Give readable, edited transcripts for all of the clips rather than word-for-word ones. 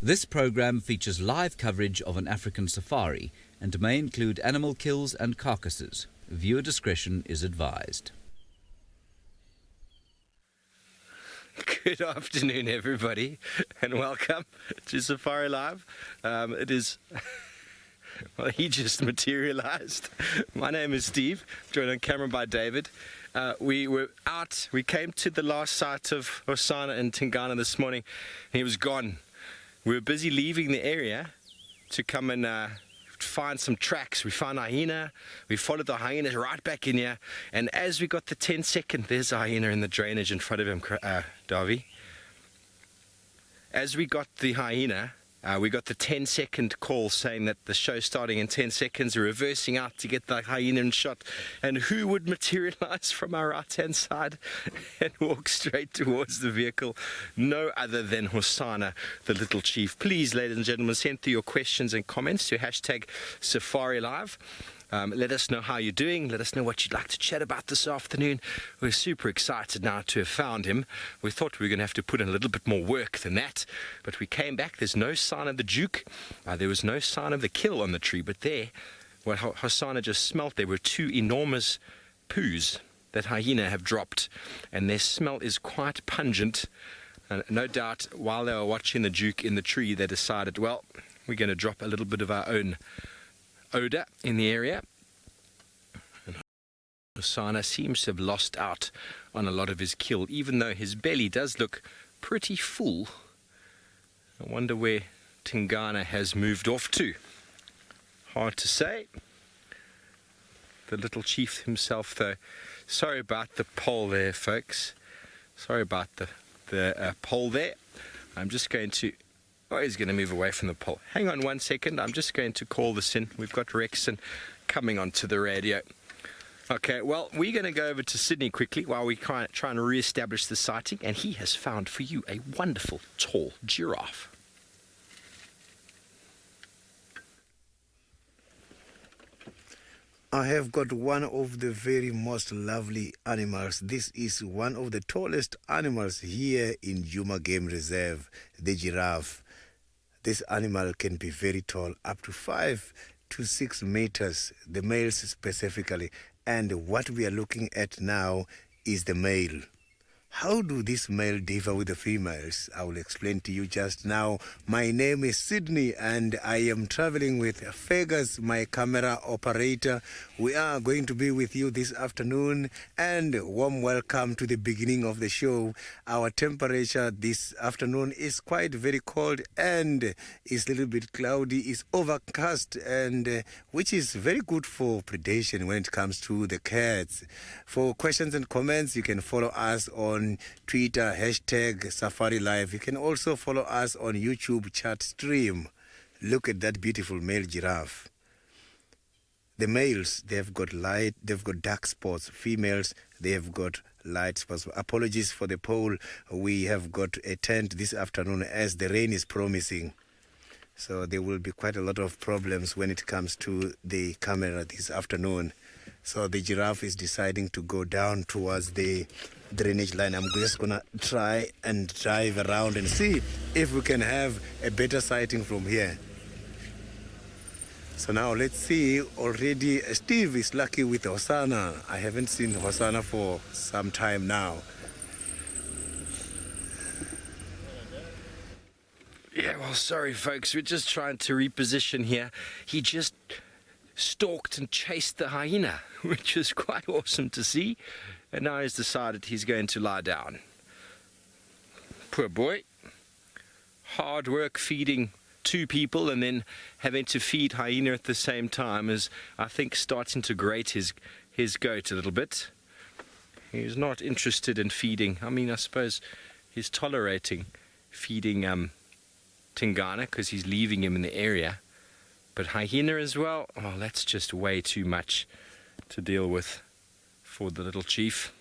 This program features live coverage of an African safari and may include animal kills and carcasses. Viewer discretion is advised. Good afternoon, everybody, and welcome to Safari Live. It is... Well, he just materialized. My name is Steve, joined on camera by David. We came to the last site of Hosanna in Tingana this morning, and he was gone. We were busy leaving the area to come and find some tracks. We found a hyena, we followed the hyenas right back in here, and as we got the 10-second, there's a hyena in the drainage in front of him, Davy. As we got the hyena, we got the 10-second call saying that the show's starting in 10 seconds. We're reversing out to get the hyena in shot. And who would materialize from our right-hand side and walk straight towards the vehicle? No other than Hosanna, the little chief. Please, ladies and gentlemen, send through your questions and comments to hashtag Safari Live. Let us know how you're doing. Let us know what you'd like to chat about this afternoon. We're super excited now to have found him. We thought we were going to have to put in a little bit more work than that, but we came back. There's no sign of the juke. There was no sign of the kill on the tree, but there, what Hosanna just smelt, there were two enormous poos that hyena have dropped, and their smell is quite pungent. No doubt, while they were watching the juke in the tree, they decided, well, we're going to drop a little bit of our own odor in the area. And Hosanna seems to have lost out on a lot of his kill, even though his belly does look pretty full. I wonder where Tingana has moved off to. Hard to say. The little chief himself, though. Sorry about the pole there, folks. Sorry about the pole there. I'm just going to... Oh, he's going to move away from the pole. Hang on 1 second. I'm just going to call this in. We've got Rexon coming onto the radio. Okay, well, we're going to go over to Sydney quickly while we try and re-establish the sighting. And he has found for you a wonderful, tall giraffe. I have got one of the very most lovely animals. This is one of the tallest animals here in Juma Game Reserve, the giraffe. This animal can be very tall, up to 5 to 6 meters, the males specifically. And what we are looking at now is the male. How do this male differ with the females? I will explain to you just now. My name is Sydney and I am traveling with Fergus, my camera operator. We are going to be with you this afternoon, and warm welcome to the beginning of the show. Our temperature this afternoon is quite very cold and is a little bit cloudy, is overcast, and which is very good for predation when it comes to the cats. For questions and comments, you can follow us on Twitter, hashtag Safari Live. You can also follow us on YouTube chat stream. Look at that beautiful male giraffe. The males, they've got dark spots. Females, they have got light spots. Apologies for the poll. We have got a tent this afternoon as the rain is promising. So there will be quite a lot of problems when it comes to the camera this afternoon. So the giraffe is deciding to go down towards the drainage line. I'm just going to try and drive around and see if we can have a better sighting from here. So now let's see. Already Steve is lucky with Hosanna. I haven't seen Hosanna for some time now. Yeah, well, sorry, folks. We're just trying to reposition here. He just stalked and chased the hyena, which is quite awesome to see. And now he's decided he's going to lie down. Poor boy. Hard work feeding two people and then having to feed hyena at the same time is, I think, starting to grate his goat a little bit. He's not interested in feeding. I mean, I suppose he's tolerating feeding Tingana because he's leaving him in the area. But hyena as well, oh, that's just way too much to deal with for the little chief.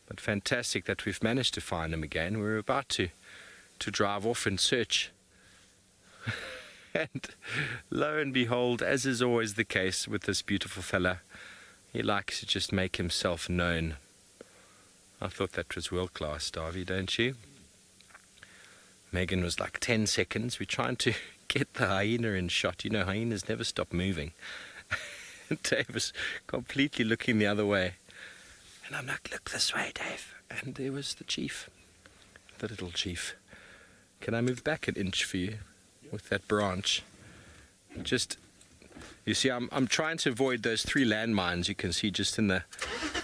But fantastic that we've managed to find him again. We're about to drive off and search. And lo and behold, as is always the case with this beautiful fella, he likes to just make himself known. I thought that was world class, Davy, don't you? Megan was like 10 seconds. We're trying to get the hyena in shot. You know, hyenas never stop moving. And Dave was completely looking the other way. And I'm like, look this way, Dave. And there was the chief, the little chief. Can I move back an inch for you with that branch? Just, you see, I'm trying to avoid those 3 landmines you can see just in the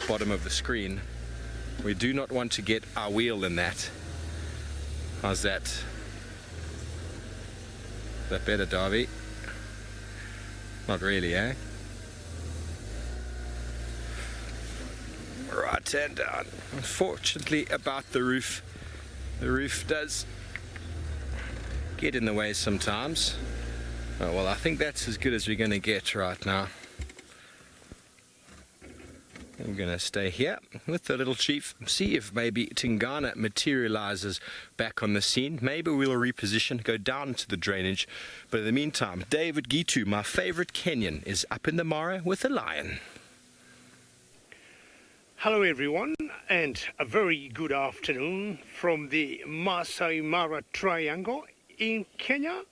bottom of the screen. We do not want to get our wheel in that. How's that? Is that better, Darby? Not really, eh? Right hand down. Unfortunately, about the roof does get in the way sometimes. Oh, well, I think that's as good as we're going to get right now. I'm going to stay here with the little chief, see if maybe Tingana materializes back on the scene. Maybe we'll reposition, go down to the drainage. But in the meantime, David Gitu, my favorite Kenyan, is up in the Mara with a lion. Hello everyone, and a very good afternoon from the Maasai Mara Triangle in Kenya.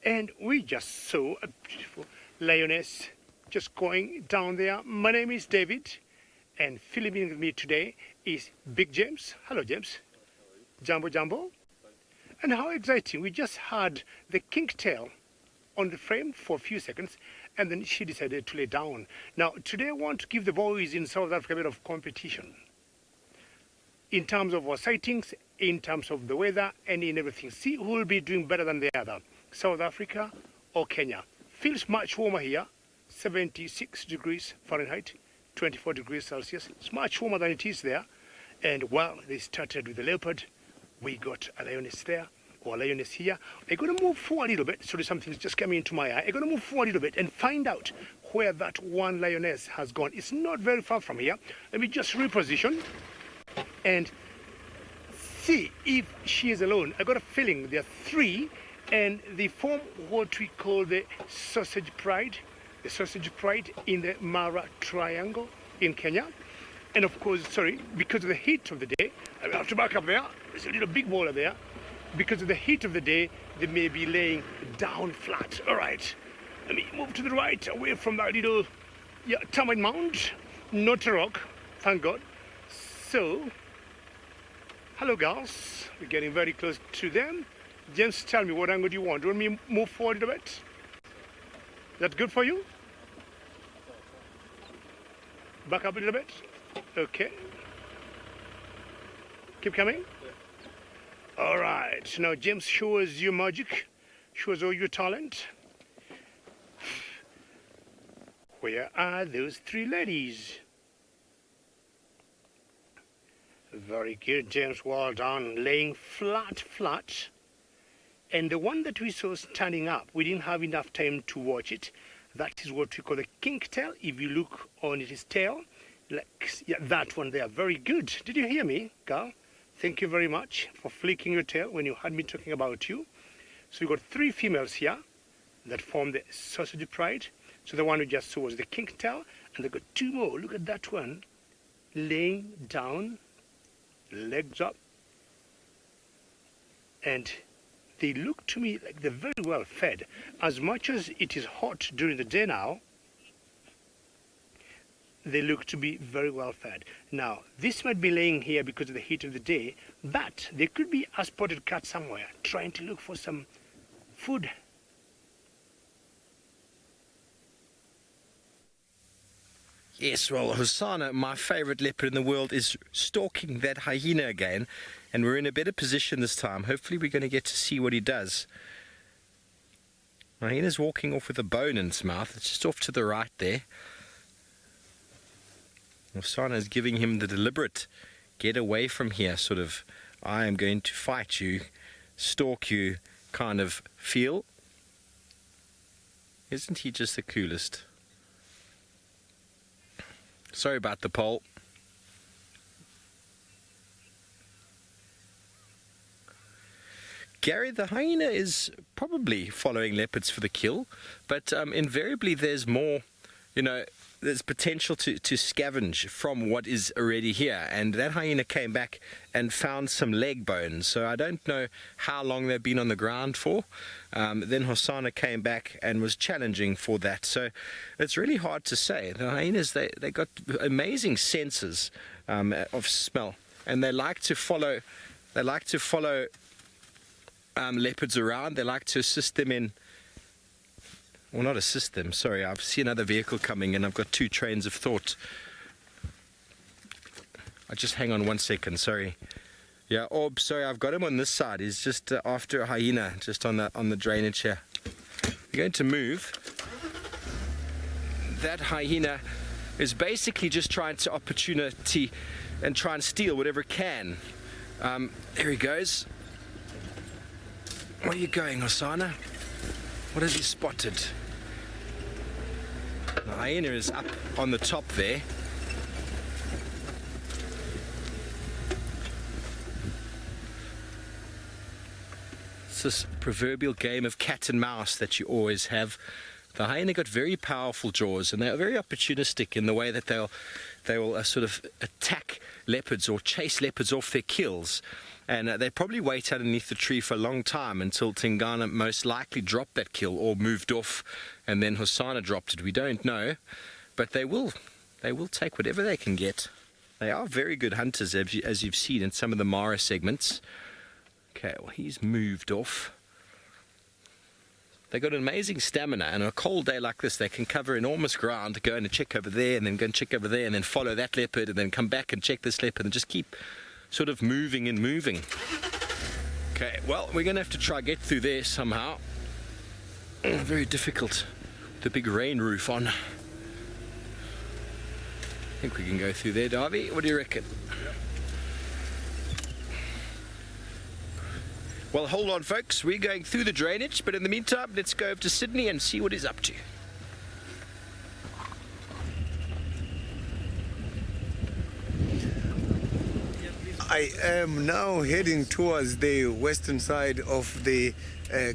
And we just saw a beautiful lioness just going down there. My name is David, and filming with me today is Big James. Hello James. Jambo Jambo. And how exciting, we just had the kinktail on the frame for a few seconds, and then she decided to lay down. Now, today I want to give the boys in South Africa a bit of competition in terms of our sightings, in terms of the weather, and in everything. See who will be doing better than the other, South Africa or Kenya. Feels much warmer here, 76 degrees Fahrenheit, 24 degrees Celsius. It's much warmer than it is there. And while they started with the leopard, we got a lioness there, or a lioness here. I'm going to move forward a little bit. Sorry, something's just coming into my eye. I'm going to move forward a little bit and find out where that one lioness has gone. It's not very far from here. Let me just reposition and see if she is alone. I got a feeling there are 3, and they form what we call the sausage pride. The sausage pride in the Mara Triangle in Kenya. And of course, sorry, because of the heat of the day, I have to back up there. There's a little big boulder there. Because of the heat of the day, they may be laying down flat. All right, let me move to the right, away from that little termite mound. Not a rock, thank God. So, hello girls, we're getting very close to them. James, tell me, what angle do you want? Do you want me to move forward a bit? Is that good for you? Back up a little bit. Okay. Keep coming. All right. Now, James, show us your magic. Show us all your talent. Where are those 3 ladies? Very good, James. Well done. Laying flat. And the one that we saw standing up, we didn't have enough time to watch it. That is what we call the kinktail. If you look on its tail, like that one there. Very good. Did you hear me, girl? Thank you very much for flicking your tail when you had me talking about you. So we got 3 females here that form the sausage pride. So the one we just saw was the kinktail, and they got 2 more. Look at that one, laying down, legs up, and they look to me like they're very well fed. As much as it is hot during the day now, they look to be very well fed. Now, this might be laying here because of the heat of the day, but there could be a spotted cat somewhere trying to look for some food. Yes, well, Hosanna, my favorite leopard in the world, is stalking that hyena again, and we're in a better position this time. Hopefully we're going to get to see what he does. Hyena's walking off with a bone in its mouth. It's just off to the right there. Hosanna is giving him the deliberate get away from here sort of I am going to fight you, stalk you kind of feel. Isn't he just the coolest? Sorry about the pole. Gary, the hyena is probably following leopards for the kill, but invariably there's more, there's potential to scavenge from what is already here. And that hyena came back and found some leg bones. So I don't know how long they've been on the ground for. Then Hosanna came back and was challenging for that. So it's really hard to say. The hyenas, they got amazing senses of smell, and they like to follow. They like to follow leopards around. They like to assist them in. Well, not assist them, sorry, I've seen another vehicle coming and I've got two trains of thought. I'll just hang on 1 second, sorry. Yeah, Orb, sorry, I've got him on this side. He's just after a hyena, just on the drainage here. We're going to move. That hyena is basically just trying to opportunity and try and steal whatever it can. There he goes. Where are you going, Hosanna? What has he spotted? The hyena is up on the top there. It's this proverbial game of cat and mouse that you always have. The hyena got very powerful jaws, and they are very opportunistic in the way that they will sort of attack leopards or chase leopards off their kills. And they probably wait underneath the tree for a long time until Tingana most likely dropped that kill or moved off, and then Hosanna dropped it. We don't know, but they will take whatever they can get. They are very good hunters, as you've seen in some of the Mara segments. Okay, well, he's moved off. They got an amazing stamina, and on a cold day like this, they can cover enormous ground, go and check over there, and then go and check over there, and then follow that leopard, and then come back and check this leopard, and just keep sort of moving and moving. Okay, well, we're going to have to try get through there somehow. Very difficult. The big rain roof on. I think we can go through there, Darby. What do you reckon? Well, hold on, folks. We're going through the drainage, but in the meantime, let's go over to Sydney and see what he's up to. I am now heading towards the western side of the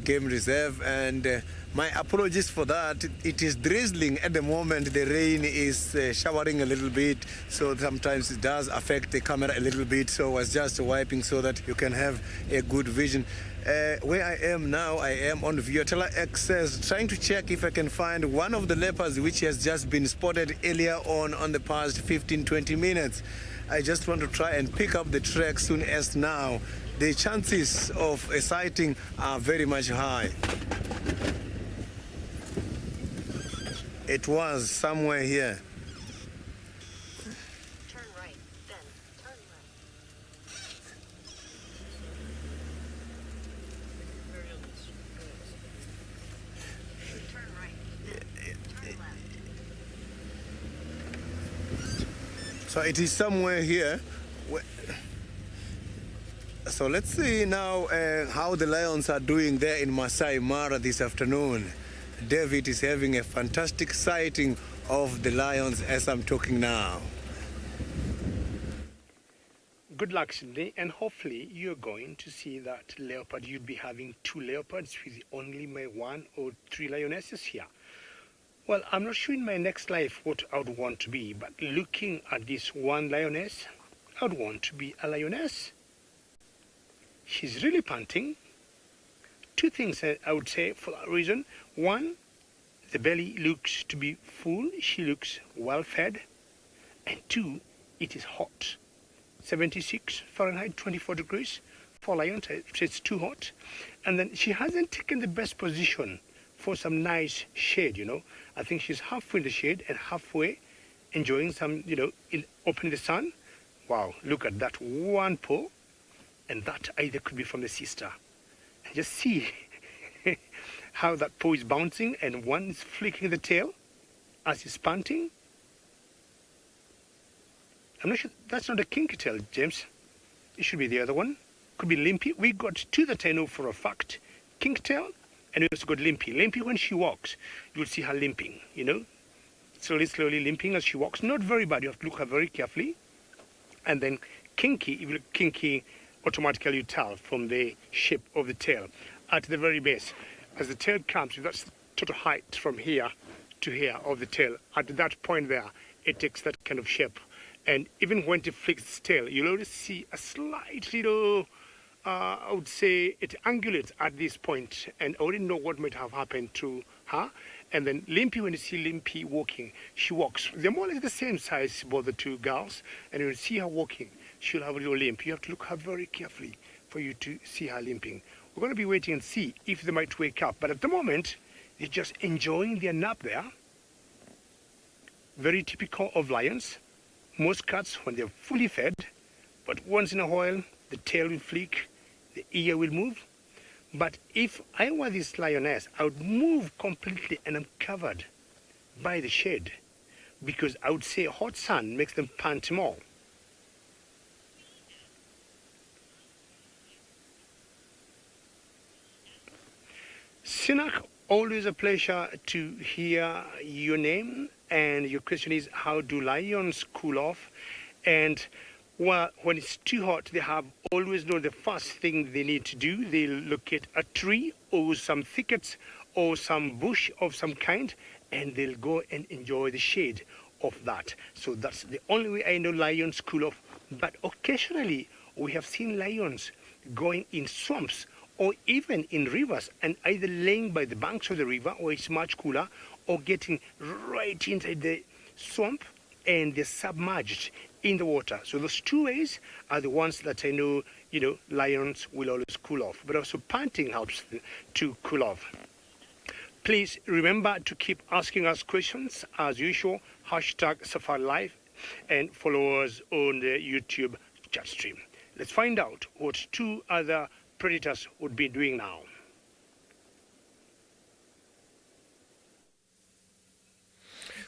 game reserve, and my apologies for that. It is drizzling at the moment. The rain is showering a little bit, so sometimes it does affect the camera a little bit, so I was just wiping so that you can have a good vision. Where I am now, I am on Viotella Access, trying to check if I can find one of the leopards which has just been spotted earlier on the past 15-20 minutes. I just want to try and pick up the track soon as now. The chances of a sighting are very much high. It was somewhere here. Turn right, then turn right. Turn right, then turn left. So it is somewhere here. So let's see now how the lions are doing there in Maasai Mara this afternoon. David is having a fantastic sighting of the lions as I'm talking now. Good luck, Sydney, and hopefully you're going to see that leopard. You'll be having 2 leopards with only my 1 or 3 lionesses here. Well, I'm not sure in my next life what I would want to be, but looking at this one lioness, I would want to be a lioness. She's really panting. 2 things I would say for that reason. 1, the belly looks to be full. She looks well fed. And 2, it is hot. 76 Fahrenheit, 24 degrees. For lions, it's too hot. And then she hasn't taken the best position for some nice shade, you know. I think she's halfway in the shade and halfway enjoying some, you know, open in the sun. Wow, look at that one paw. And that either could be from the sister. And just see how that paw is bouncing and one is flicking the tail as he's panting. I'm not sure, that's not a kinky tail, James. It should be the other one. Could be limpy. We got 2 that I know for a fact. Kink tail, and we also got limpy. Limpy, when she walks, you'll see her limping, you know. Slowly limping as she walks. Not very bad, you have to look at her very carefully. And then kinky, if you look kinky, automatically you tell from the shape of the tail. At the very base, as the tail comes with that total height from here to hair of the tail. At that point there, it takes that kind of shape. And even when it flicks its tail, you'll always see a slight little, I would say, it angulates at this point. And I wouldn't know what might have happened to her. And then Limpy, when you see Limpy walking, she walks. They're more or less the same size, both the two girls. And when you see her walking, she'll have a little limp. You have to look her very carefully for you to see her limping. We're going to be waiting and see if they might wake up. But at the moment, they're just enjoying their nap there. Very typical of lions. Most cats, when they're fully fed, but once in a while, the tail will flick, the ear will move. But if I were this lioness, I would move completely and I'm covered by the shade, because I would say hot sun makes them pant more. Sinak, always a pleasure to hear your name. And your question is, how do lions cool off? And well, when it's too hot, they have always known the first thing they need to do. They'll locate a tree or some thickets or some bush of some kind, and they'll go and enjoy the shade of that. So that's the only way I know lions cool off. But occasionally, we have seen lions going in swamps or even in rivers and either laying by the banks of the river where it's much cooler, or getting right inside the swamp and they're submerged in the water. So those two ways are the ones that I know, lions will always cool off. But also panting helps to cool off. Please remember to keep asking us questions as usual. #SafariLife and follow us on the YouTube chat stream. Let's find out what two other predators would be doing now.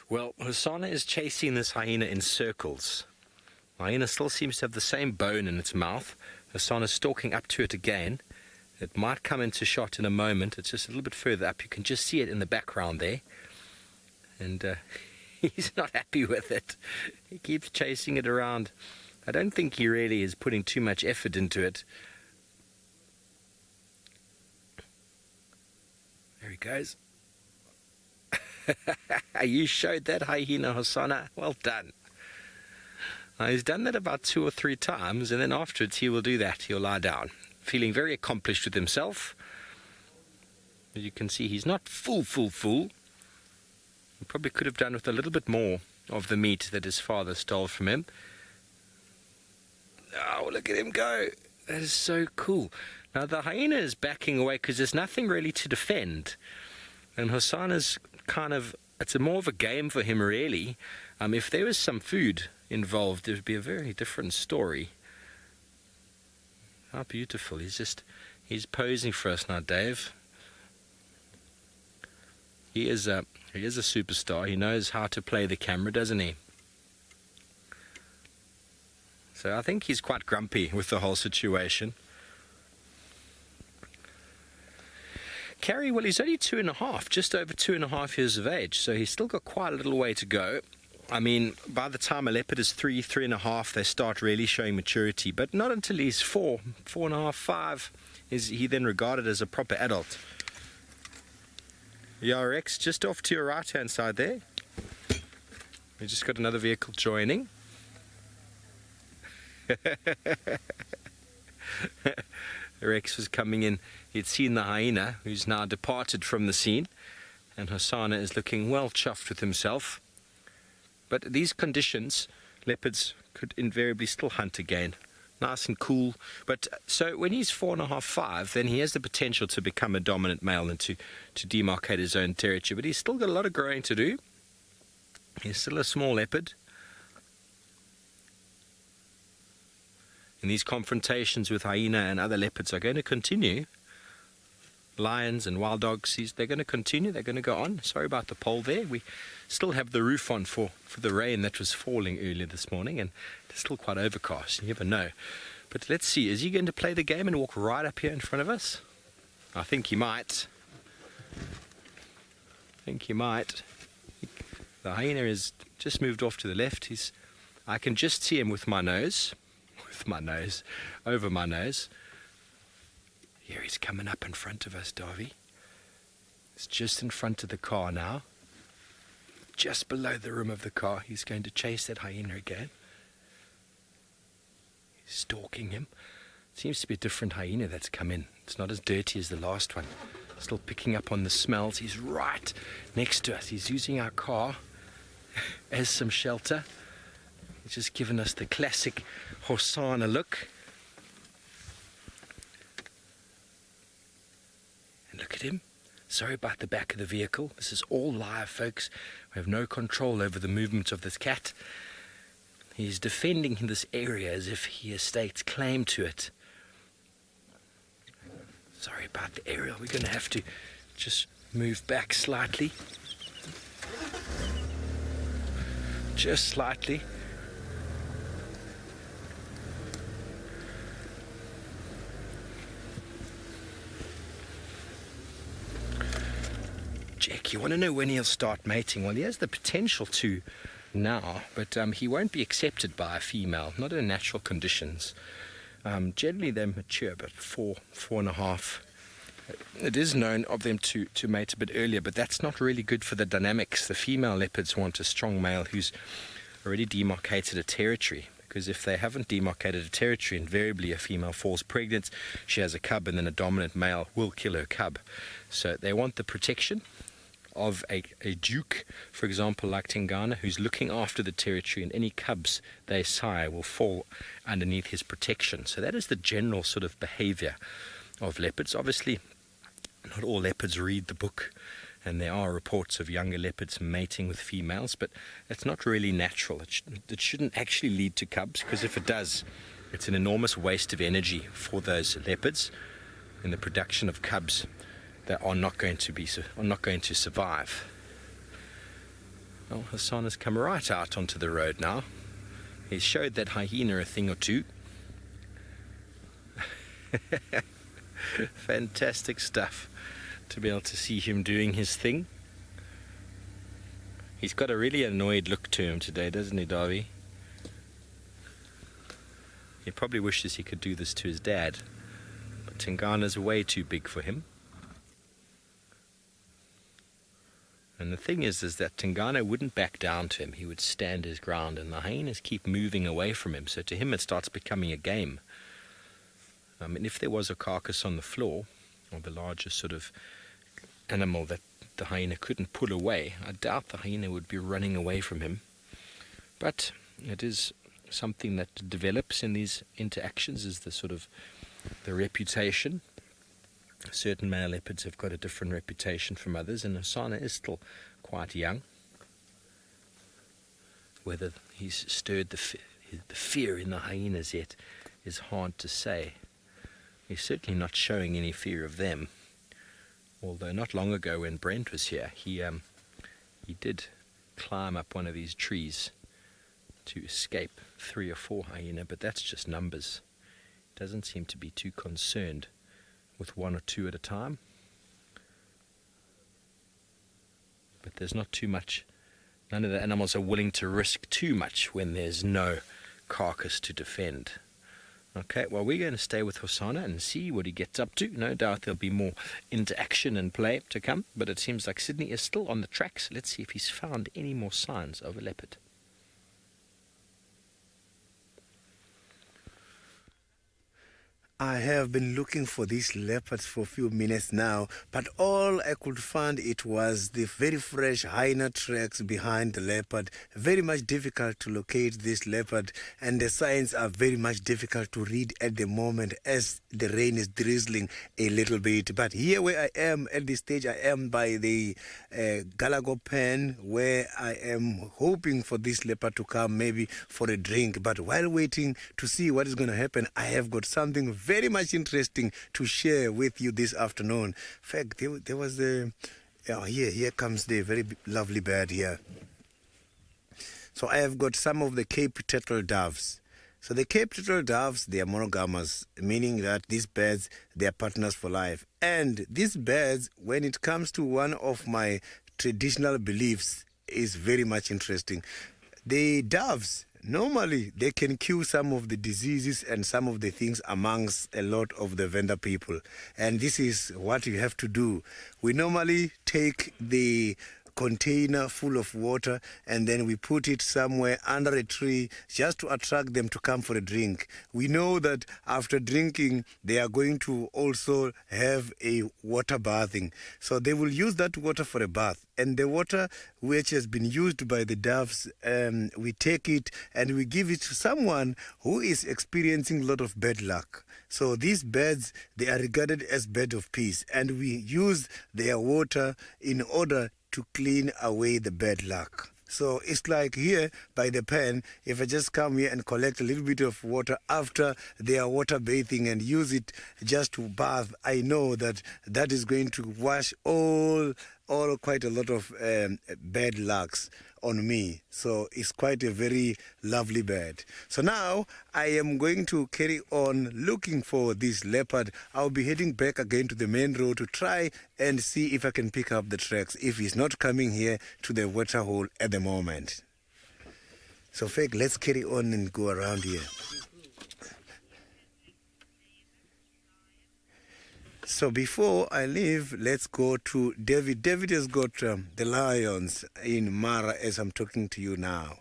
Well, Hosanna is chasing this hyena in circles. The hyena still seems to have the same bone in its mouth. Hosanna's stalking up to it again. It might come into shot in a moment. It's just a little bit further up. You can just see it in the background there. And he's not happy with it. He keeps chasing it around. I don't think he really is putting too much effort into it. There he goes. You showed that hyena, Hosanna. Well done. Now, he's done that about 2 or 3 times, and then afterwards he will do that. He'll lie down, feeling very accomplished with himself. As you can see, he's not full. He probably could have done with a little bit more of the meat that his father stole from him. Oh, look at him go. That is so cool. Now, the hyena is backing away because there's nothing really to defend. And Hosanna's it's more of a game for him, really. If there was some food involved, it would be a very different story. How beautiful. He's posing for us now, Dave. He is a superstar. He knows how to play the camera, doesn't he? So I think he's quite grumpy with the whole situation. Carrie, well, he's only 2.5, just over 2.5 years of age, so he's still got quite a little way to go. I mean, by the time a leopard is 3.5, they start really showing maturity, but not until he's 4.5, 5, is he then regarded as a proper adult. Yeah, Rex, just off to your right-hand side there. We just got another vehicle joining. Rex was coming in. He'd seen the hyena, who's now departed from the scene, and Hosanna is looking well chuffed with himself. But these conditions, leopards could invariably still hunt again. Nice and cool. But so when he's 4.5, 5, then he has the potential to become a dominant male and to demarcate his own territory. But he's still got a lot of growing to do. He's still a small leopard. And these confrontations with hyena and other leopards are going to continue. Lions and wild dogs, they're going to continue, they're going to go on. Sorry about the pole there. We still have the roof on for the rain that was falling earlier this morning, and it's still quite overcast. You never know. But let's see, is he going to play the game and walk right up here in front of us? I think he might. The hyena has just moved off to the left. I can just see him with my nose. Over my nose. Here he's coming up in front of us, Davy. It's just in front of the car now. just below the rim of the car. He's going to chase that hyena again. He's stalking him. Seems to be a different hyena that's come in. It's not as dirty as the last one. Still picking up on the smells. He's right next to us. He's using our car as some shelter. He's just given us the classic Hosanna look. And look at him. Sorry about the back of the vehicle. This is all live, folks. We have no control over the movement of this cat. He's defending this area as if he has staked claim to it. Sorry about the aerial. We're going to have to just move back slightly. Just slightly. Jack, you want to know when he'll start mating? Well, he has the potential to now, but he won't be accepted by a female, not in natural conditions. Generally they mature about 4.5. It is known of them to mate a bit earlier, but that's not really good for the dynamics. The female leopards want a strong male who's already demarcated a territory, because if they haven't demarcated a territory, invariably a female falls pregnant, she has a cub, and then a dominant male will kill her cub. So they want the protection of a duke, for example, like Tingana, who's looking after the territory, and any cubs they sire will fall underneath his protection. So that is the general sort of behavior of leopards. Obviously, not all leopards read the book, and there are reports of younger leopards mating with females, but it's not really natural. It shouldn't actually lead to cubs, because if it does, it's an enormous waste of energy for those leopards in the production of cubs that are not going to survive. Well, Hassan has come right out onto the road now. He's showed that hyena a thing or two. Fantastic stuff to be able to see him doing his thing. He's got a really annoyed look to him today, doesn't he, Darby? He probably wishes he could do this to his dad, but Tingana's way too big for him. And the thing is that Tingana wouldn't back down to him. He would stand his ground, and the hyenas keep moving away from him. So to him it starts becoming a game. And if there was a carcass on the floor, or the larger sort of animal that the hyena couldn't pull away, I doubt the hyena would be running away from him. But it is something that develops in these interactions, is the sort of the reputation. Certain male leopards have got a different reputation from others, and Hasana is still quite young. Whether he's stirred the fear in the hyenas yet is hard to say. He's certainly not showing any fear of them. Although not long ago when Brent was here, he did climb up one of these trees to escape 3 or 4 hyena, but that's just numbers. Doesn't seem to be too concerned with 1 or 2 at a time. But there's not too much. None of the animals are willing to risk too much when there's no carcass to defend. Okay, well, we're going to stay with Hosanna and see what he gets up to. No doubt there'll be more interaction and play to come, but it seems like Sydney is still on the tracks. Let's see if he's found any more signs of a leopard. I have been looking for these leopards for a few minutes now, but all I could find it was the very fresh hyena tracks behind the leopard. Very much difficult to locate this leopard, and the signs are very much difficult to read at the moment as the rain is drizzling a little bit. But here where I am at this stage, I am by the Galago pen, where I am hoping for this leopard to come maybe for a drink. But while waiting to see what is going to happen, I have got something very much interesting to share with you this afternoon. In fact, there was here comes the very lovely bird here. So I have got some of the Cape turtle doves. So the Cape turtle doves, they are monogamous, meaning that these birds, they are partners for life. And these birds, when it comes to one of my traditional beliefs, is very much interesting. The doves, normally, they can cure some of the diseases and some of the things amongst a lot of the Venda people. And this is what you have to do. We normally take the container full of water, and then we put it somewhere under a tree just to attract them to come for a drink. We know that after drinking, they are going to also have a water bathing. So they will use that water for a bath. And the water which has been used by the doves, we take it and we give it to someone who is experiencing a lot of bad luck. So these birds, they are regarded as birds of peace, and we use their water in order to clean away the bad luck. So it's like here by the pen, if I just come here and collect a little bit of water after they are water bathing and use it just to bath, I know that that is going to wash all quite a lot of bad lucks on me. So it's quite a very lovely bird. So now I am going to carry on looking for this leopard. I'll be heading back again to the main road to try and see if I can pick up the tracks if he's not coming here to the water hole at the moment. So Fake, let's carry on and go around here. So before I leave, let's go to David. David has got the lions in Mara as I'm talking to you now.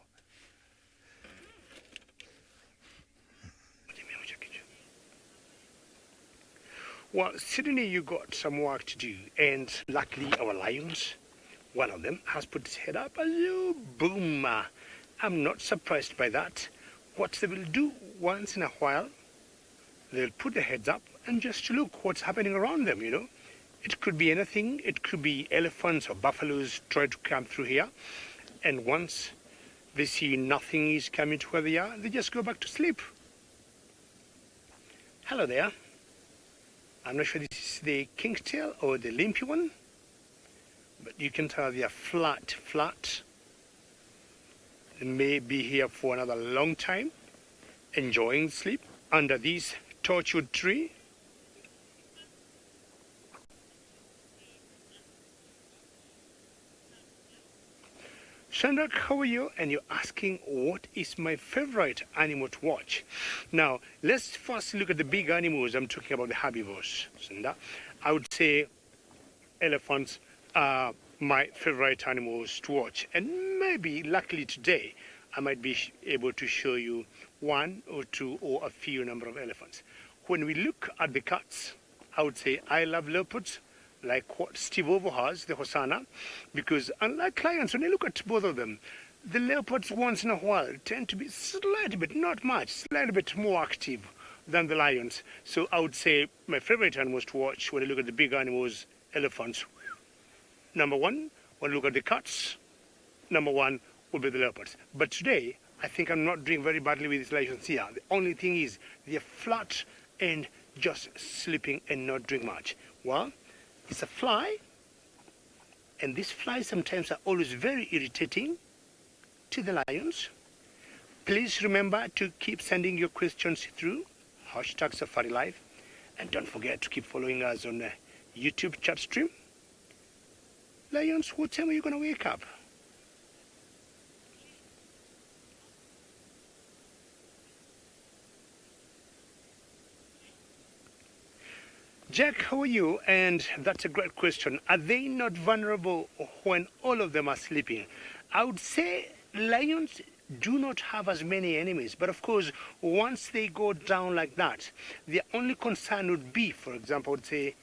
Well, certainly you got some work to do, and luckily our lions, one of them has put his head up. Hello, boom. I'm not surprised by that. What they will do once in a while, they'll put their heads up and just look what's happening around them, you know. It could be anything. It could be elephants or buffaloes trying to come through here. And once they see nothing is coming to where they are, they just go back to sleep. Hello there. I'm not sure this is the king's tail or the limpy one, but you can tell they are flat. They may be here for another long time, enjoying sleep under this torchwood tree. Sandra, how are you? And you're asking what is my favorite animal to watch. Now, let's first look at the big animals. I'm talking about the herbivores, Sandra. I would say elephants are my favorite animals to watch. And maybe, luckily today, I might be able to show you one or two or a few number of elephants. When we look at the cats, I would say I love leopards, like what Steve Ovo has, the Hosanna, because unlike lions, when you look at both of them, the leopards once in a while tend to be slightly bit, not much, slightly bit more active than the lions. So I would say my favorite animals to watch when you look at the big animals, elephants. Number one, when you look at the cats, number one will be the leopards. But today, I think I'm not doing very badly with these lions here. The only thing is they're flat and just sleeping and not doing much. Well, it's a fly, and these flies sometimes are always very irritating to the lions. Please remember to keep sending your questions through #SafariLive, and don't forget to keep following us on YouTube chat stream. Lions, what time are you going to wake up? Jack, how are you? And that's a great question. Are they not vulnerable when all of them are sleeping? I would say lions do not have as many enemies. But of course, once they go down like that, the only concern would be, for example, I would say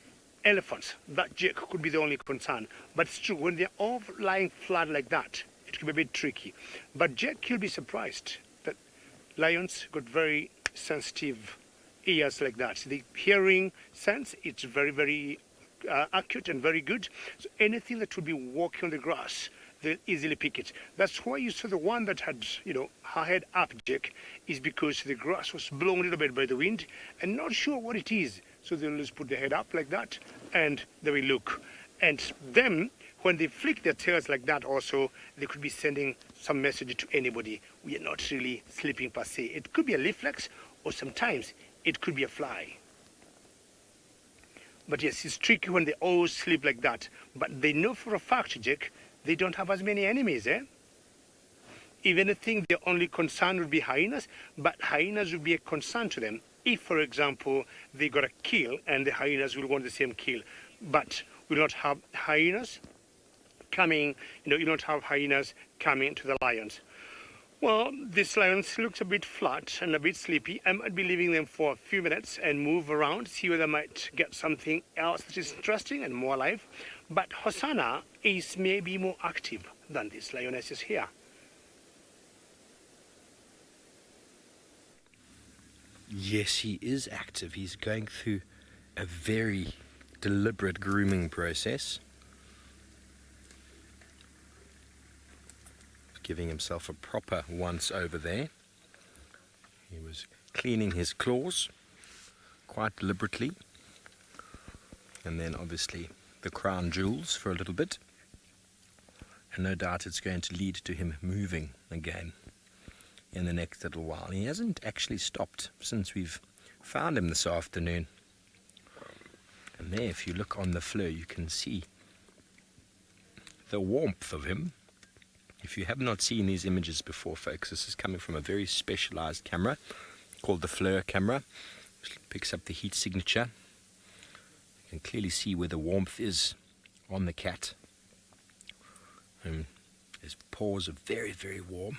elephants. That Jack could be the only concern. But it's true, when they're all lying flat like that, it can be a bit tricky. But Jack, you'll be surprised that lions got very sensitive ears like that. So the hearing sense, it's very, very accurate and very good. So anything that would be walking on the grass, they'll easily pick it. That's why you saw the one that had, her head up, Jack, is because the grass was blown a little bit by the wind and not sure what it is. So they'll just put their head up like that and they will look. And them, when they flick their tails like that also, they could be sending some message to anybody. We are not really sleeping per se. It could be a reflex, or sometimes it could be a fly. But yes, it's tricky when they all sleep like that. But they know for a fact, Jack, they don't have as many enemies, eh? If anything, their only concern would be hyenas, but hyenas would be a concern to them if, for example, they got a kill and the hyenas will want the same kill. But we will not have hyenas coming, you don't have hyenas coming to the lions. Well, this lion looks a bit flat and a bit sleepy. I might be leaving them for a few minutes and move around, see whether I might get something else that is interesting and more alive. But Hosanna is maybe more active than this lioness is here. Yes, he is active. He's going through a very deliberate grooming process. Giving himself a proper once over there. He was cleaning his claws quite deliberately. And then obviously the crown jewels for a little bit. And no doubt it's going to lead to him moving again in the next little while. He hasn't actually stopped since we've found him this afternoon. And there, if you look on the floor, you can see the warmth of him. If you have not seen these images before, folks, this is coming from a very specialized camera called the FLIR camera, which picks up the heat signature. You can clearly see where the warmth is on the cat. His paws are very, very warm.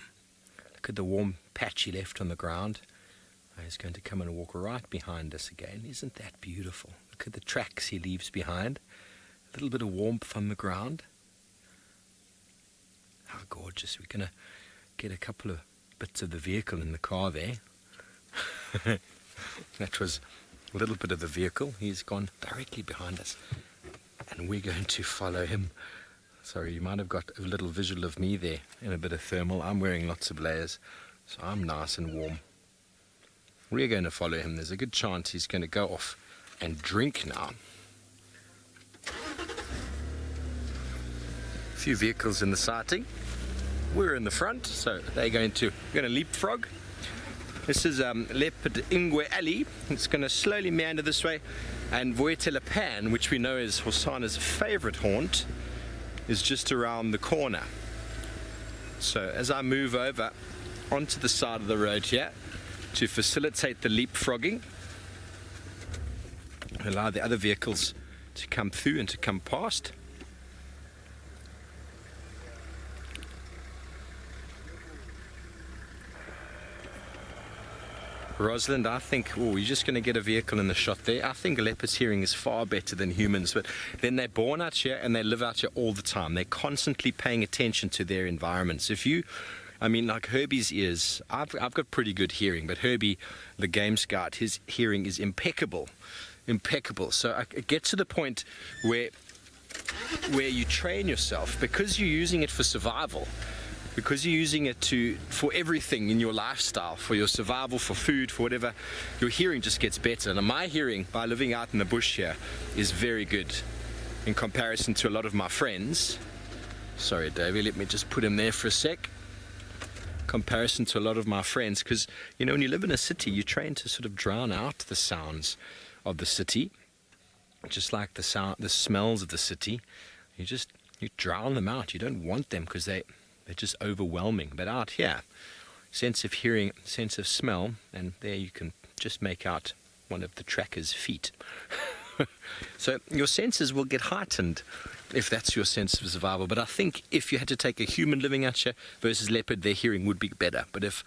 Look at the warm patch he left on the ground. He's going to come and walk right behind us again. Isn't that beautiful? Look at the tracks he leaves behind. A little bit of warmth on the ground. How gorgeous. We're going to get a couple of bits of the vehicle in the car there. That was a little bit of the vehicle. He's gone directly behind us. And we're going to follow him. Sorry, you might have got a little visual of me there in a bit of thermal. I'm wearing lots of layers, so I'm nice and warm. We're going to follow him. There's a good chance he's going to go off and drink now. A few vehicles in the sighting. We're in the front, so we're going to leapfrog. This is Leopard Ingwe Alley. It's going to slowly meander this way, and Voetelepan, which we know is Hosanna's favorite haunt, is just around the corner. So as I move over onto the side of the road here to facilitate the leapfrogging, allow the other vehicles to come through and to come past. Rosalind, I think, you're just going to get a vehicle in the shot there. I think leopards' hearing is far better than humans, but then they're born out here and they live out here all the time. They're constantly paying attention to their environments. Like Herbie's ears, I've got pretty good hearing, but Herbie, the game scout, his hearing is impeccable. So it gets to the point where you train yourself, because you're using it for survival, because you're using it for everything in your lifestyle, for your survival, for food, for whatever, your hearing just gets better. And my hearing, by living out in the bush here, is very good in comparison to a lot of my friends. Sorry, Davey, let me just put him there for a sec. Comparison to a lot of my friends, because, when you live in a city, you train to sort of drown out the sounds of the city, just like the smells of the city. You drown them out. You don't want them because they're just overwhelming. But out here, sense of hearing, sense of smell, and there you can just make out one of the tracker's feet. So your senses will get heightened if that's your sense of survival. But I think if you had to take a human living out here versus leopard, their hearing would be better. But if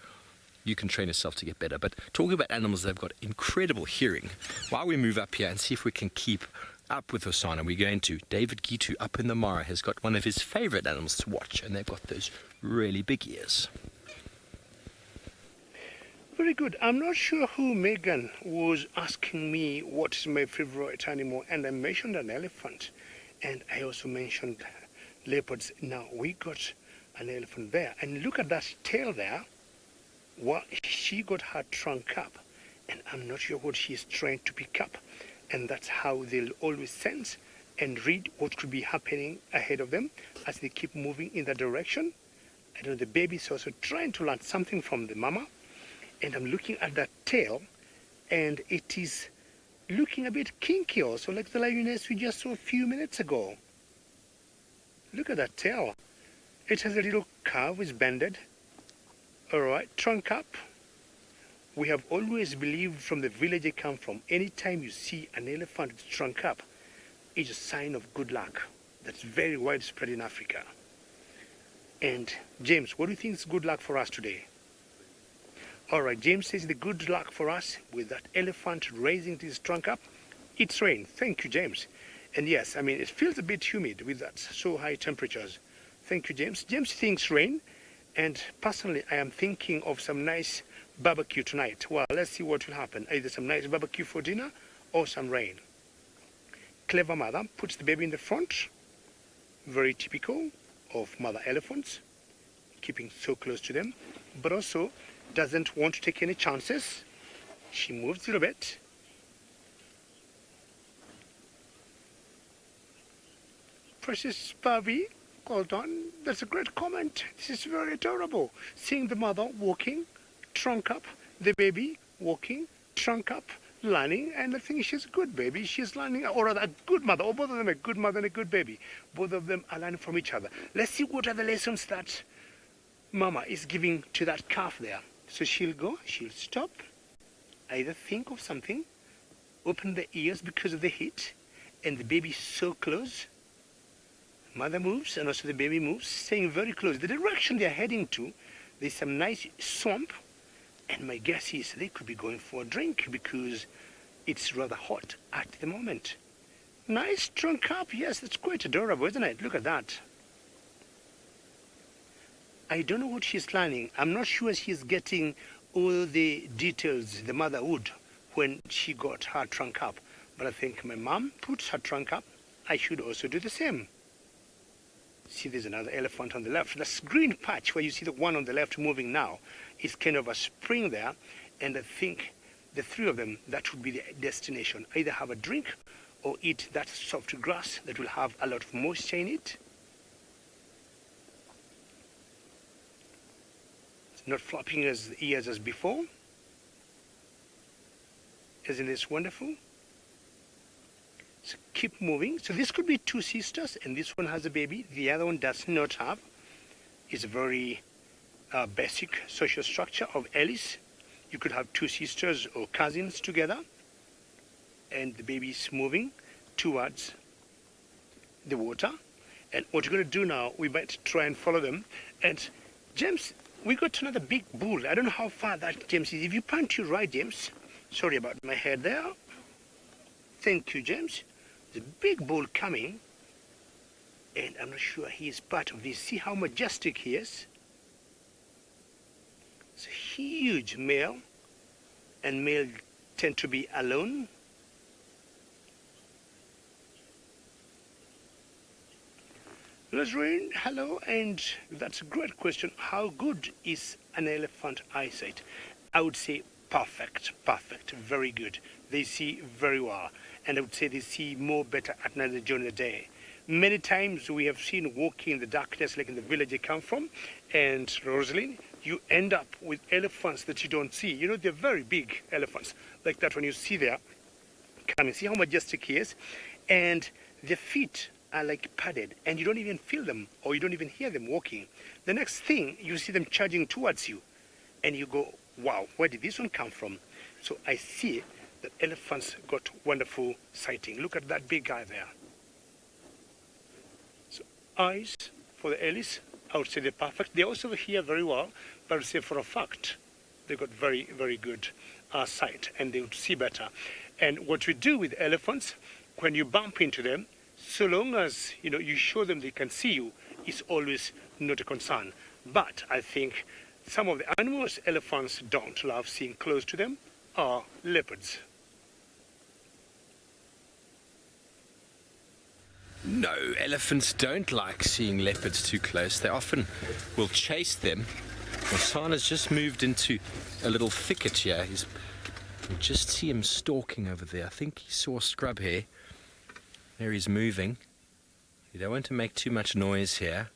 you can train yourself to get better. But talking about animals that have got incredible hearing, while we move up here and see if we can keep up with Hosanna, we're going to David Gitu up in the Mara has got one of his favorite animals to watch, and they've got those really big ears. Very good. I'm not sure who Megan was asking me what is my favorite animal, and I mentioned an elephant, and I also mentioned leopards. Now we got an elephant there, and look at that tail there. Well, she got her trunk up, and I'm not sure what she's trying to pick up. And that's how they'll always sense and read what could be happening ahead of them as they keep moving in that direction. I know the baby's also trying to learn something from the mama. And I'm looking at that tail, and it is looking a bit kinky also, like the lioness we just saw a few minutes ago. Look at that tail. It has a little curve, it's bended. All right, trunk up. We have always believed from the village I come from, anytime you see an elephant with trunk up, it's a sign of good luck. that's very widespread in Africa. And James, what do you think is good luck for us today? All right, James says the good luck for us with that elephant raising his trunk up. It's rain. Thank you, James. And yes, I mean, it feels a bit humid with that so high temperatures. Thank you, James. James thinks rain. And personally, I am thinking of some nice barbecue tonight. Well, let's see what will happen. Either some nice barbecue for dinner or some rain. Clever mother puts the baby in the front. Very typical of mother elephants, keeping so close to them, but also doesn't want to take any chances. She moves a little bit. Precious Barbie, hold on. That's a great comment. This is very adorable. Seeing the mother walking, trunk up, the baby walking, trunk up, learning, and I think she's a good baby. She's learning, or rather a good mother, or both of them a good mother and a good baby. Both of them are learning from each other. Let's see what are the lessons that Mama is giving to that calf there. So she'll go, she'll stop, either think of something, open the ears because of the heat, and the baby's so close. Mother moves, and also the baby moves, staying very close. The direction they're heading to, there's some nice swamp, and my guess is they could be going for a drink because it's rather hot at the moment. Nice trunk up, yes, that's quite adorable, isn't it? Look at that. I don't know what she's planning. I'm not sure she's getting all the details the mother would when she got her trunk up. But I think my mom puts her trunk up. I should also do the same. See, there's another elephant on the left. This green patch where you see the one on the left moving now is kind of a spring there. And I think the three of them, that would be the destination. Either have a drink or eat that soft grass that will have a lot of moisture in it. It's not flopping his ears as before. Isn't this wonderful? So keep moving. So this could be two sisters, and this one has a baby. The other one does not have. It's a very basic social structure of Alice. You could have two sisters or cousins together, and the baby is moving towards the water. And what we're going to do now, we might try and follow them. And James, we got another big bull. I don't know how far that James is. If you pan to your right, James. Sorry about my head there. Thank you, James. There's a big bull coming, and I'm not sure he is part of this. See how majestic he is? It's a huge male, and male tend to be alone. Nazreen, hello, and that's a great question. How good is an elephant eyesight? I would say perfect, very good. They see very well. And I would say they see more better at night during the day. Many times we have seen walking in the darkness, like in the village I come from, and Rosalind, you end up with elephants that you don't see. You know, they're very big elephants, like that one you see there coming. See how majestic he is? And their feet are like padded, and you don't even feel them, or you don't even hear them walking. The next thing, you see them charging towards you, and you go, wow, where did this one come from? So I see that elephants got wonderful sighting. Look at that big guy there. So eyes for the Alice, I would say they're perfect. They also hear very well, but I would say for a fact, they got very, very good sight, and they would see better. And what we do with elephants, when you bump into them, so long as you show them they can see you, it's always not a concern. But I think some of the animals elephants don't love seeing close to them are leopards. No, elephants don't like seeing leopards too close. They often will chase them. Osana's just moved into a little thicket here. You can just see him stalking over there. I think he saw scrub hare. There he's moving. You don't want to make too much noise here.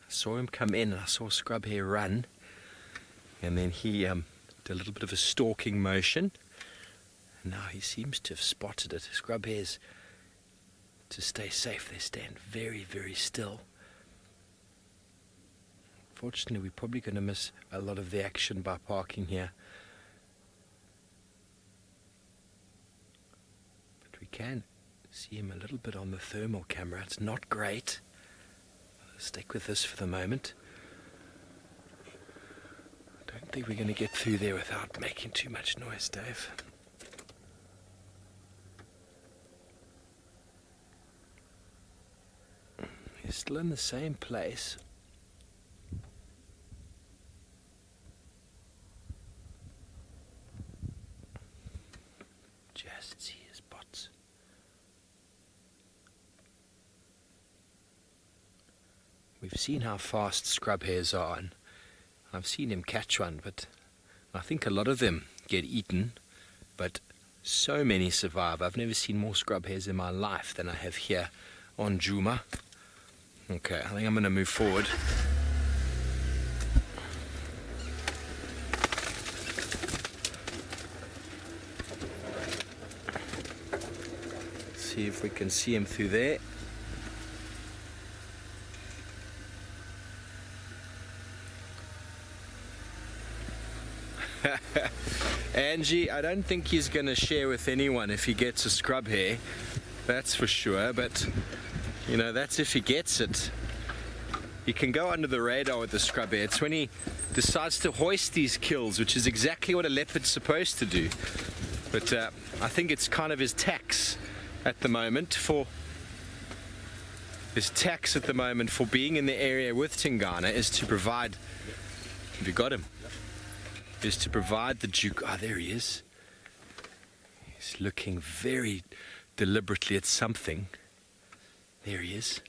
I saw him come in and I saw scrub hare run. And then he did a little bit of a stalking motion. Now he seems to have spotted it. Scrub hares, to stay safe, they stand very, very still. Fortunately, we're probably going to miss a lot of the action by parking here. can see him a little bit on the thermal camera. It's not great. I'll stick with this for the moment. I don't think we're going to get through there without making too much noise, Dave. He's still in the same place. Just see his spots. We've seen how fast scrub hares are, and I've seen him catch one, but I think a lot of them get eaten, but so many survive. I've never seen more scrub hares in my life than I have here on Juma. Okay, I think I'm going to move forward. See if we can see him through there. Angie, I don't think he's going to share with anyone if he gets a scrub hare. That's for sure, but you know, that's if he gets it. He can go under the radar with the scrub hare. It's when he decides to hoist these kills, which is exactly what a leopard's supposed to do. But I think it's kind of his tax at the moment for being in the area with Tingana is to provide. Have you got him? Is to provide the Duke. Ah, there he is. He's looking very deliberately at something. There he is.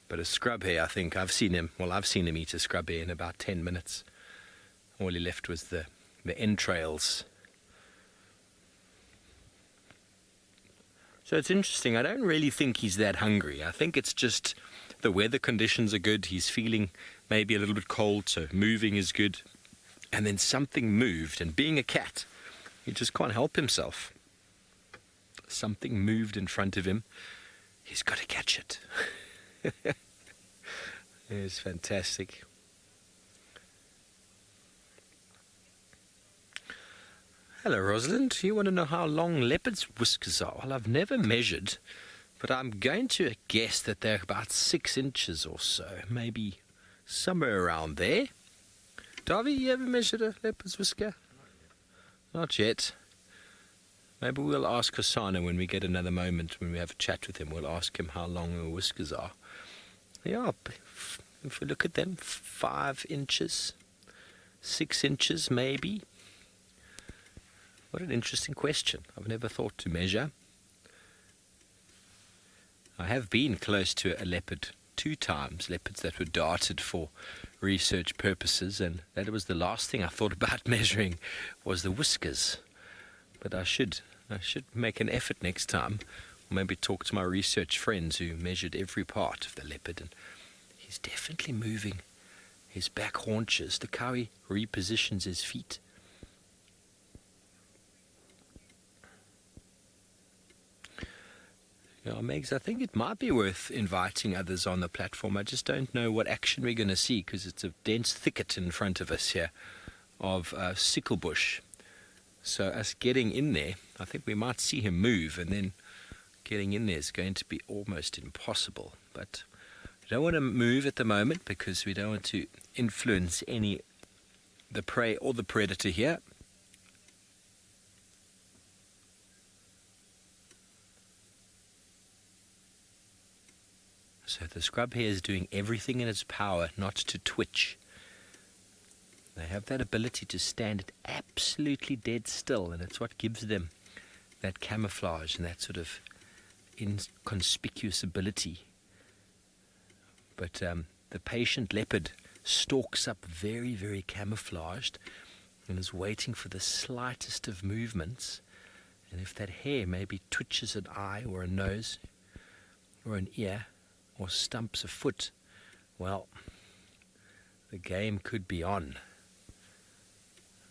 But a scrub hare, I think I've seen him eat a scrub hare in about 10 minutes. All he left was the entrails. So it's interesting. I don't really think he's that hungry. I think it's just the weather conditions are good. He's feeling maybe a little bit cold, so moving is good. And then something moved, and being a cat, he just can't help himself. Something moved in front of him. He's got to catch it. It's fantastic. Hello, Rosalind. You want to know how long leopards' whiskers are? Well, I've never measured, but I'm going to guess that they're about 6 inches or so, maybe somewhere around there. Davy, you ever measured a leopard's whisker? Not yet. Maybe we'll ask Hasana when we get another moment, when we have a chat with him. We'll ask him how long her whiskers are. Yeah, if we look at them, 5 inches, 6 inches maybe. What an interesting question. I've never thought to measure. I have been close to a leopard 2 times, leopards that were darted for research purposes, and that was the last thing I thought about measuring was the whiskers. But I should make an effort next time, or maybe talk to my research friends who measured every part of the leopard, and he's definitely moving his back haunches. Look how he repositions his feet. Yeah, Megs, I think it might be worth inviting others on the platform. I just don't know what action we're going to see because it's a dense thicket in front of us here of sickle bush. So us getting in there, I think we might see him move, and then getting in there is going to be almost impossible. But we don't want to move at the moment because we don't want to influence the prey or the predator here. So the scrub hare is doing everything in its power not to twitch. They have that ability to stand absolutely dead still, and it's what gives them that camouflage and that sort of inconspicuous ability. But the patient leopard stalks up very, very camouflaged and is waiting for the slightest of movements. And if that hare maybe twitches an eye or a nose or an ear, or stumps a foot, well, the game could be on.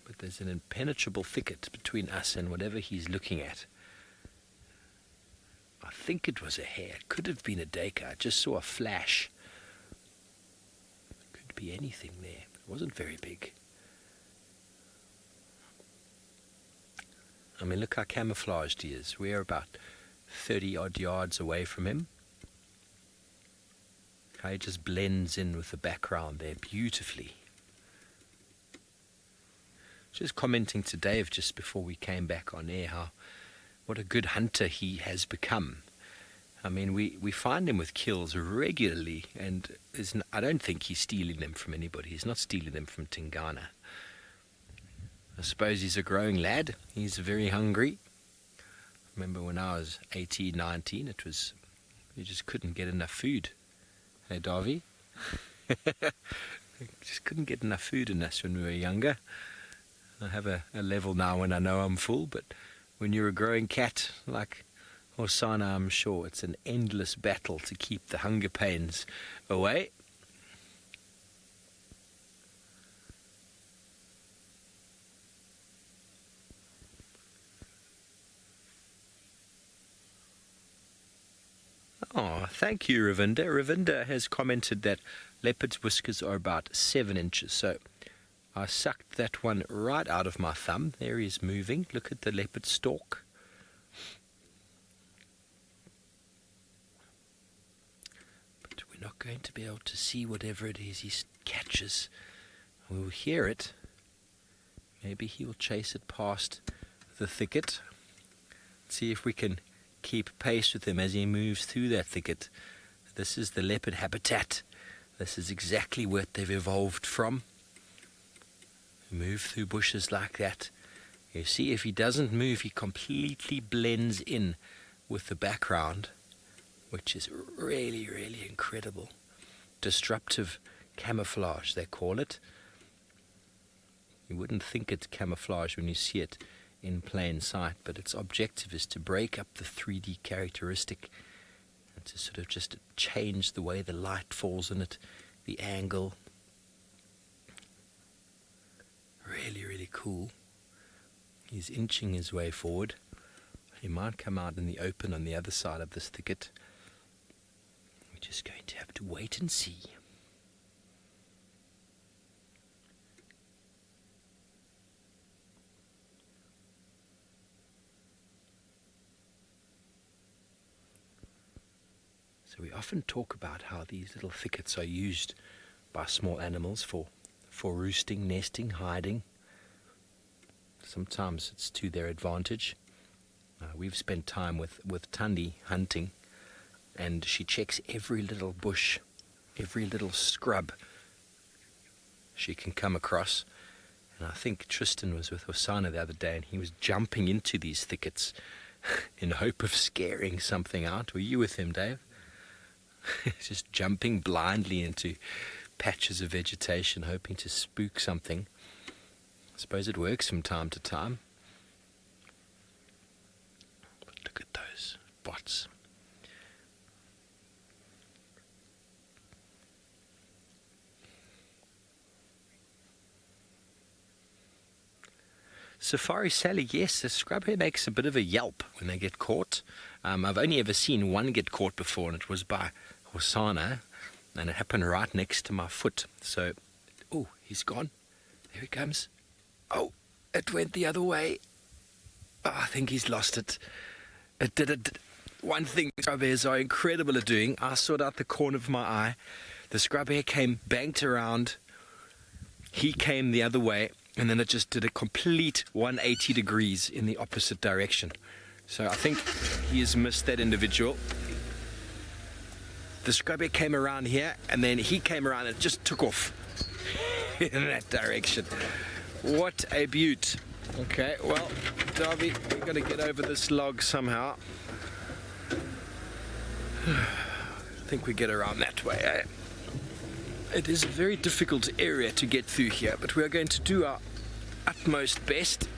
But there's an impenetrable thicket between us and whatever he's looking at. I think it was a hare. It could have been a duiker. I just saw a flash. Could be anything there. It wasn't very big. I mean, look how camouflaged he is. We're about 30 odd yards away from him. How he just blends in with the background there beautifully. Just commenting to Dave just before we came back on air what a good hunter he has become. I mean, we find him with kills regularly, and I don't think he's stealing them from anybody. He's not stealing them from Tingana. I suppose he's a growing lad. He's very hungry. Remember when I was 18, 19, you just couldn't get enough food. Hey, Davy? Just couldn't get enough food in us when we were younger. I have a level now when I know I'm full, but when you're a growing cat like Osana, I'm sure it's an endless battle to keep the hunger pains away. Oh, thank you, Ravinda. Ravinda has commented that leopard's whiskers are about 7 inches. So I sucked that one right out of my thumb. There he is moving. Look at the leopard stalk. But we're not going to be able to see whatever it is he catches. We'll hear it. Maybe he will chase it past the thicket. See if we can keep pace with him as he moves through that thicket. This is the leopard habitat. This is exactly what they've evolved from. Move through bushes like that. You see, if he doesn't move, he completely blends in with the background, which is really, really incredible. Disruptive camouflage, they call it. You wouldn't think it's camouflage when you see it in plain sight, but its objective is to break up the 3D characteristic and to sort of just change the way the light falls on it, the angle. Really, really cool. He's inching his way forward. He might come out in the open on the other side of this thicket. We're just going to have to wait and see. So we often talk about how these little thickets are used by small animals for roosting, nesting, hiding. Sometimes it's to their advantage. We've spent time with Tundi hunting, and she checks every little bush, every little scrub she can come across. And I think Tristan was with Osana the other day, and he was jumping into these thickets in hope of scaring something out. Were you with him, Dave? Just jumping blindly into patches of vegetation, hoping to spook something. I suppose it works from time to time. But look at those bots. Safari Sally, yes, the scrub hare makes a bit of a yelp when they get caught. I've only ever seen one get caught before, and it was by Osana, and it happened right next to my foot. So, oh, he's gone. There he comes. Oh, it went the other way. Oh, I think he's lost it. It did it. One thing scrub hares are incredible at doing, I saw it out the corner of my eye. The scrub hare came, banked around. He came the other way, and then it just did a complete 180 degrees in the opposite direction. So I think he has missed that individual. The scrub hare came around here, and then he came around and just took off in that direction. What a beaut. Okay, well, Darby, we're going to get over this log somehow. I think we get around that way, eh? It is a very difficult area to get through here, but we are going to do our utmost best.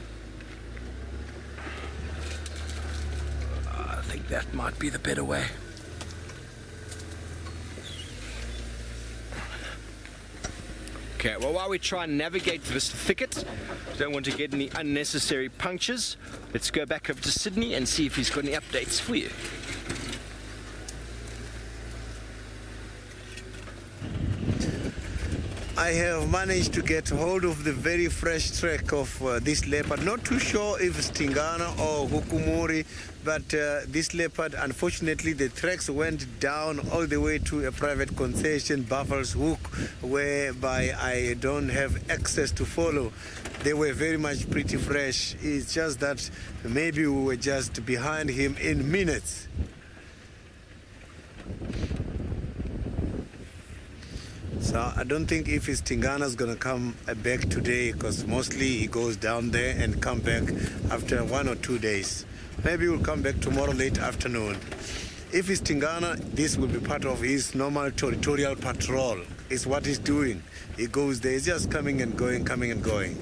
I think that might be the better way. Okay, well, while we try and navigate this thicket, don't want to get any unnecessary punctures. Let's go back over to Sydney and see if he's got any updates for you. I have managed to get hold of the very fresh track of this leopard. Not too sure if it's Tingana or Hukumuri, but this leopard, unfortunately, the tracks went down all the way to a private concession, Buffalo's Hook, whereby I don't have access to follow. They were very much pretty fresh. It's just that maybe we were just behind him in minutes. So I don't think if his Tingana's gonna come back today, because mostly he goes down there and come back after 1 or 2 days. Maybe he'll come back tomorrow late afternoon. If it's Tingana, this will be part of his normal territorial patrol. It's what he's doing. He goes there, he's just coming and going, coming and going.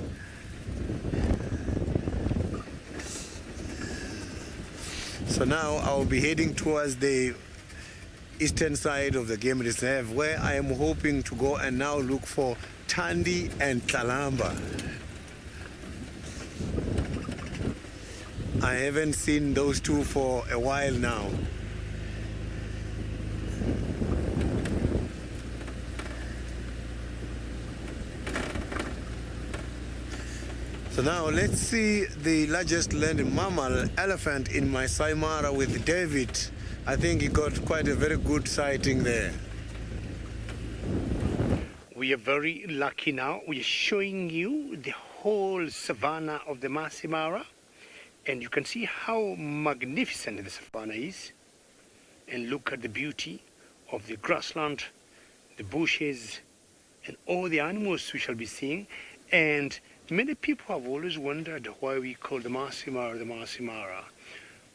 So now I'll be heading towards the eastern side of the game reserve, where I am hoping to go and now look for Tandi and Talamba. I haven't seen those two for a while now. So now let's see the largest land mammal, elephant, in Maasai Mara with David. I think he got quite a very good sighting there. We are very lucky now. We are showing you the whole savanna of the Maasai Mara, and you can see how magnificent the savanna is. And look at the beauty of the grassland, the bushes, and all the animals we shall be seeing. And many people have always wondered why we call the Maasai Mara the Maasai Mara.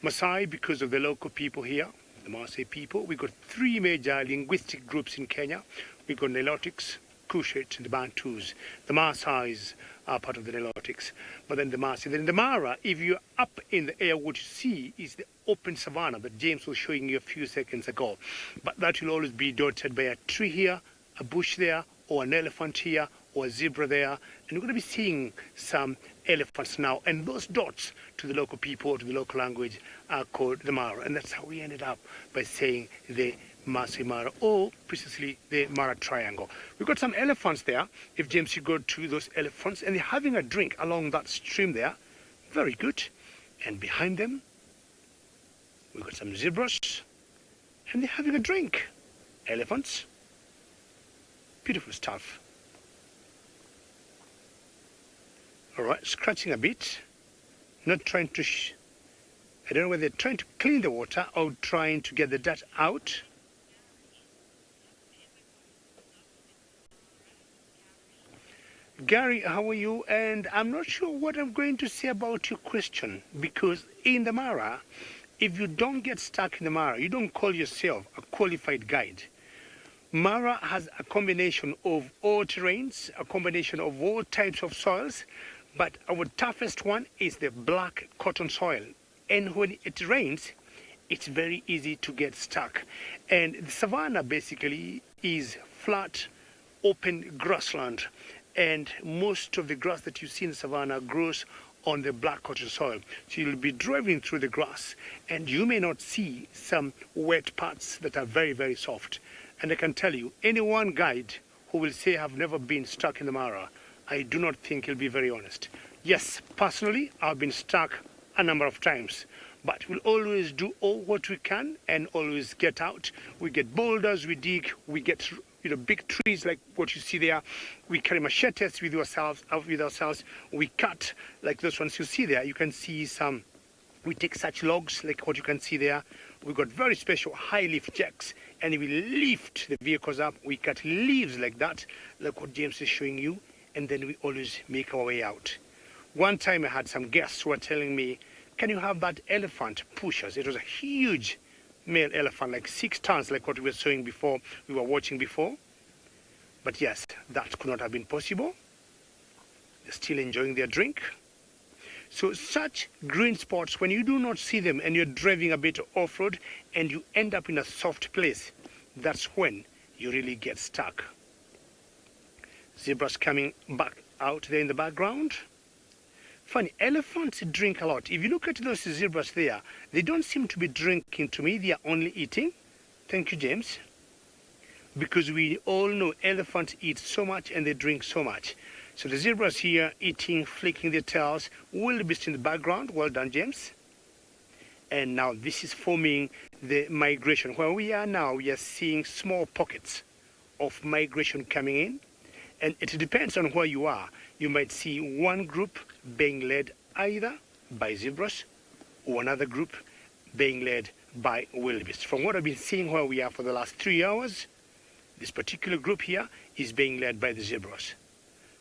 Maasai because of the local people here, the Maasai people. We've got 3 major linguistic groups in Kenya. We've got Nilotics, Cushites, and the Bantus. The Maasais are part of the Nilotics. But then the Maasai. Then the Mara, if you're up in the air, what you see is the open savanna that James was showing you a few seconds ago. But that will always be dotted by a tree here, a bush there, or an elephant here, or a zebra there. And we're going to be seeing some elephants now. And those dots to the local people, to the local language, are called the Mara. And that's how we ended up by saying the Maasai Mara, or precisely the Mara Triangle. We've got some elephants there. If James, you go to those elephants, and they're having a drink along that stream there. Very good. And behind them, we've got some zebras, and they're having a drink. Elephants. Beautiful stuff. All right, scratching a bit. Not trying to, I don't know whether they're trying to clean the water or trying to get the dirt out. Gary, how are you? And I'm not sure what I'm going to say about your question, because in the Mara, if you don't get stuck in the Mara, you don't call yourself a qualified guide. Mara has a combination of all terrains, a combination of all types of soils, but our toughest one is the black cotton soil. And when it rains, it's very easy to get stuck. And the savanna basically is flat, open grassland. And most of the grass that you see in the savanna grows on the black cotton soil. So you'll be driving through the grass, and you may not see some wet parts that are very, very soft. And I can tell you, any one guide who will say I've never been stuck in the Mara, I do not think he'll be very honest. Yes, personally, I've been stuck a number of times, but we'll always do all what we can and always get out. We get boulders, we dig, we get big trees like what you see there. We carry machetes with ourselves. We cut like those ones you see there. You can see some. We take such logs like what you can see there. We got very special high lift jacks, and we lift the vehicles up. We cut leaves like that, like what James is showing you, and then we always make our way out. One time I had some guests who were telling me, can you have that elephant push us? It was a huge male elephant, like 6 tons, like what we were showing before, we were watching before. But yes, that could not have been possible. They're still enjoying their drink. So such green spots, when you do not see them and you're driving a bit off-road and you end up in a soft place, that's when you really get stuck. Zebras coming back out there in the background. Funny, elephants drink a lot. If you look at those zebras there, they don't seem to be drinking to me. They are only eating. Thank you, James. because we all know elephants eat so much and they drink so much. So the zebras here eating, flicking their tails, wildebeest in the background. Well done, James. And now this is forming the migration. Where we are now, we are seeing small pockets of migration coming in. And it depends on where you are. You might see one group being led either by zebras or another group being led by wildebeest. From what I've been seeing where we are for the last 3 hours, this particular group here is being led by the zebras.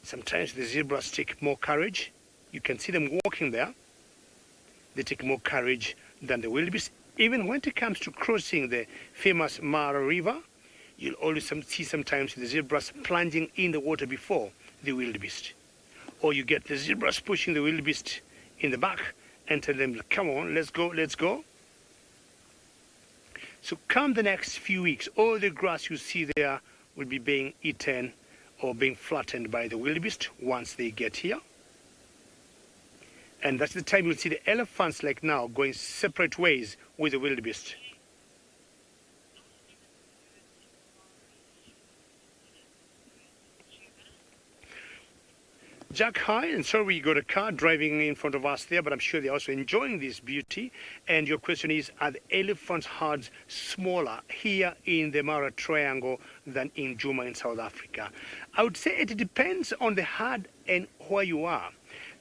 Sometimes the zebras take more courage. You can see them walking there. They take more courage than the wildebeest. Even when it comes to crossing the famous Mara River, you'll always see sometimes the zebras plunging in the water before the wildebeest. Or you get the zebras pushing the wildebeest in the back and tell them, come on, let's go, let's go. So come the next few weeks, all the grass you see there will be being eaten or being flattened by the wildebeest once they get here. And that's the time you'll see the elephants, like now, going separate ways with the wildebeest. Jack, hi, and sorry we got a car driving in front of us there, but I'm sure they're also enjoying this beauty. And your question is, are the elephant herds smaller here in the Mara Triangle than in Juma in South Africa? I would say it depends on the herd and where you are.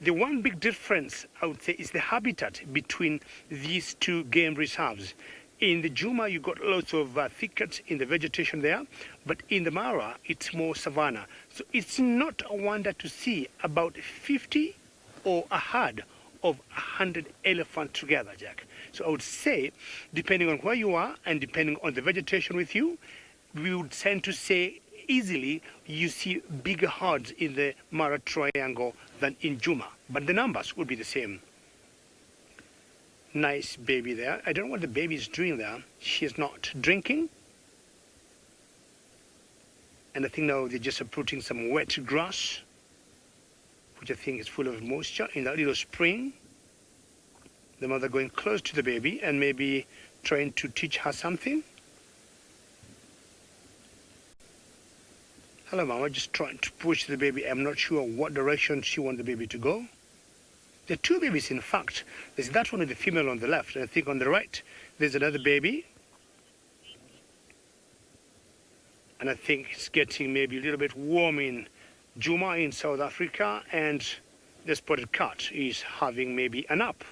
The one big difference, I would say, is the habitat between these two game reserves. In the Juma, you got lots of thickets in the vegetation there, but in the Mara, it's more savanna. So it's not a wonder to see about 50 or a herd of 100 elephants together, Jack. So I would say, depending on where you are and depending on the vegetation with you, we would tend to say easily you see bigger herds in the Mara Triangle than in Juma, but the numbers would be the same. Nice baby there. I don't know what the baby is doing there. She's not drinking. And I think now they're just uprooting some wet grass, which I think is full of moisture in that little spring. The mother going close to the baby and maybe trying to teach her something. Hello, Mama, just trying to push the baby. I'm not sure what direction she wants the baby to go. There are two babies, in fact. There's that one with the female on the left, and I think on the right there's another baby. And I think it's getting maybe a little bit warm in Juma in South Africa, and the spotted cat is having maybe a nap.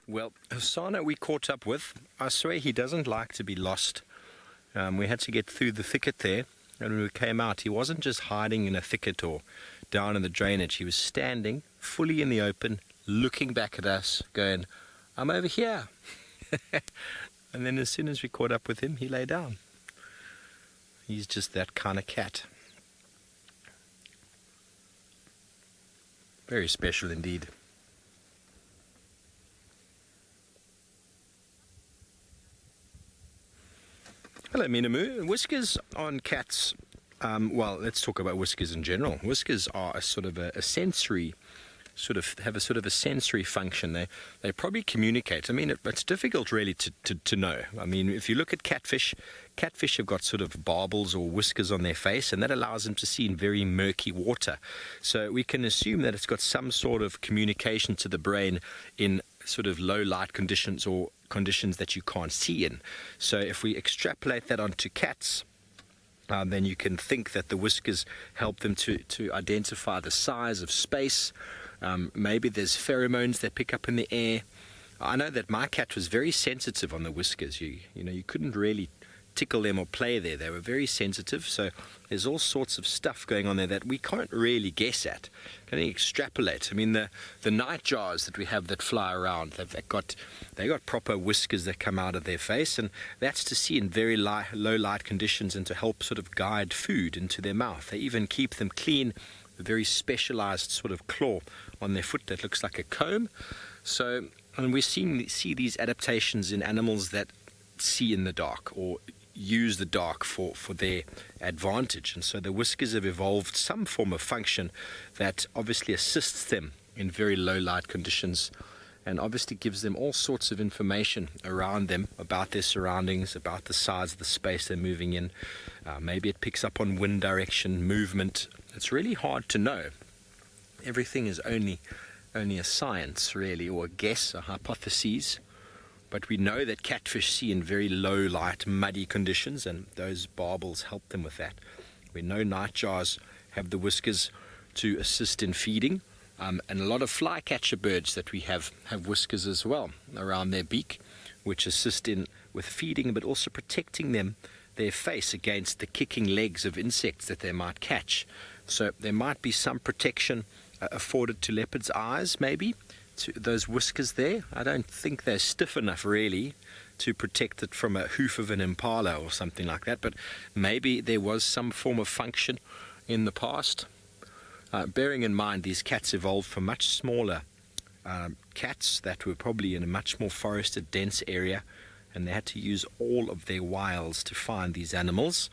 Well, Hasana we caught up with. I swear he doesn't like to be lost. We had to get through the thicket there. And when we came out, he wasn't just hiding in a thicket or down in the drainage. He was standing fully in the open, looking back at us, going, I'm over here. And then as soon as we caught up with him, he lay down. He's just that kind of cat. Very special indeed. Hello, Minamu. Whiskers on cats, well, let's talk about whiskers in general. Whiskers are a sort of a sensory, have a sort of a sensory function. They probably communicate. I mean, it's difficult really to know. I mean, if you look at catfish have got sort of barbels or whiskers on their face, and that allows them to see in very murky water. So we can assume that it's got some sort of communication to the brain in sort of low light conditions or conditions that you can't see in. So if we extrapolate that onto cats, then you can think that the whiskers help them to identify the size of space. Maybe there's pheromones that pick up in the air. I know that my cat was very sensitive on the whiskers. You know, you couldn't really tickle them or play there. They were very sensitive. So there's all sorts of stuff going on there that we can't really guess at. Can you extrapolate? I mean, the nightjars that we have that fly around, they got proper whiskers that come out of their face, and that's to see in very low light conditions and to help sort of guide food into their mouth. They even keep them clean. A very specialized sort of claw on their foot that looks like a comb. So, and we see these adaptations in animals that see in the dark or use the dark for their advantage. And so the whiskers have evolved some form of function that obviously assists them in very low light conditions and obviously gives them all sorts of information around them, about their surroundings, about the size of the space they're moving in. Maybe it picks up on wind direction, movement. It's really hard to know. Everything is only a science, really, or a guess, a hypothesis. But we know that catfish see in very low light, muddy conditions, and those barbels help them with that. We know nightjars have the whiskers to assist in feeding, and a lot of flycatcher birds that we have whiskers as well around their beak, which assist in with feeding, but also protecting their face against the kicking legs of insects that they might catch. So there might be some protection afforded to leopards' eyes, maybe, to those whiskers there. I don't think they're stiff enough, really, to protect it from a hoof of an impala or something like that, but maybe there was some form of function in the past. Bearing in mind these cats evolved from much smaller cats that were probably in a much more forested, dense area, and they had to use all of their wiles to find these animals.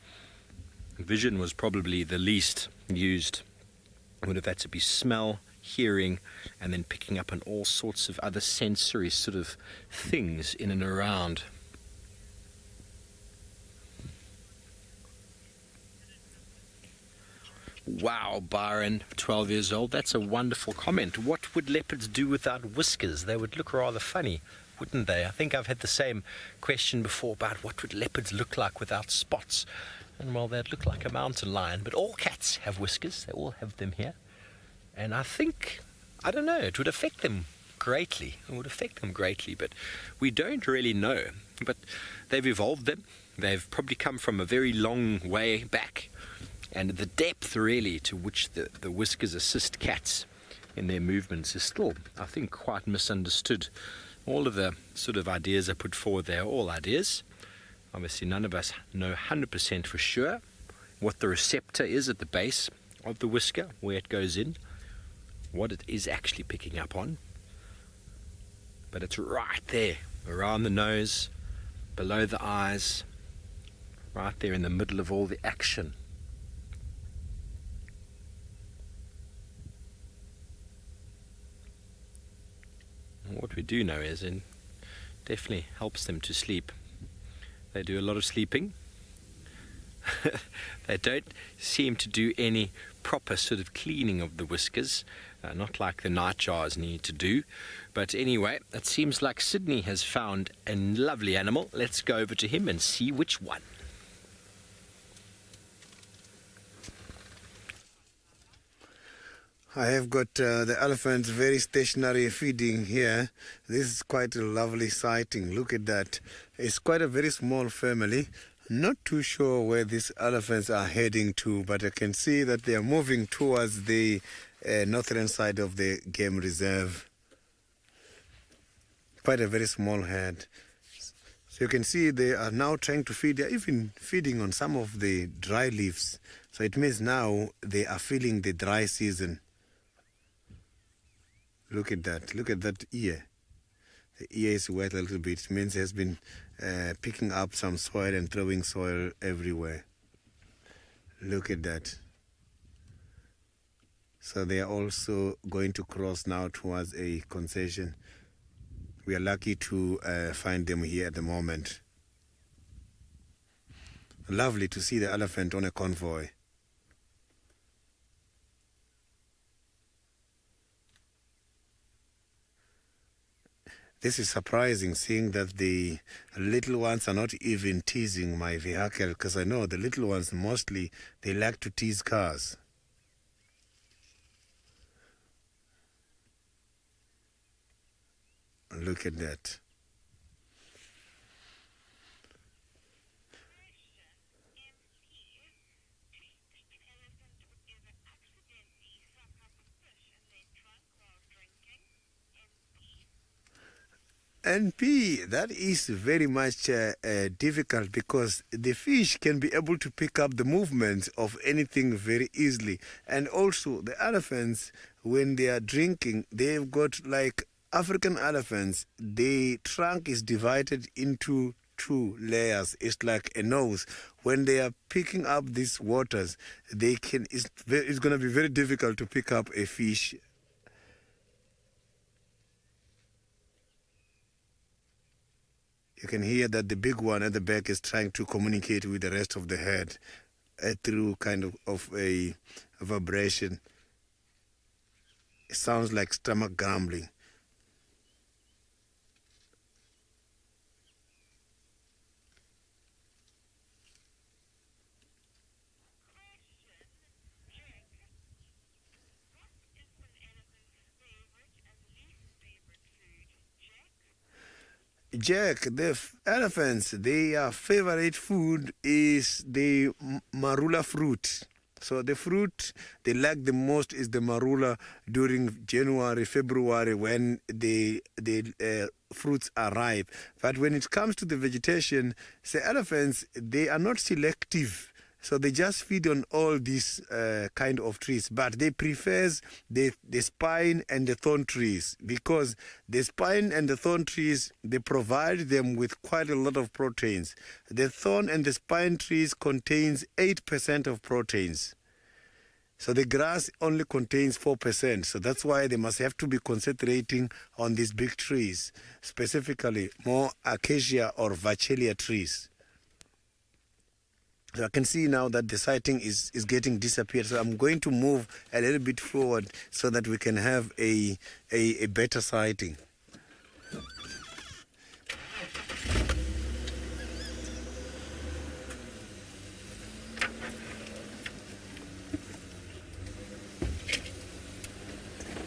Vision was probably the least used. It would have had to be smell, hearing, and then picking up on all sorts of other sensory sort of things in and around. Wow, Byron, 12 years old, that's a wonderful comment. What would leopards do without whiskers? They would look rather funny, wouldn't they? I think I've had the same question before about what would leopards look like without spots. And well, they'd look like a mountain lion, but all cats have whiskers. They all have them here. And I think, I don't know, it would affect them greatly. It would affect them greatly, but we don't really know. But they've evolved them. They've probably come from a very long way back. And the depth, really, to which the whiskers assist cats in their movements is still, I think, quite misunderstood. All of the sort of ideas are put forward there, all ideas. Obviously, none of us know 100% for sure what the receptor is at the base of the whisker, where it goes in, what it is actually picking up on. But it's right there, around the nose, below the eyes, right there in the middle of all the action. What we do know is it definitely helps them to sleep. They do a lot of sleeping. They don't seem to do any proper sort of cleaning of the whiskers, not like the nightjars need to do. But anyway, it seems like Sydney has found a lovely animal. Let's go over to him and see which one. I have got the elephants very stationary feeding here. This is quite a lovely sighting. Look at that. It's quite a very small family. Not too sure where these elephants are heading to, but I can see that they are moving towards the northern side of the game reserve. Quite a very small herd. So you can see they are now trying to feed. They are even feeding on some of the dry leaves. So it means now they are feeling the dry season. Look at that. Look at that ear. The ear is wet a little bit. It means it has been picking up some soil and throwing soil everywhere. Look at that. So they are also going to cross now towards a concession. We are lucky to find them here at the moment. Lovely to see the elephant on a convoy. This is surprising, seeing that the little ones are not even teasing my vehicle, because I know the little ones mostly, they like to tease cars. Look at that. NP, that is very much difficult because the fish can be able to pick up the movements of anything very easily. And also the elephants, when they are drinking, they've got like African elephants, the trunk is divided into two layers. It's like a nose. When they are picking up these waters, it's going to be very difficult to pick up a fish. You can hear that the big one at the back is trying to communicate with the rest of the herd through kind of a vibration. It sounds like stomach grumbling. Jack, the elephants, their favorite food is the marula fruit. So the fruit they like the most is the marula during January, February when the fruits are ripe. But when it comes to the vegetation, the elephants, they are not selective. So they just feed on all these kind of trees, but they prefer the spine and the thorn trees because the spine and the thorn trees, they provide them with quite a lot of proteins. The thorn and the spine trees contains 8% of proteins. So the grass only contains 4%. So that's why they must have to be concentrating on these big trees, specifically more acacia or vachelia trees. So I can see now that the sighting is getting disappeared. So I'm going to move a little bit forward so that we can have a better sighting.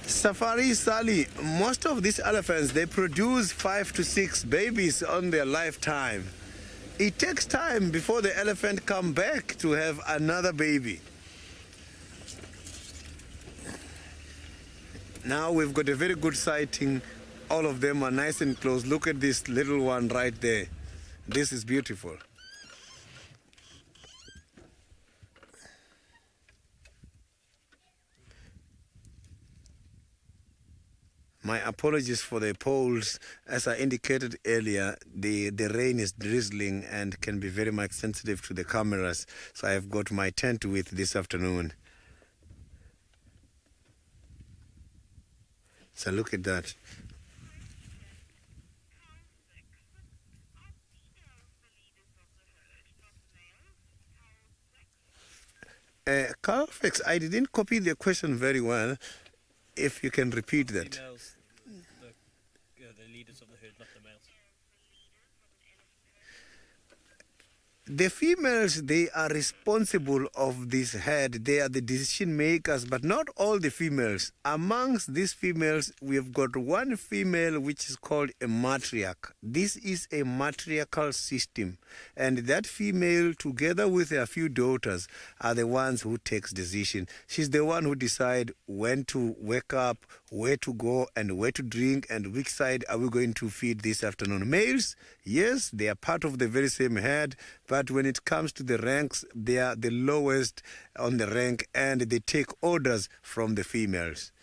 Safari Sally, most of these elephants, they produce 5 to 6 babies on their lifetime. It takes time before the elephant come back to have another baby. Now we've got a very good sighting. All of them are nice and close. Look at this little one right there. This is beautiful. My apologies for the poles. As I indicated earlier, the rain is drizzling and can be very much sensitive to the cameras. So I have got my tent with this afternoon. So look at that. Carfax, I didn't copy the question very well. If you can repeat that. Females, the leaders of the herd, not the males. The females, they are responsible of this herd. They are the decision makers, but not all the females. Amongst these females, we have got one female which is called a matriarch. This is a matriarchal system. And that female, together with a few daughters, are the ones who takes decision. She's the one who decide when to wake up, where to go, and where to drink, and which side are we going to feed this afternoon. Males, yes, they are part of the very same herd, but when it comes to the ranks, they are the lowest on the rank, and they take orders from the females.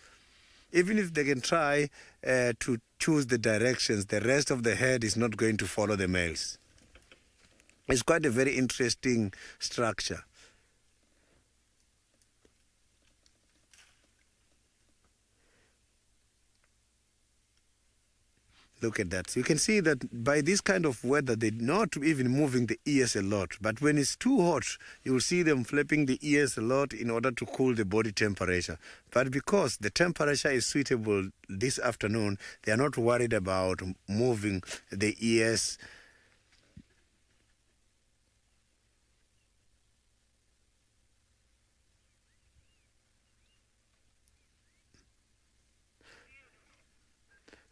Even if they can try to choose the directions, the rest of the herd is not going to follow the males. It's quite a very interesting structure. Look at that. So you can see that by this kind of weather, they're not even moving the ears a lot. But when it's too hot, you'll see them flapping the ears a lot in order to cool the body temperature. But because the temperature is suitable this afternoon, they are not worried about moving the ears.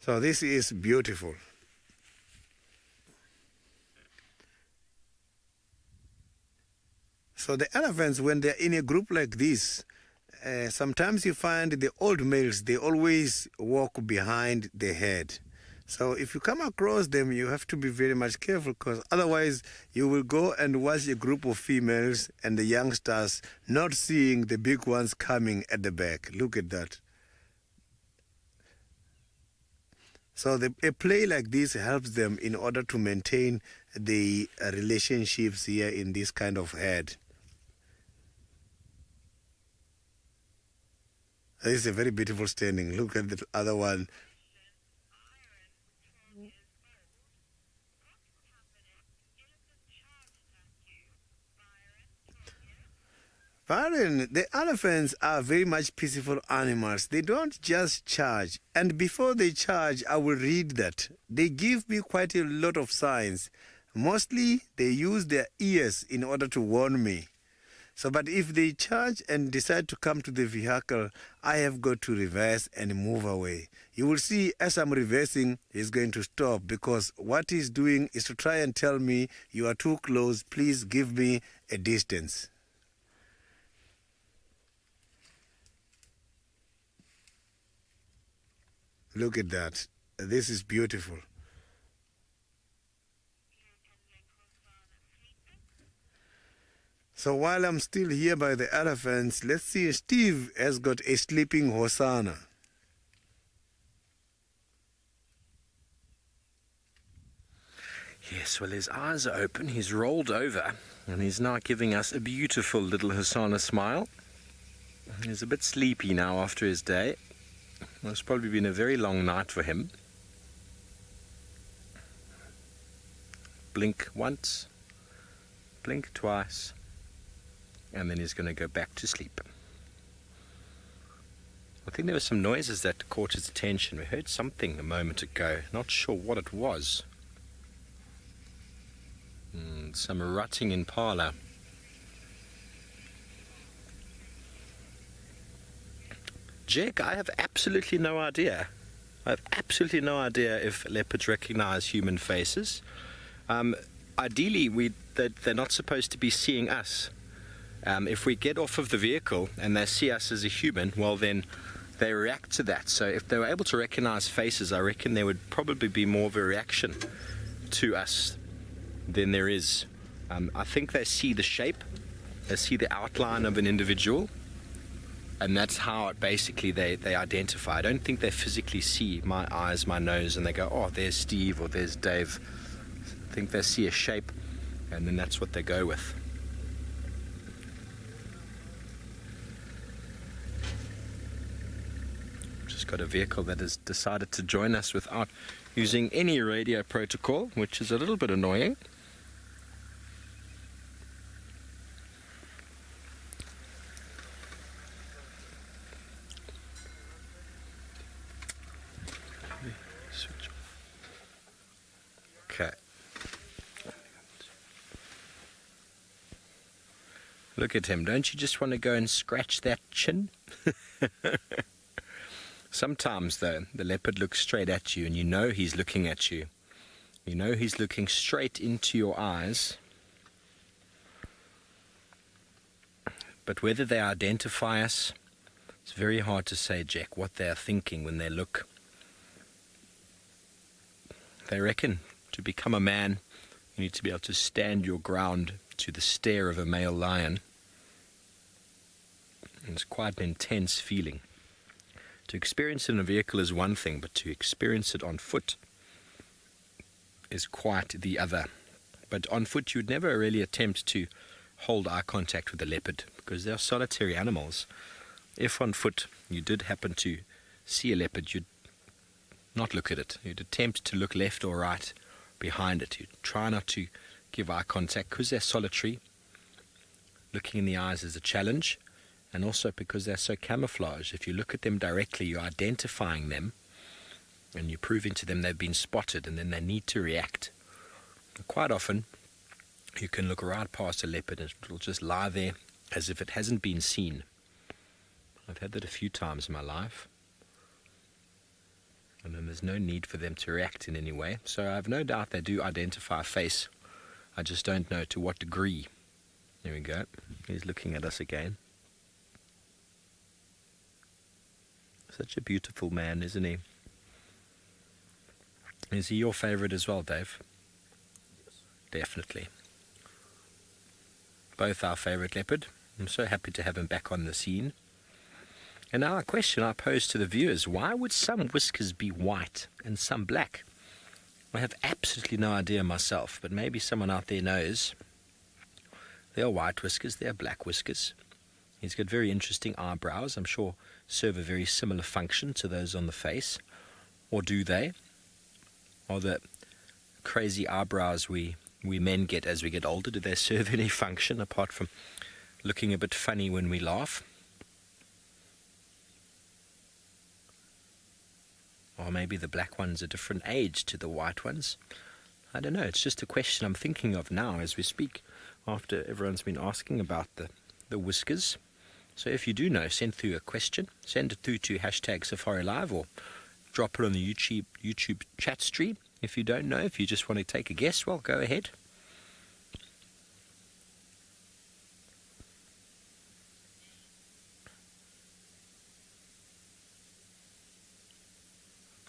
So this is beautiful. So the elephants, when they're in a group like this, sometimes you find the old males, they always walk behind the herd. So if you come across them, you have to be very much careful, because otherwise you will go and watch a group of females and the youngsters not seeing the big ones coming at the back. Look at that. So a play like this helps them in order to maintain the relationships here in this kind of herd. This is a very beautiful standing. Look at the other one. Varun, the elephants are very much peaceful animals. They don't just charge. And before they charge, I will read that. They give me quite a lot of signs. Mostly, they use their ears in order to warn me. So, but if they charge and decide to come to the vehicle, I have got to reverse and move away. You will see as I'm reversing, he's going to stop because what he's doing is to try and tell me, you are too close, please give me a distance. Look at that. This is beautiful. So while I'm still here by the elephants, let's see, Steve has got a sleeping Hosanna. Yes, well, his eyes are open, he's rolled over, and he's now giving us a beautiful little Hosanna smile. He's a bit sleepy now after his day. It's probably been a very long night for him. Blink once, blink twice, and then he's going to go back to sleep. I think there were some noises that caught his attention. We heard something a moment ago, not sure what it was. Some rutting impala. Jack, I have absolutely no idea. I have absolutely no idea if leopards recognize human faces. Ideally, they're not supposed to be seeing us. If we get off of the vehicle and they see us as a human, well then they react to that. So if they were able to recognize faces, I reckon there would probably be more of a reaction to us than there is. I think they see the shape, they see the outline of an individual, and that's how it basically they identify. I don't think they physically see my eyes, my nose, and they go, oh, there's Steve or there's Dave. I think they see a shape, and then that's what they go with. Just got a vehicle that has decided to join us without using any radio protocol, which is a little bit annoying. Okay. Look at him. Don't you just want to go and scratch that chin? Sometimes, though, the leopard looks straight at you and you know he's looking at you. You know he's looking straight into your eyes. But whether they identify us, it's very hard to say, Jack, what they are thinking when they look. They reckon to become a man, you need to be able to stand your ground to the stare of a male lion. And it's quite an intense feeling. To experience it in a vehicle is one thing, but to experience it on foot is quite the other. But on foot, you would never really attempt to hold eye contact with a leopard because they're solitary animals. If on foot you did happen to see a leopard, you'd not look at it. You'd attempt to look left or right behind it. You'd try not to give eye contact because they're solitary. Looking in the eyes is a challenge. And also because they're so camouflaged. If you look at them directly, you're identifying them and you're proving to them they've been spotted, and then they need to react. Quite often, you can look right past a leopard and it will just lie there as if it hasn't been seen. I've had that a few times in my life. And then there's no need for them to react in any way. So I have no doubt they do identify a face. I just don't know to what degree. There we go. He's looking at us again. Such a beautiful man, isn't he? Is he your favorite as well, Dave? Yes. Definitely. Both our favorite leopard. I'm so happy to have him back on the scene. And now a question I pose to the viewers. Why would some whiskers be white and some black? I have absolutely no idea myself, but maybe someone out there knows. They are white whiskers, they are black whiskers. He's got very interesting eyebrows, I'm sure serve a very similar function to those on the face. Or do they? Or the crazy eyebrows we men get as we get older, do they serve any function apart from looking a bit funny when we laugh. Or maybe the black one's a different age to the white ones. I don't know, it's just a question I'm thinking of now as we speak, after everyone's been asking about the whiskers. So if you do know, send through a question, send it through to #SafariLive or drop it on the YouTube chat stream. If you don't know, if you just want to take a guess, well, go ahead.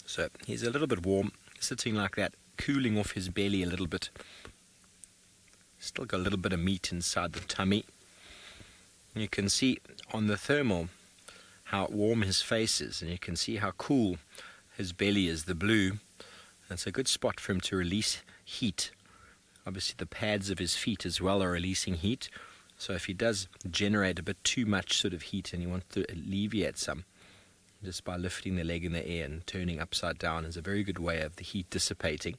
So he's a little bit warm, sitting like that, cooling off his belly a little bit. Still got a little bit of meat inside the tummy. You can see on the thermal how warm his face is, and you can see how cool his belly is, the blue. It's a good spot for him to release heat. Obviously the pads of his feet as well are releasing heat. So if he does generate a bit too much sort of heat and you want to alleviate some, just by lifting the leg in the air and turning upside down is a very good way of the heat dissipating.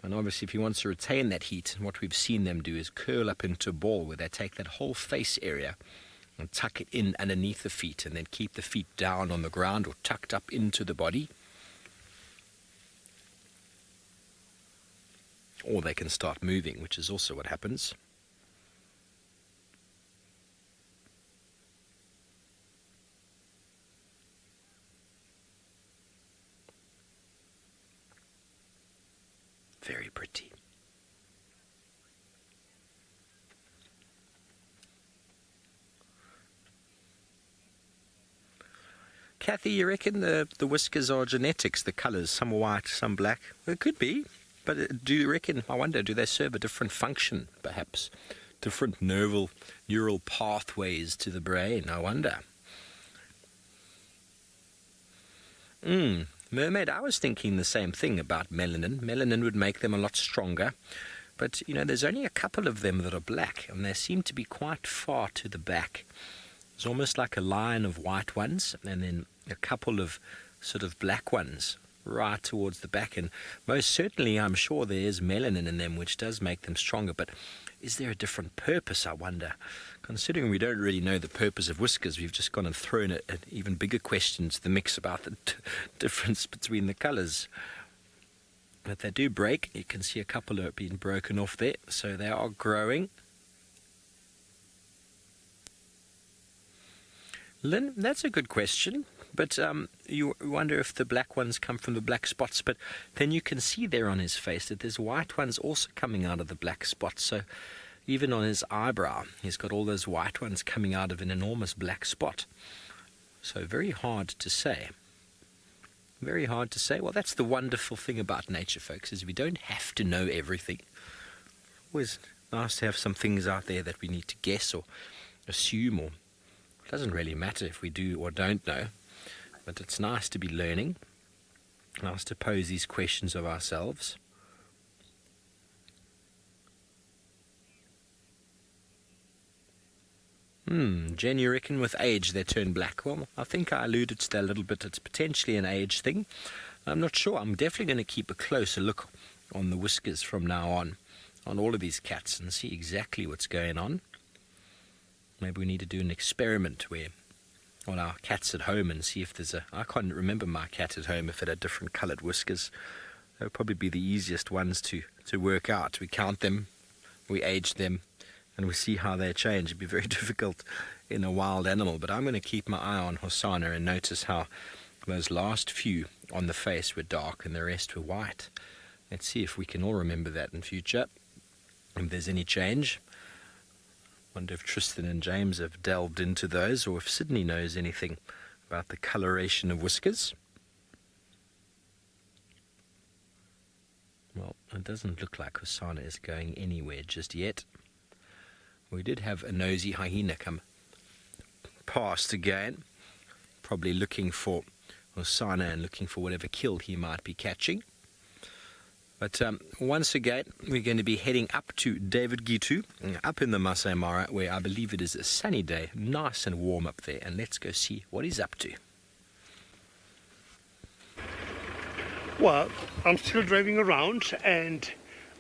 And obviously if he wants to retain that heat, what we've seen them do is curl up into a ball where they take that whole face area and tuck it in underneath the feet and then keep the feet down on the ground or tucked up into the body. Or they can start moving, which is also what happens. Very pretty. Kathy, you reckon the whiskers are genetics, the colours, some white, some black? Well, it could be, but do you reckon, I wonder, do they serve a different function, perhaps? Different neural pathways to the brain, I wonder. Mermaid, I was thinking the same thing about melanin. Melanin would make them a lot stronger. But, you know, there's only a couple of them that are black, and they seem to be quite far to the back. It's almost like a line of white ones, and then a couple of sort of black ones right towards the back. And most certainly, I'm sure there is melanin in them, which does make them stronger. But is there a different purpose, I wonder? Considering we don't really know the purpose of whiskers, we've just gone and thrown an even bigger question to the mix about the difference between the colours. But they do break. You can see a couple are being broken off there, so they are growing. Lynn, that's a good question. But you wonder if the black ones come from the black spots. But then you can see there on his face that there's white ones also coming out of the black spots. So even on his eyebrow, he's got all those white ones coming out of an enormous black spot. So very hard to say. Very hard to say. Well, that's the wonderful thing about nature, folks, is we don't have to know everything. Always nice to have some things out there that we need to guess or assume, or it doesn't really matter if we do or don't know. But it's nice to be learning, nice to pose these questions of ourselves. Jen, you reckon with age they turn black? Well, I think I alluded to that a little bit. It's potentially an age thing. I'm not sure. I'm definitely going to keep a closer look on the whiskers from now on all of these cats, and see exactly what's going on. Maybe we need to do an experiment where on our cats at home and see if there's I can't remember my cat at home if it had different coloured whiskers. They would probably be the easiest ones to work out. We count them, we age them, and we see how they change. It'd be very difficult in a wild animal, but I'm going to keep my eye on Hosanna and notice how those last few on the face were dark and the rest were white. Let's see if we can all remember that in future, if there's any change. Wonder if Tristan and James have delved into those, or if Sydney knows anything about the coloration of whiskers. Well, it doesn't look like Hosanna is going anywhere just yet. We did have a nosy hyena come past again, probably looking for Hosanna and looking for whatever kill he might be catching. But once again, we're going to be heading up to David Gitu, up in the Maasai Mara, where I believe it is a sunny day, nice and warm up there. And let's go see what he's up to. Well, I'm still driving around, and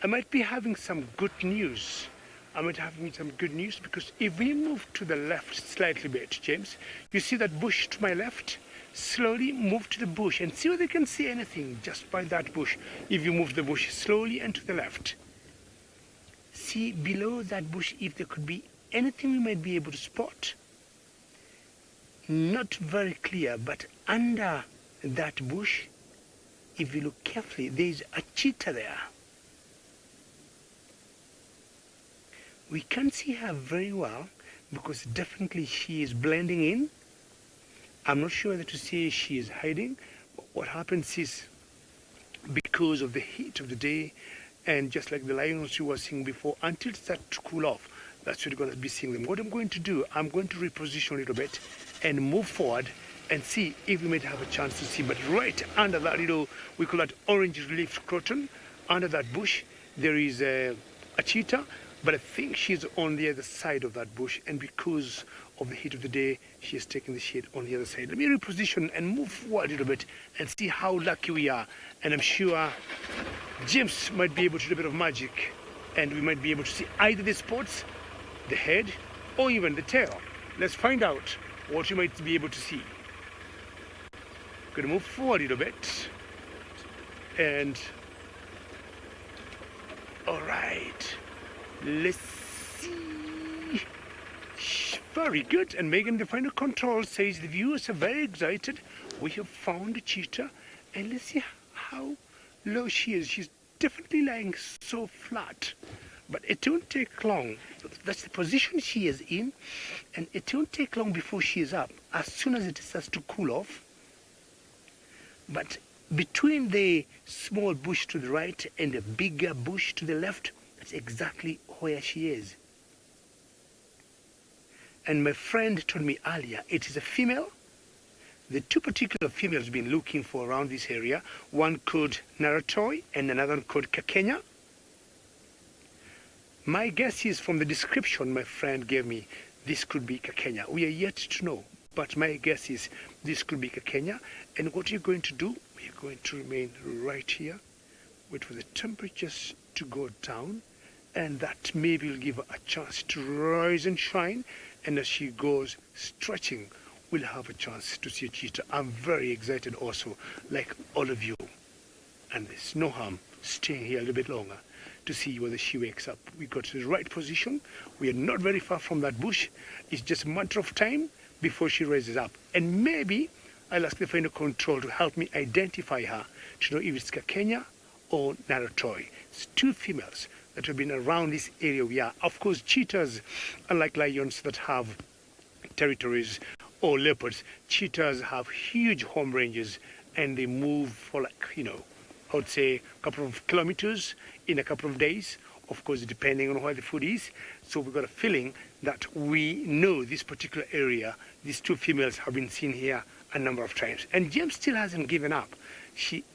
I might be having some good news I'm going to have some good news, because if we move to the left slightly bit, James, you see that bush to my left? Slowly move to the bush and see whether you can see anything just by that bush. If you move the bush slowly and to the left, see below that bush if there could be anything we might be able to spot. Not very clear, but under that bush, if you look carefully, there is a cheetah there. We can't see her very well because definitely she is blending in. I'm not sure whether to say she is hiding, but what happens is, because of the heat of the day, and just like the lions you were seeing before, until it starts to cool off, that's when you're going to be seeing them. What I'm going to do, I'm going to reposition a little bit and move forward and see if we might have a chance to see. But right under that little, we call that orange leaf croton, under that bush, there is a cheetah, but I think she's on the other side of that bush, and because of the heat of the day, she is taking the shade on the other side. Let me reposition and move forward a little bit and see how lucky we are. And I'm sure James might be able to do a bit of magic, and we might be able to see either the spots, the head, or even the tail. Let's find out what you might be able to see. Gonna move forward a little bit, and all right, let's see. Very good. And Megan, the final control, says the viewers are very excited. We have found a cheetah, and let's see how low she is. She's definitely lying so flat, but it won't take long. That's the position she is in, and it won't take long before she is up, as soon as it starts to cool off. But between the small bush to the right and the bigger bush to the left, that's exactly where she is. And my friend told me earlier, it is a female. The two particular females been looking for around this area, one called Naratoi and another one called Kakenya. My guess is, from the description my friend gave me, this could be Kakenya. We are yet to know, but my guess is this could be Kakenya. And what you're going to do, we're going to remain right here, wait for the temperatures to go down, and that maybe will give her a chance to rise and shine. And as she goes stretching, we'll have a chance to see a cheetah. I'm very excited also, like all of you. And there's no harm staying here a little bit longer to see whether she wakes up. We got to the right position. We are not very far from that bush. It's just a matter of time before she rises up. And maybe I'll ask the final control to help me identify her, to know if it's Kakenya or Naratoi. It's two females that have been around this area we are. Of course, cheetahs, unlike lions that have territories, or leopards, cheetahs have huge home ranges, and they move for, like, I would say a couple of kilometers in a couple of days, of course, depending on where the food is. So we've got a feeling that we know this particular area. These two females have been seen here a number of times. And James still hasn't given up.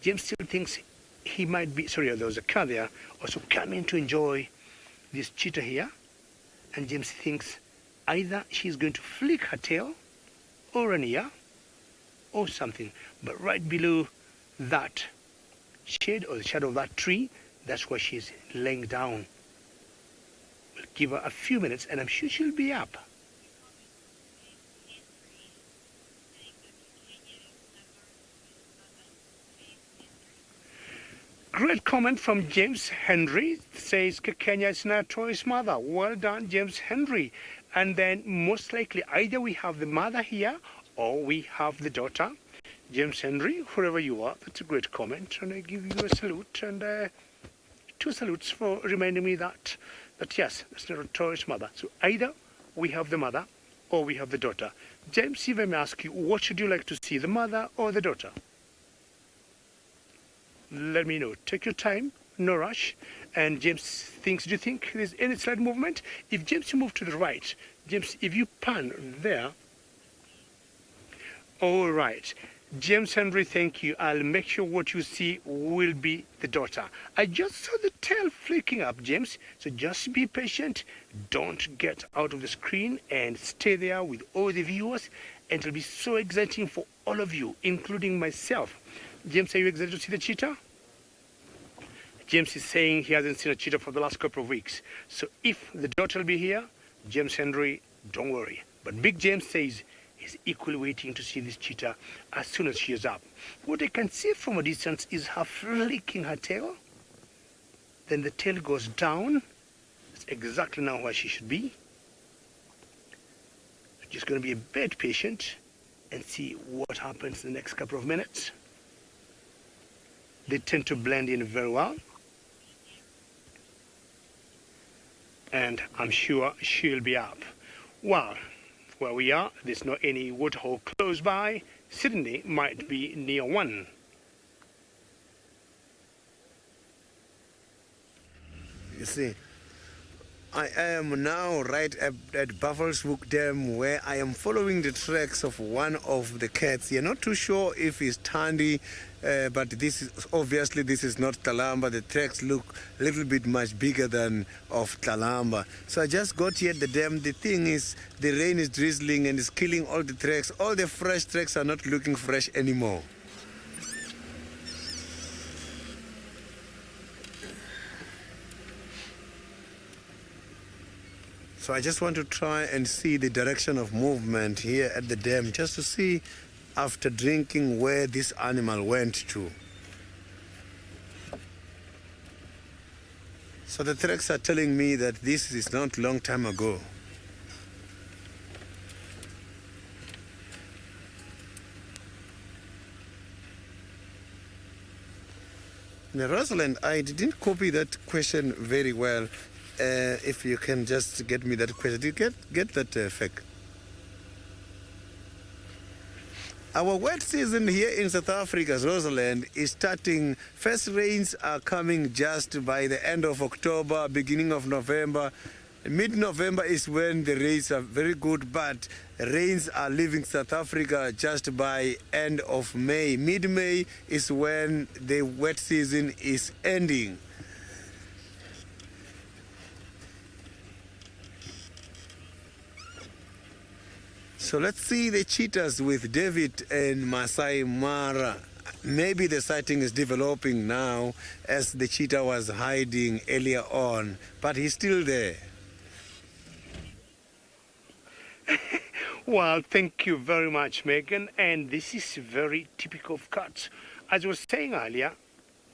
James still thinks he might be, sorry, there was a car there, also coming to enjoy this cheetah here. And James thinks either she's going to flick her tail or an ear or something. But right below that shade, or the shadow of that tree, that's where she's laying down. We'll give her a few minutes and I'm sure she'll be up. Great comment from James Henry. Says Kakenya is Naratroi's mother. Well done, James Henry. And then most likely either we have the mother here or we have the daughter. James Henry, wherever you are, that's a great comment, and I give you a salute, and two salutes for reminding me that yes, that's Naratroi's mother. So either we have the mother or we have the daughter. James, if I may ask you, what should you like to see, the mother or the daughter? Let me know. Take your time, no rush. And James thinks, do you think there's any slight movement? If James, you move to the right, James, if you pan there, all right. James Henry, thank you. I'll make sure what you see will be the daughter. I just saw the tail flicking up, James, so just be patient. Don't get out of the screen and stay there with all the viewers. And it'll be so exciting for all of you, including myself. James, are you excited to see the cheetah? James is saying he hasn't seen a cheetah for the last couple of weeks. So if the daughter will be here, James Henry, don't worry. But Big James says he's equally waiting to see this cheetah as soon as she is up. What I can see from a distance is her flicking her tail. Then the tail goes down. That's exactly now where she should be. Just going to be a bit patient and see what happens in the next couple of minutes. They tend to blend in very well. And I'm sure she'll be up. Well, where we are, there's not any waterhole close by. Sydney might be near one. You see, I am now right at Buffelshoek Dam, where I am following the tracks of one of the cats. You're not too sure if it's Tandy, but this is not Talamba. The tracks look a little bit much bigger than of Talamba. So I just got here at the dam. The thing is, the rain is drizzling and is killing all the tracks. All the fresh tracks are not looking fresh anymore. So I just want to try and see the direction of movement here at the dam, just to see after drinking where this animal went to. So the tracks are telling me that this is not a long time ago. Now, Rosalind, I didn't copy that question very well. If you can just get me that question. Did you get that fact? Our wet season here in South Africa, Rosalind, is starting. First rains are coming just by the end of October, beginning of November. Mid-November is when the rains are very good, but rains are leaving South Africa just by end of May. Mid-May is when the wet season is ending. So let's see the cheetahs with David and Maasai Mara. Maybe the sighting is developing now, as the cheetah was hiding earlier on, but he's still there. Well, thank you very much, Megan. And this is very typical of cats. As I was saying earlier,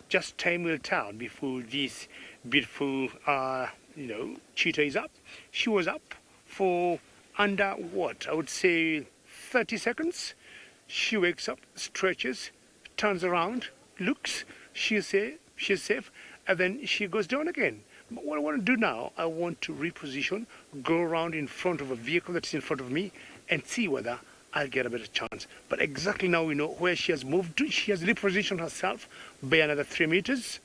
just time will tell before this beautiful, cheetah is up. She was up for under what? I would say 30 seconds. She wakes up, stretches, turns around, looks, she's safe, and then she goes down again. But what I want to do now, I want to reposition, go around in front of a vehicle that's in front of me, and see whether I'll get a better chance. But exactly now we know where she has moved to. She has repositioned herself by another 3 meters.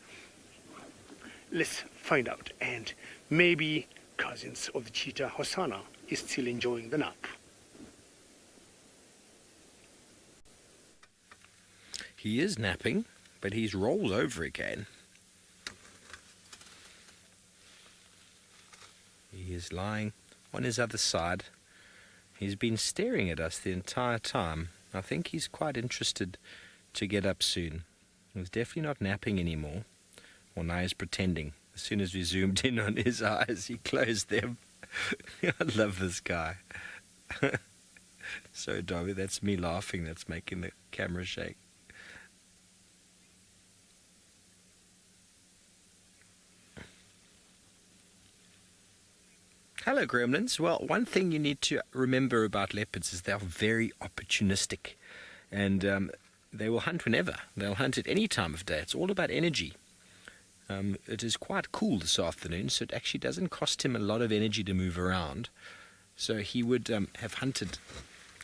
Let's find out. And maybe cousins of the cheetah, Hosanna, is still enjoying the nap. He is napping, but he's rolled over again. He is lying on his other side. He's been staring at us the entire time. I think he's quite interested to get up soon. He's definitely not napping anymore. Well, now he's pretending. As soon as we zoomed in on his eyes, he closed them. I love this guy. So, Darby, that's me laughing. That's making the camera shake. Hello, gremlins. Well, one thing you need to remember about leopards is they're very opportunistic. And they will hunt whenever. They'll hunt at any time of day. It's all about energy. It is quite cool this afternoon, so it actually doesn't cost him a lot of energy to move around. So he would have hunted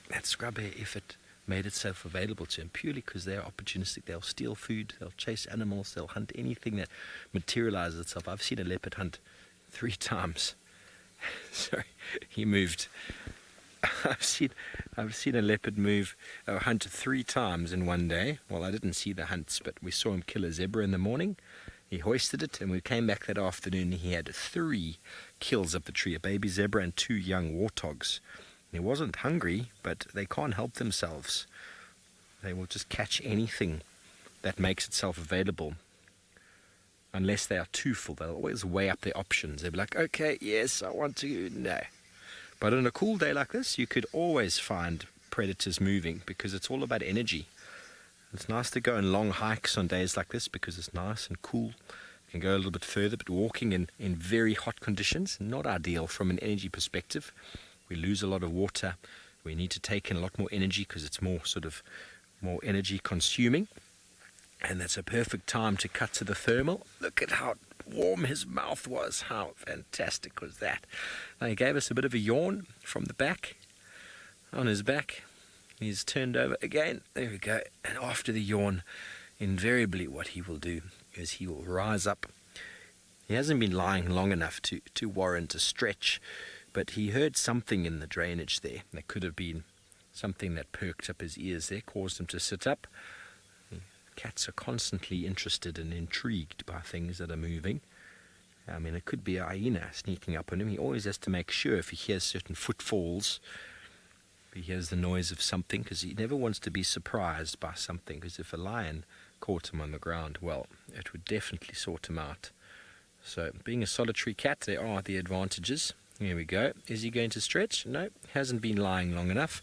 that scrub hare if it made itself available to him, purely because they're opportunistic. They'll steal food, they'll chase animals, they'll hunt anything that materializes itself. I've seen a leopard hunt 3 times. Sorry, he moved. I've seen a leopard hunt 3 times in one day. Well, I didn't see the hunts, but we saw him kill a zebra in the morning. He hoisted it, and we came back that afternoon. He had 3 kills up the tree, a baby zebra and 2 young warthogs. He wasn't hungry, but they can't help themselves. They will just catch anything that makes itself available. unless they are too full. They'll always weigh up their options. They'll be like, okay, yes, I want to, no. But on a cool day like this, you could always find predators moving because it's all about energy. It's nice to go on long hikes on days like this because it's nice and cool. You can go a little bit further, but walking in very hot conditions, not ideal from an energy perspective. We lose a lot of water. We need to take in a lot more energy because it's more energy consuming. And that's a perfect time to cut to the thermal. Look at how warm his mouth was. How fantastic was that? Now he gave us a bit of a yawn from the back. On his back, he's turned over again. There we go. And after the yawn, invariably what he will do is he will rise up. He hasn't been lying long enough to warrant a stretch, but he heard something in the drainage there. That could have been something that perked up his ears there, caused him to sit up. Cats are constantly interested and intrigued by things that are moving. I mean, it could be a hyena sneaking up on him. He always has to make sure if he hears certain footfalls, if he hears the noise of something, because he never wants to be surprised by something, because if a lion caught him on the ground, well, it would definitely sort him out. So, being a solitary cat, there are the advantages. Here we go. Is he going to stretch? No, hasn't been lying long enough.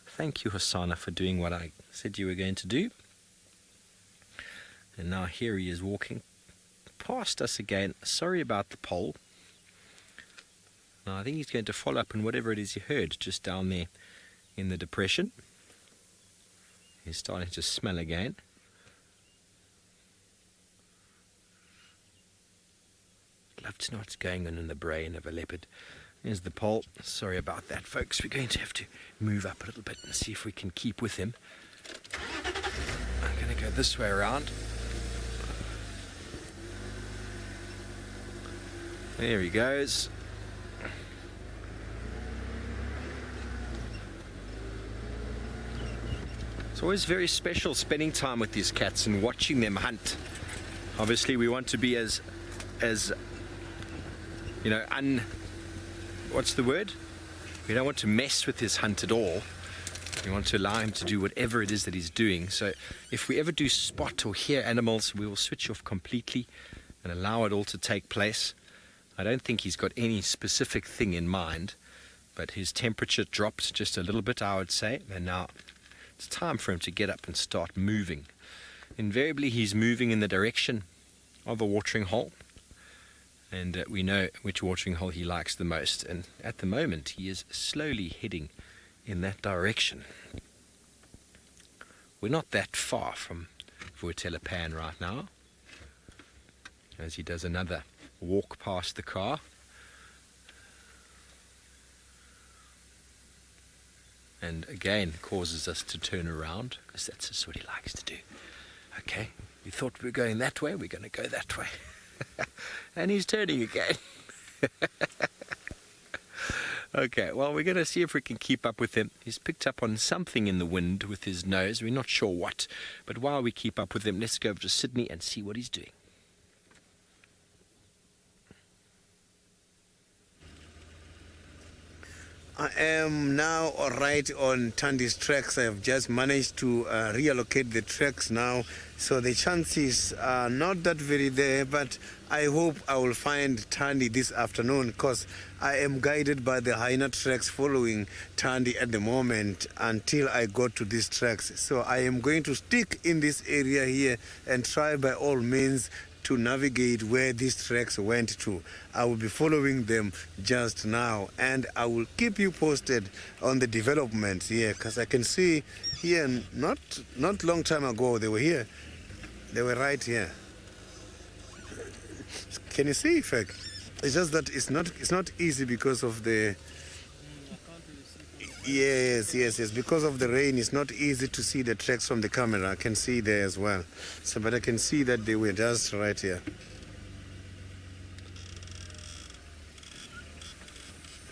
Thank you, Hasana, for doing what I said you were going to do. And now here he is walking past us again. Sorry about the pole. Now I think he's going to follow up on whatever it is he heard just down there in the depression. He's starting to smell again. I'd love to know what's going on in the brain of a leopard. There's the pole. Sorry about that, folks. We're going to have to move up a little bit and see if we can keep with him. I'm going to go this way around. There he goes. It's always very special spending time with these cats and watching them hunt. Obviously we want to be as you know, what's the word? We don't want to mess with his hunt at all. We want to allow him to do whatever it is that he's doing. So if we ever do spot or hear animals, we will switch off completely and allow it all to take place. I don't think he's got any specific thing in mind, but his temperature dropped just a little bit, I would say, and now it's time for him to get up and start moving. Invariably he's moving in the direction of a watering hole, and we know which watering hole he likes the most, and at the moment he is slowly heading in that direction. We're not that far from Vuatelapan right now, as he does another walk past the car. And again causes us to turn around, because that's just what he likes to do. Okay, we thought we were going that way, we're going to go that way. And he's turning again. Okay, well, we're going to see if we can keep up with him. He's picked up on something in the wind with his nose. We're not sure what. But while we keep up with him, let's go over to Sydney and see what he's doing. I am now right on Tandy's tracks. I have just managed to reallocate the tracks now, so the chances are not that very there, but I hope I will find Tandy this afternoon, because I am guided by the Hyena tracks following Tandy at the moment until I go to these tracks. So I am going to stick in this area here and try by all means to navigate where these tracks went to. I will be following them just now, and I will keep you posted on the developments here, because I can see here not long time ago they were here. They were right here. Can you see, Fek? It's just that it's not easy because of the Yes, because of the rain, it's not easy to see the tracks from the camera. I can see there as well. So, but I can see that they were just right here.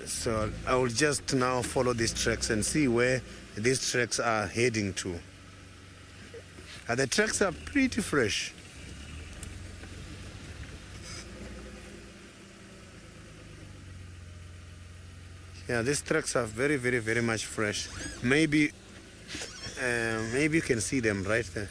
So I will just now follow these tracks and see where these tracks are heading to. And the tracks are pretty fresh. Yeah, these tracks are very, very, very much fresh. Maybe you can see them right there.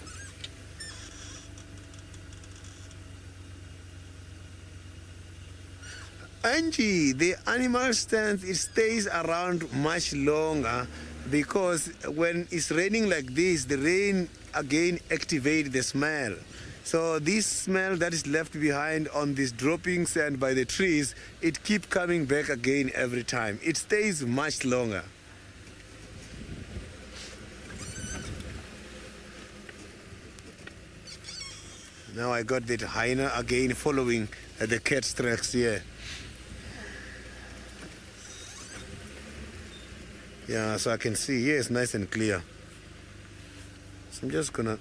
Angie, the animal stands, it stays around much longer because when it's raining like this, the rain again activates the smell. So this smell that is left behind on this dropping sand by the trees, it keeps coming back again every time. It stays much longer. Now I got that hyena again following the cat's tracks here. Yeah, so I can see here it's nice and clear. So I'm just gonna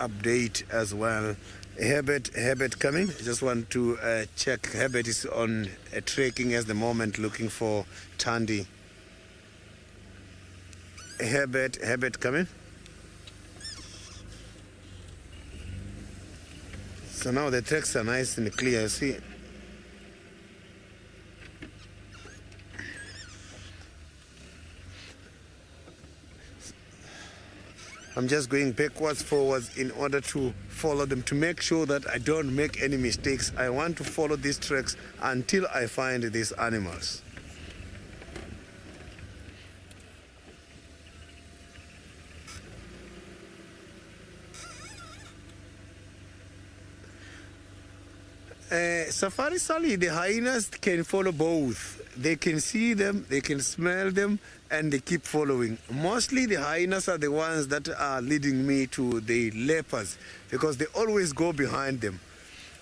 update as well. Herbert coming. I just want to check. Herbert is on trekking at the moment looking for Tandy. Herbert coming. So now the tracks are nice and clear. See. I'm just going backwards, forwards in order to follow them, to make sure that I don't make any mistakes. I want to follow these tracks until I find these animals. Safari Sally, the hyenas can follow both. They can see them, they can smell them, and they keep following. Mostly the hyenas are the ones that are leading me to the leopards because they always go behind them.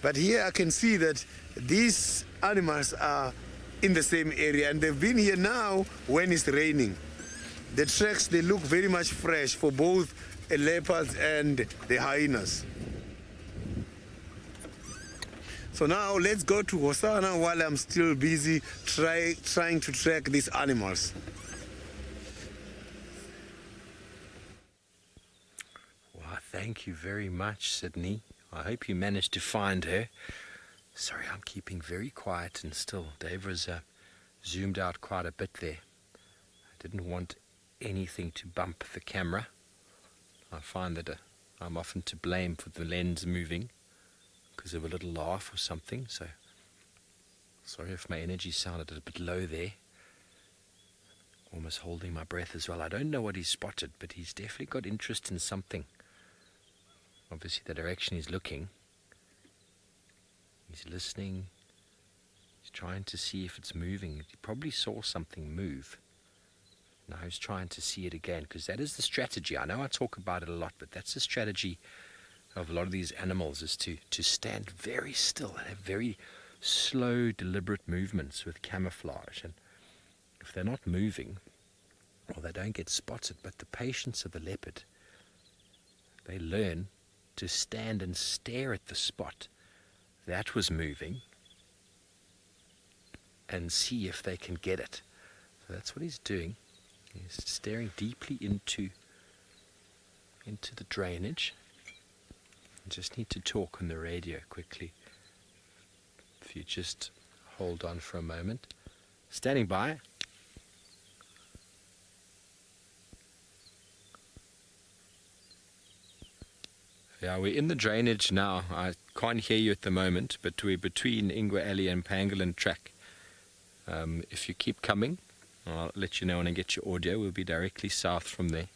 But here I can see that these animals are in the same area and they've been here now when it's raining. The tracks, they look very much fresh for both the leopards and the hyenas. So now let's go to Hosanna while I'm still busy trying to track these animals. Well, thank you very much, Sydney. I hope you managed to find her. Sorry, I'm keeping very quiet and still. Dave was zoomed out quite a bit there. I didn't want anything to bump the camera. I find that I'm often to blame for the lens moving because of a little laugh or something, so sorry if my energy sounded a bit low there. Almost holding my breath as well. I don't know what he's spotted, but he's definitely got interest in something. Obviously the direction he's looking. He's listening. He's trying to see if it's moving. He probably saw something move. Now he's trying to see it again, because that is the strategy. I know I talk about it a lot, but that's the strategy of a lot of these animals, is to stand very still and have very slow, deliberate movements with camouflage. And if they're not moving, well, they don't get spotted. But the patience of the leopard, they learn to stand and stare at the spot that was moving and see if they can get it. So that's what he's doing. He's staring deeply into the drainage. I just need to talk on the radio quickly. If you just hold on for a moment. Standing by. Yeah, we're in the drainage now. I can't hear you at the moment, but we're between Ingwa Alley and Pangolin Track. If you keep coming, I'll let you know when I get your audio. We'll be directly south from there.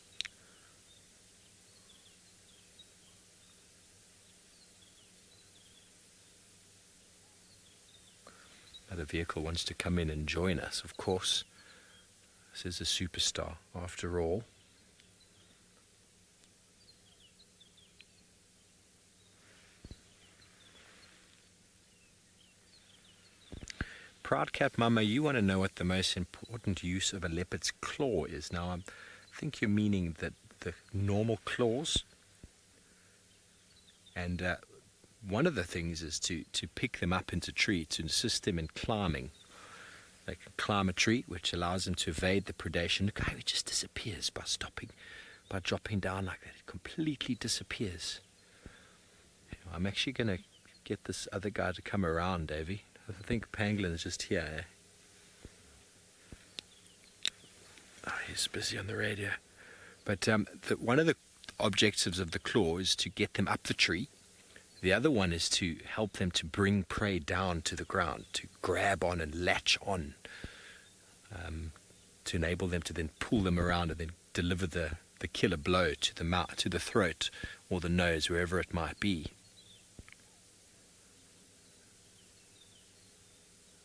Another vehicle wants to come in and join us, of course. This is a superstar, after all. Proud Cat Mama, you want to know what the most important use of a leopard's claw is. Now, I think you're meaning that the normal claws. And one of the things is to pick them up into tree, to assist them in climbing. They can climb a tree, which allows them to evade the predation. Look how it just disappears by stopping, by dropping down like that. It completely disappears. I'm actually going to get this other guy to come around, Davey. I think Pangolin is just here. Eh? Oh, he's busy on the radio. But one of the objectives of the claw is to get them up the tree. The other one is to help them to bring prey down to the ground, to grab on and latch on, to enable them to then pull them around and then deliver the killer blow to the mouth, to the throat or the nose, wherever it might be.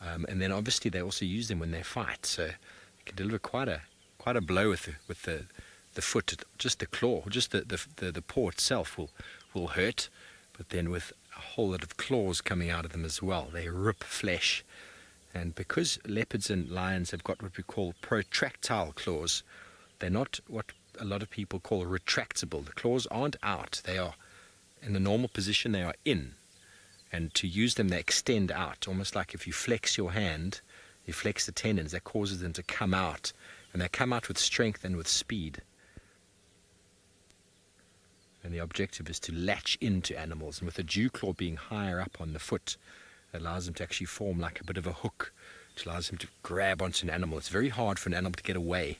And then obviously they also use them when they fight, so they can deliver quite a blow with the foot. Just the claw, just the paw itself will hurt, but then with a whole lot of claws coming out of them as well, they rip flesh. And because leopards and lions have got what we call protractile claws, they're not what a lot of people call retractable. The claws aren't out, they are in the normal position, they are in. And to use them, they extend out, almost like if you flex your hand, you flex the tendons, that causes them to come out. And they come out with strength and with speed. And the objective is to latch into animals. And with the dew claw being higher up on the foot, it allows them to actually form like a bit of a hook, which allows them to grab onto an animal. It's very hard for an animal to get away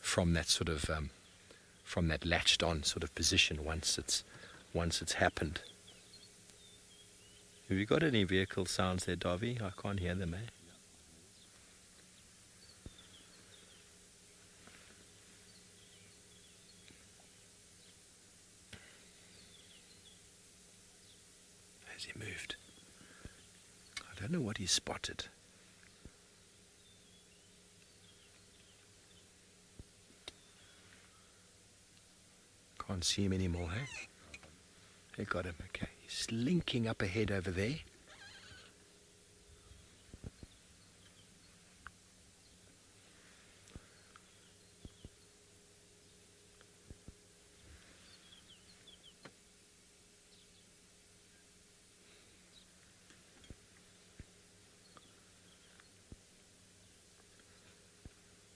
from that sort of, from that latched on sort of position once it's happened. Have you got any vehicle sounds there, Davy? I can't hear them, eh? Has he moved? I don't know what he spotted. Can't see him anymore, eh? They got him, okay. He's slinking up ahead over there.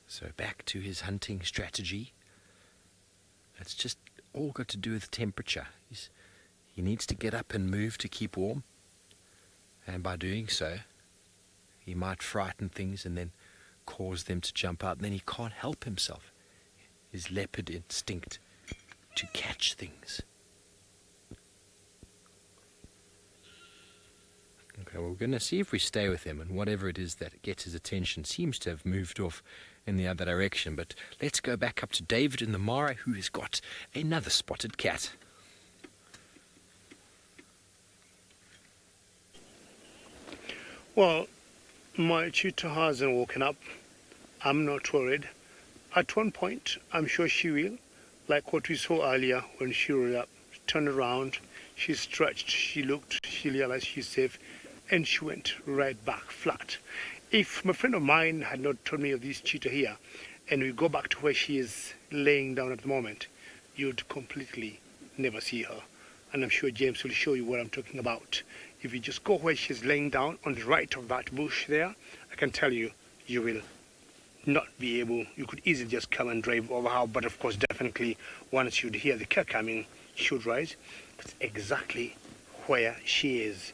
So back to his hunting strategy. It's just all got to do with temperature. He needs to get up and move to keep warm. And by doing so, he might frighten things and then cause them to jump out. And then he can't help himself. His leopard instinct to catch things. Okay, well, we're going to see if we stay with him, and whatever it is that gets his attention seems to have moved off in the other direction. But let's go back up to David in the Mara, who has got another spotted cat. Well, my cheetah hasn't woken up. I'm not worried. At one point, I'm sure she will, like what we saw earlier when she rose up, turned around, she stretched, she looked, she realized she's safe, and she went right back flat. If my friend of mine had not told me of this cheetah here, and we go back to where she is laying down at the moment, you'd completely never see her. And I'm sure James will show you what I'm talking about. If you just go where she's laying down on the right of that bush there, I can tell you, you will not be able, you could easily just come and drive over her, but of course definitely once you'd hear the car coming, should rise. That's exactly where she is.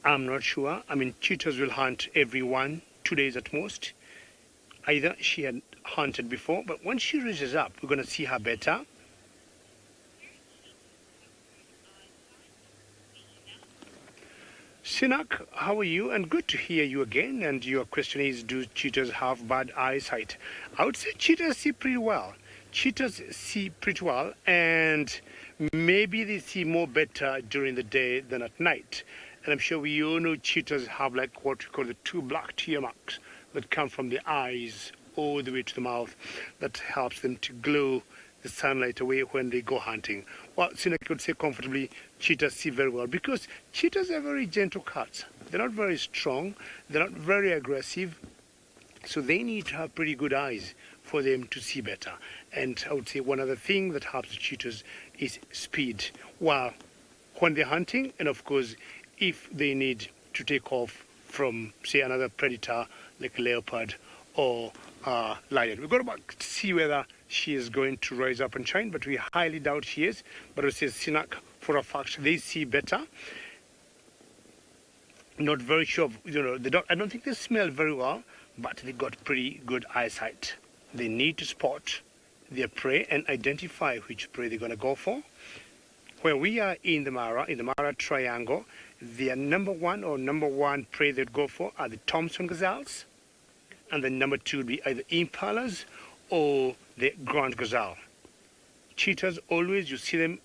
I'm not sure. I mean, cheetahs will hunt every 1-2 days at most. Either she had hunted before, but once she raises up, we're going to see her better. Sinak, how are you? And good to hear you again. And your question is, do cheetahs have bad eyesight? I would say cheetahs see pretty well. Cheetahs see pretty well, and maybe they see more better during the day than at night. And I'm sure we all know cheetahs have like what we call the 2 black tear marks that come from the eyes all the way to the mouth that helps them to glow the sunlight away when they go hunting. Well, Sinek could say comfortably, cheetahs see very well because cheetahs are very gentle cats. They're not very strong, they're not very aggressive, so they need to have pretty good eyes for them to see better. And I would say one other thing that helps the cheetahs is speed. Well, when they're hunting, and of course, if they need to take off from, say, another predator like a leopard or a lion. We've got to see whether she is going to rise up and shine, but we highly doubt she is. But it says Sinak, for a fact, they see better. Not very sure, I don't think they smell very well, but they got pretty good eyesight. They need to spot their prey and identify which prey they're going to go for. Where we are in the Mara Triangle, the number one prey they'd go for are the Thompson gazelles, and the number two would be either impalas or the grand gazelle. Cheetahs, always you see them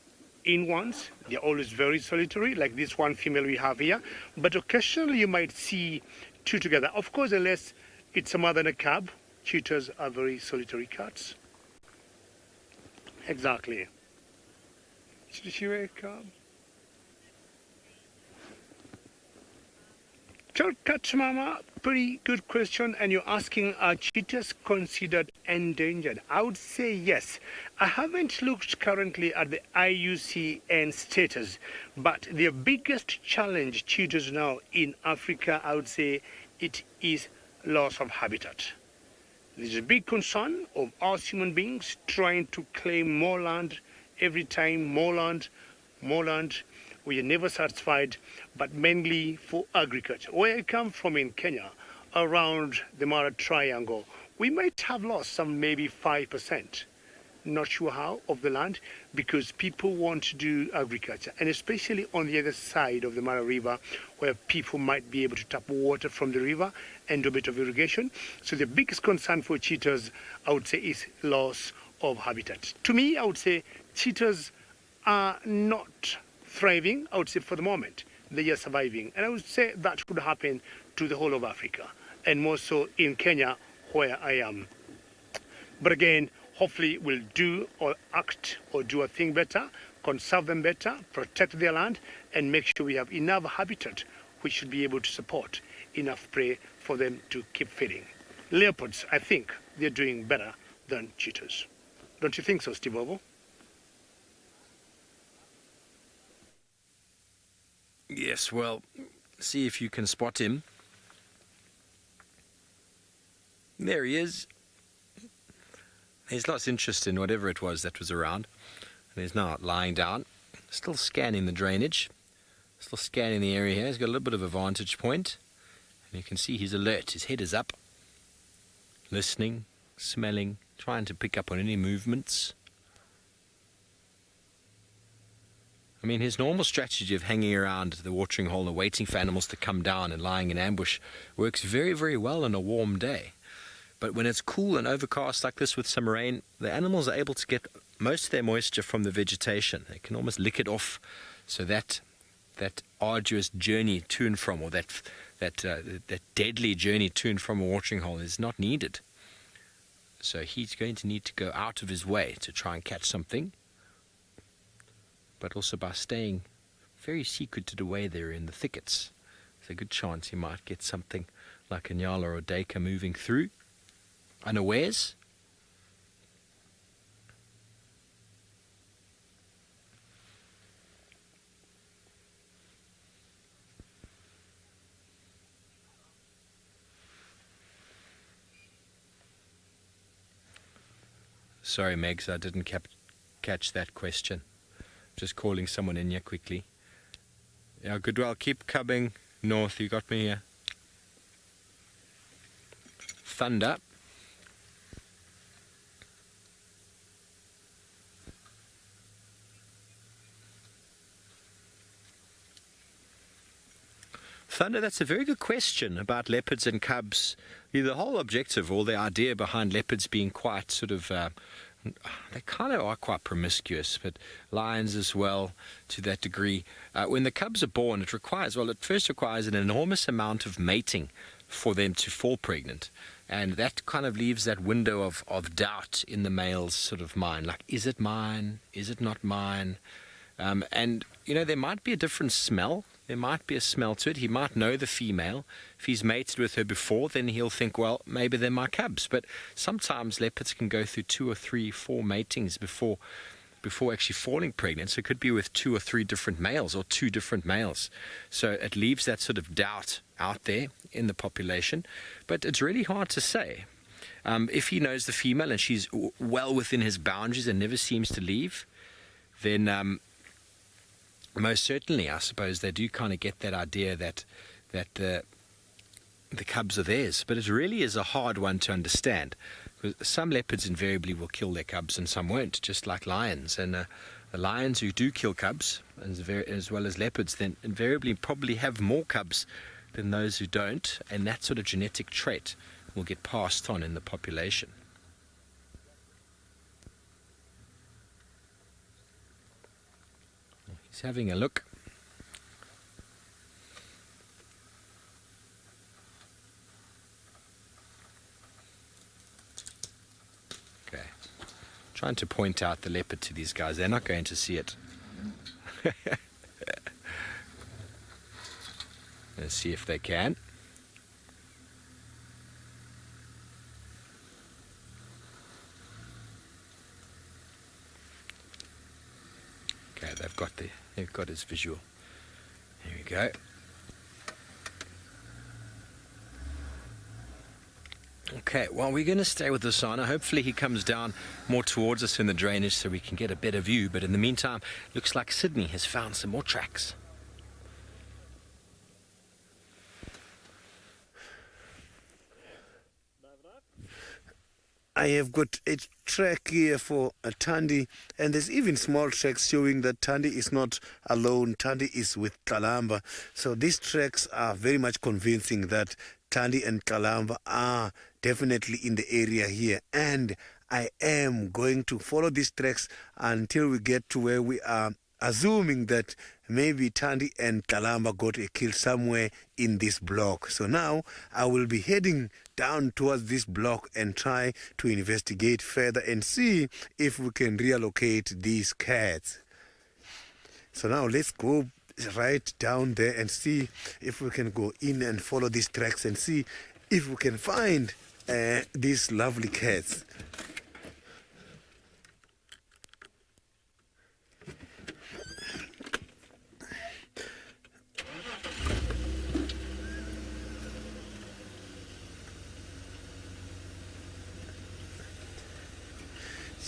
in ones. They're always very solitary, like this one female we have here. But occasionally you might see two together. Of course, unless it's a mother and a cub. Cheetahs are very solitary cats. Exactly. Did she wake up? Shortcut, Mama, pretty good question. And you're asking, are cheetahs considered endangered? I would say yes. I haven't looked currently at the IUCN status, but the biggest challenge cheetahs now in Africa, I would say it is loss of habitat. There's a big concern of us human beings trying to claim more land every time, more land. We are never satisfied, but mainly for agriculture. Where I come from in Kenya, around the Mara Triangle, we might have lost some maybe 5%, not sure how, of the land, because people want to do agriculture, and especially on the other side of the Mara River, where people might be able to tap water from the river and do a bit of irrigation. So the biggest concern for cheetahs, I would say, is loss of habitat. To me, I would say cheetahs are not thriving, I would say, for the moment. They are surviving. And I would say that could happen to the whole of Africa, and more so in Kenya, where I am. But again, hopefully we'll do or act or do a thing better, conserve them better, protect their land, and make sure we have enough habitat which should be able to support enough prey for them to keep feeding. Leopards, I think they're doing better than cheetahs. Don't you think so, Steve Bobo? Yes, well, see if you can spot him. There he is. He's lost interest in whatever it was that was around, and he's now lying down, still scanning the drainage, still scanning the area here. He's got a little bit of a vantage point, and you can see he's alert. His head is up, listening, smelling, trying to pick up on any movements. I mean, his normal strategy of hanging around the watering hole and waiting for animals to come down and lying in ambush works very, very well on a warm day. But when it's cool and overcast like this with some rain, the animals are able to get most of their moisture from the vegetation. They can almost lick it off, so that arduous journey to and from, or that deadly journey to and from a watering hole is not needed. So he's going to need to go out of his way to try and catch something, but also by staying very secreted away there in the thickets, there's a good chance he might get something like a nyala or a deka moving through unawares. Sorry, Megs, I didn't catch that question. Just calling someone in here quickly. Yeah, Goodwill, keep coming north. You got me here. Thunder. Thunder, that's a very good question about leopards and cubs. The whole objective, or the idea behind leopards being quite sort of they kind of are quite promiscuous, but lions as well to that degree. When the cubs are born, it first requires an enormous amount of mating for them to fall pregnant. And that kind of leaves that window of doubt in the male's sort of mind. Like, is it mine? Is it not mine? And, there might be a different smell. There might be a smell to it. He might know the female. If he's mated with her before, then he'll think, well, maybe they're my cubs. But sometimes leopards can go through 2 or 3, 4 matings before actually falling pregnant. So it could be with 2 or 3 different males, or 2 different males. So it leaves that sort of doubt out there in the population. But it's really hard to say. If he knows the female and she's well within his boundaries and never seems to leave, then most certainly, I suppose, they do kind of get that idea that the cubs are theirs. But it really is a hard one to understand, because some leopards invariably will kill their cubs and some won't, just like lions. And The lions who do kill cubs, as well as leopards, then invariably probably have more cubs than those who don't, and that sort of genetic trait will get passed on in the population. He's having a look. Okay. Trying to point out the leopard to these guys. They're not going to see it. Let's see if they can. Okay, they've got his visual. Here we go. Okay, well, we're going to stay with the Sana. Hopefully he comes down more towards us in the drainage so we can get a better view. But in the meantime, looks like Sydney has found some more tracks. I have got a track here for a Thandi, and there's even small tracks showing that Thandi is not alone. Thandi is with Kalamba. So these tracks are very much convincing that Thandi and Kalamba are definitely in the area here. And I am going to follow these tracks until we get to where we are assuming that maybe Thandi and Kalamba got a kill somewhere in this block. So now I will be heading down towards this block and try to investigate further and see if we can relocate these cats. So now let's go right down there and see if we can go in and follow these tracks and see if we can find these lovely cats.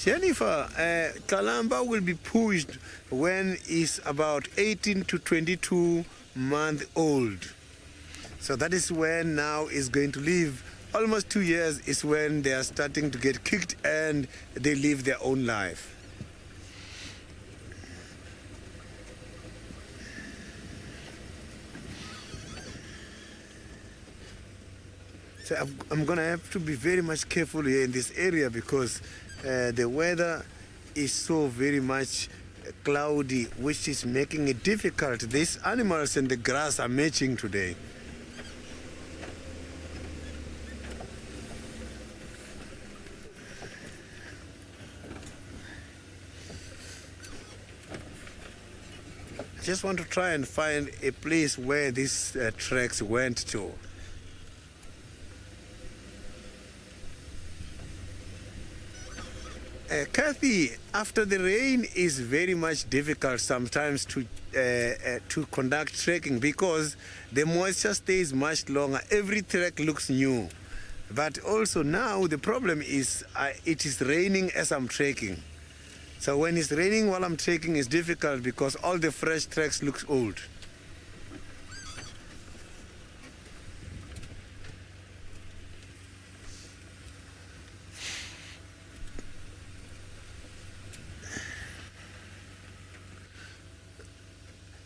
Jennifer, Kalamba will be pushed when he's about 18 to 22 months old. So that is when now is going to live. Almost 2 years is when they are starting to get kicked and they live their own life. So I'm going to have to be very much careful here in this area because the weather is so very much cloudy, which is making it difficult. These animals and the grass are matching today. I just want to try and find a place where these tracks went to. Kathy, after the rain is very much difficult sometimes to conduct trekking because the moisture stays much longer. Every trek looks new. But also now the problem is it is raining as I'm trekking. So when it's raining while I'm trekking it's difficult because all the fresh tracks looks old.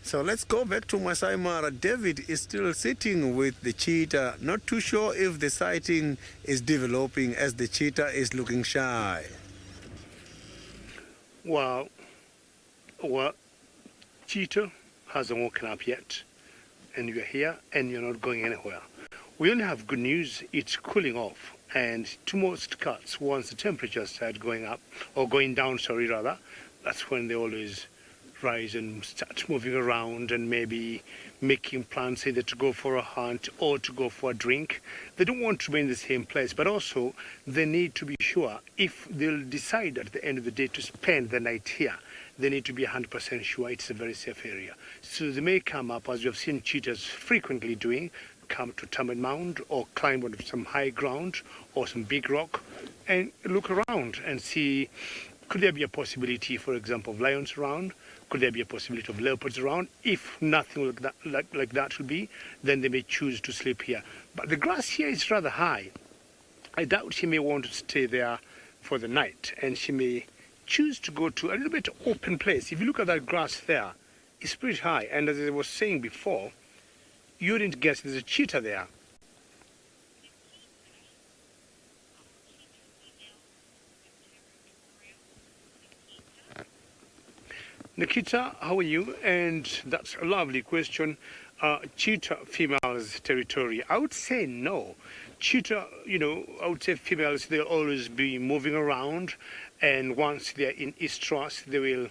So let's go back to Maasai Mara. David is still sitting with the cheetah. Not too sure if the sighting is developing as the cheetah is looking shy. Well, cheetah hasn't woken up yet, and you're here and you're not going anywhere. We only have good news. It's cooling off, and to most cats, once the temperature starts going up, or going down, sorry, rather, that's when they always rise and start moving around and maybe making plans either to go for a hunt or to go for a drink. They don't want to be in the same place, but also they need to be sure if they'll decide at the end of the day to spend the night here, they need to be 100% sure it's a very safe area. So they may come up, as you have seen cheetahs frequently doing, come to Termite Mound or climb on some high ground or some big rock and look around and see, could there be a possibility, for example, of lions around? Could there be a possibility of leopards around? If nothing like that will be, then they may choose to sleep here. But the grass here is rather high. I doubt she may want to stay there for the night, and she may choose to go to a little bit open place. If you look at that grass there, it's pretty high. And as I was saying before, you didn't guess there's a cheetah there. Nikita, how are you? And that's a lovely question. Cheetah females territory? I would say no. Cheetah, I would say females, they'll always be moving around, and once they're in estrus, they will,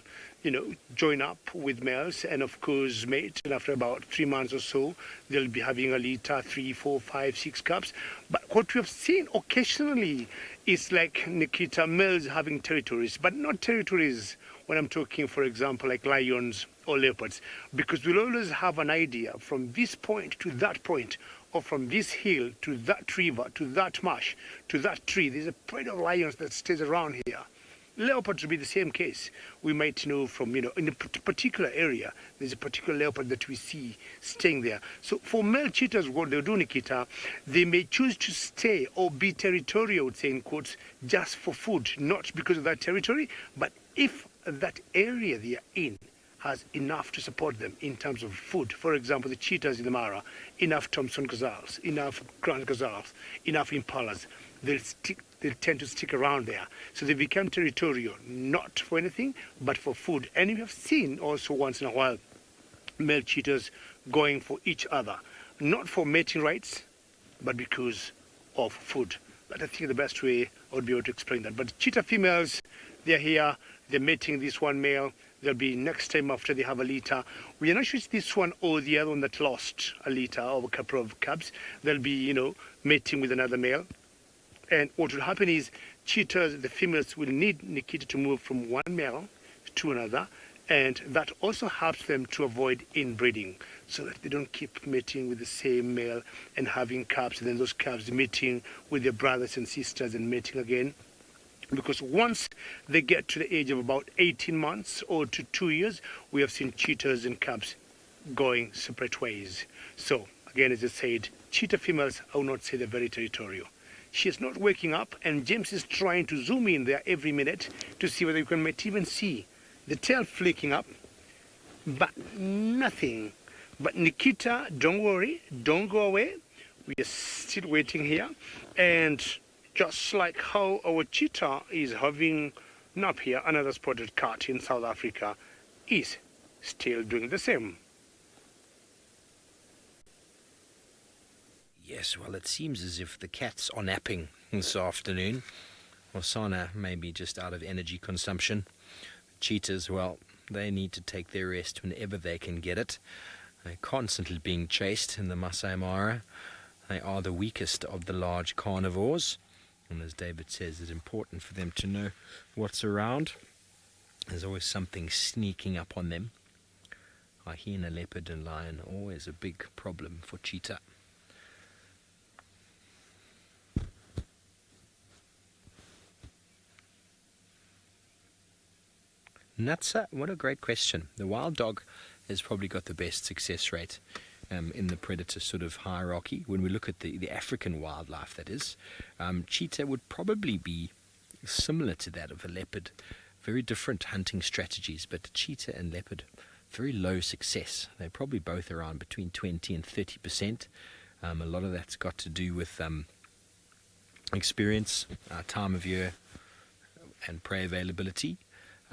join up with males and of course mate, and after about 3 months or so, they'll be having a litter, 3, 4, 5, 6 cubs. But what we have seen occasionally is like Nikita, males having territories, but not territories when I'm talking, for example, like lions or leopards, because we'll always have an idea from this point to that point, or from this hill to that river, to that marsh, to that tree. There's a pride of lions that stays around here. Leopards will be the same case. We might know from, in a particular area, there's a particular leopard that we see staying there. So for male cheetahs, what they'll do, Nikita, they may choose to stay or be territorial, say in quotes, just for food, not because of that territory, but if that area they are in has enough to support them in terms of food. For example, the cheetahs in the Mara, enough Thompson gazelles, enough grand gazelles, enough impalas, they'll tend to stick around there. So they become territorial, not for anything, but for food. And we have seen also once in a while male cheetahs going for each other, not for mating rights, but because of food. But I think the best way I would be able to explain that. But cheetah females, they're here, they're mating this one male. They'll be next time after they have a litter. We are not sure it's this one or the other one that lost a litter or a couple of cubs. They'll be, mating with another male. And what will happen is cheetahs, the females, will need Nikita to move from one male to another. And that also helps them to avoid inbreeding, so that they don't keep mating with the same male and having cubs, and then those cubs mating with their brothers and sisters and mating again. Because once they get to the age of about 18 months or to 2 years, we have seen cheetahs and cubs going separate ways. So, again, as I said, cheetah females, I will not say they're very territorial. She is not waking up, and James is trying to zoom in there every minute to see whether you can might even see the tail flicking up, but nothing. But Nikita, don't worry, don't go away. We are still waiting here, and just like how our cheetah is having nap here, another spotted cat in South Africa is still doing the same. Yes, well, it seems as if the cats are napping this afternoon. Osana may be just out of energy consumption. Cheetahs, well, they need to take their rest whenever they can get it. They're constantly being chased in the Maasai Mara. They are the weakest of the large carnivores. And as David says, it's important for them to know what's around. There's always something sneaking up on them. Hyena, leopard and lion, always a big problem for cheetah. Natsa, what a great question. The wild dog has probably got the best success rate in the predator sort of hierarchy. When we look at the African wildlife, that is, cheetah would probably be similar to that of a leopard. Very different hunting strategies, but cheetah and leopard, very low success. They're probably both around between 20 and 30%. A lot of that's got to do with experience, time of year, and prey availability.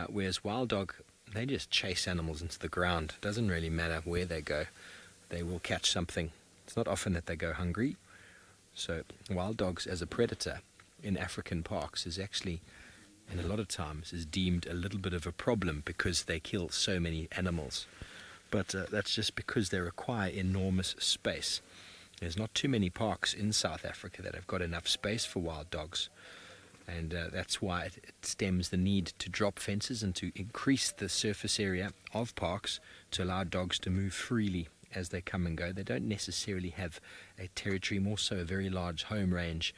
Whereas wild dog, they just chase animals into the ground. It doesn't really matter where they go. They will catch something. It's not often that they go hungry. So wild dogs as a predator in African parks is actually, and a lot of times, is deemed a little bit of a problem because they kill so many animals. But that's just because they require enormous space. There's not too many parks in South Africa that have got enough space for wild dogs. And that's why it stems the need to drop fences and to increase the surface area of parks to allow dogs to move freely as they come and go. They don't necessarily have a territory, more so a very large home range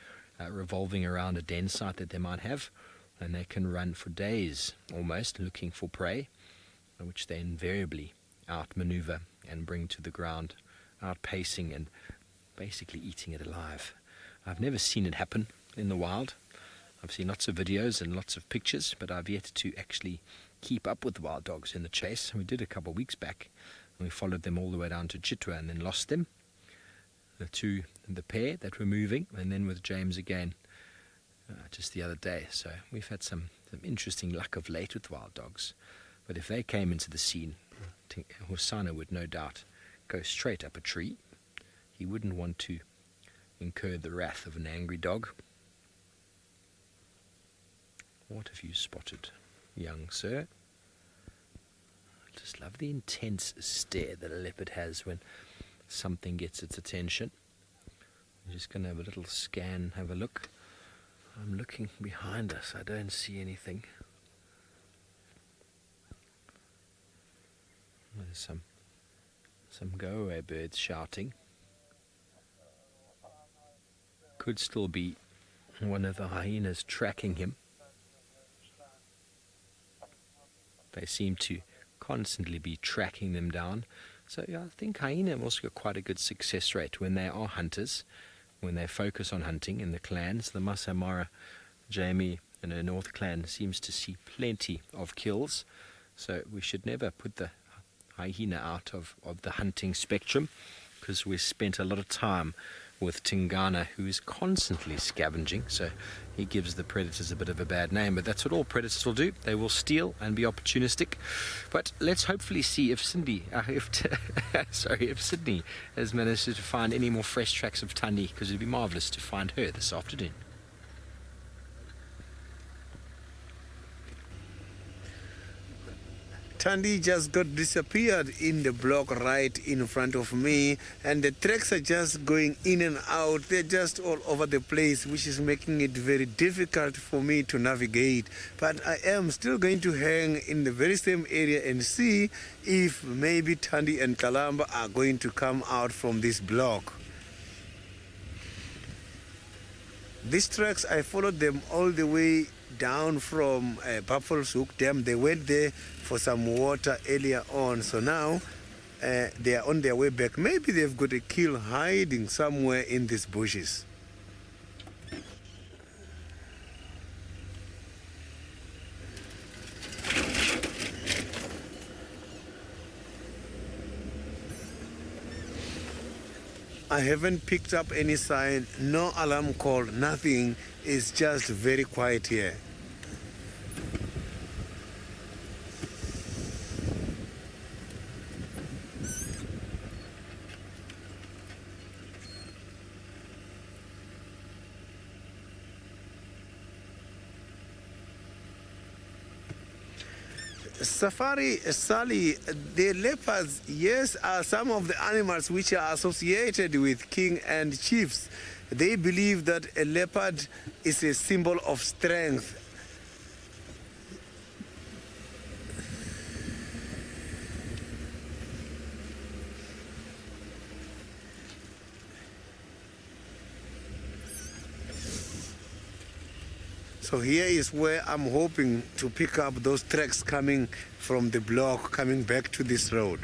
revolving around a den site that they might have. And they can run for days almost looking for prey, which they invariably outmaneuver and bring to the ground, outpacing and basically eating it alive. I've never seen it happen in the wild. I've seen lots of videos and lots of pictures, but I've yet to actually keep up with wild dogs in the chase. We did a couple of weeks back, and we followed them all the way down to Cheetah and then lost them. The pair that were moving, and then with James again just the other day. So we've had some interesting luck of late with wild dogs. But if they came into the scene, Hosana would no doubt go straight up a tree. He wouldn't want to incur the wrath of an angry dog. What have you spotted, young sir? I just love the intense stare that a leopard has when something gets its attention. I'm just going to have a little scan, have a look. I'm looking behind us. I don't see anything. There's some go-away birds shouting. Could still be one of the hyenas tracking him. They seem to constantly be tracking them down. So yeah, I think hyena have also got quite a good success rate when they are hunters, when they focus on hunting in the clans. The Maasai Mara, Jamie and her North clan seems to see plenty of kills. So we should never put the hyena out of the hunting spectrum, because we spent a lot of time with Tingana, who is constantly scavenging, so he gives the predators a bit of a bad name, but that's what all predators will do. They will steal and be opportunistic. But let's hopefully see if Sydney has managed to find any more fresh tracks of Tandi, because it'd be marvellous to find her this afternoon. Tandi just got disappeared in the block right in front of me, and the tracks are just going in and out. They're just all over the place, which is making it very difficult for me to navigate. But I am still going to hang in the very same area and see if maybe Tandi and Kalamba are going to come out from this block. These tracks, I followed them all the way down from Buffalo's Dam. They went there for some water earlier on, so now they are on their way back. Maybe they've got a kill hiding somewhere in these bushes. I haven't picked up any sign, no alarm call, nothing. It's just very quiet here. Safari Sally, the leopards, yes, are some of the animals which are associated with king and chiefs. They believe that a leopard is a symbol of strength. So here is where I'm hoping to pick up those tracks coming from the block, coming back to this road.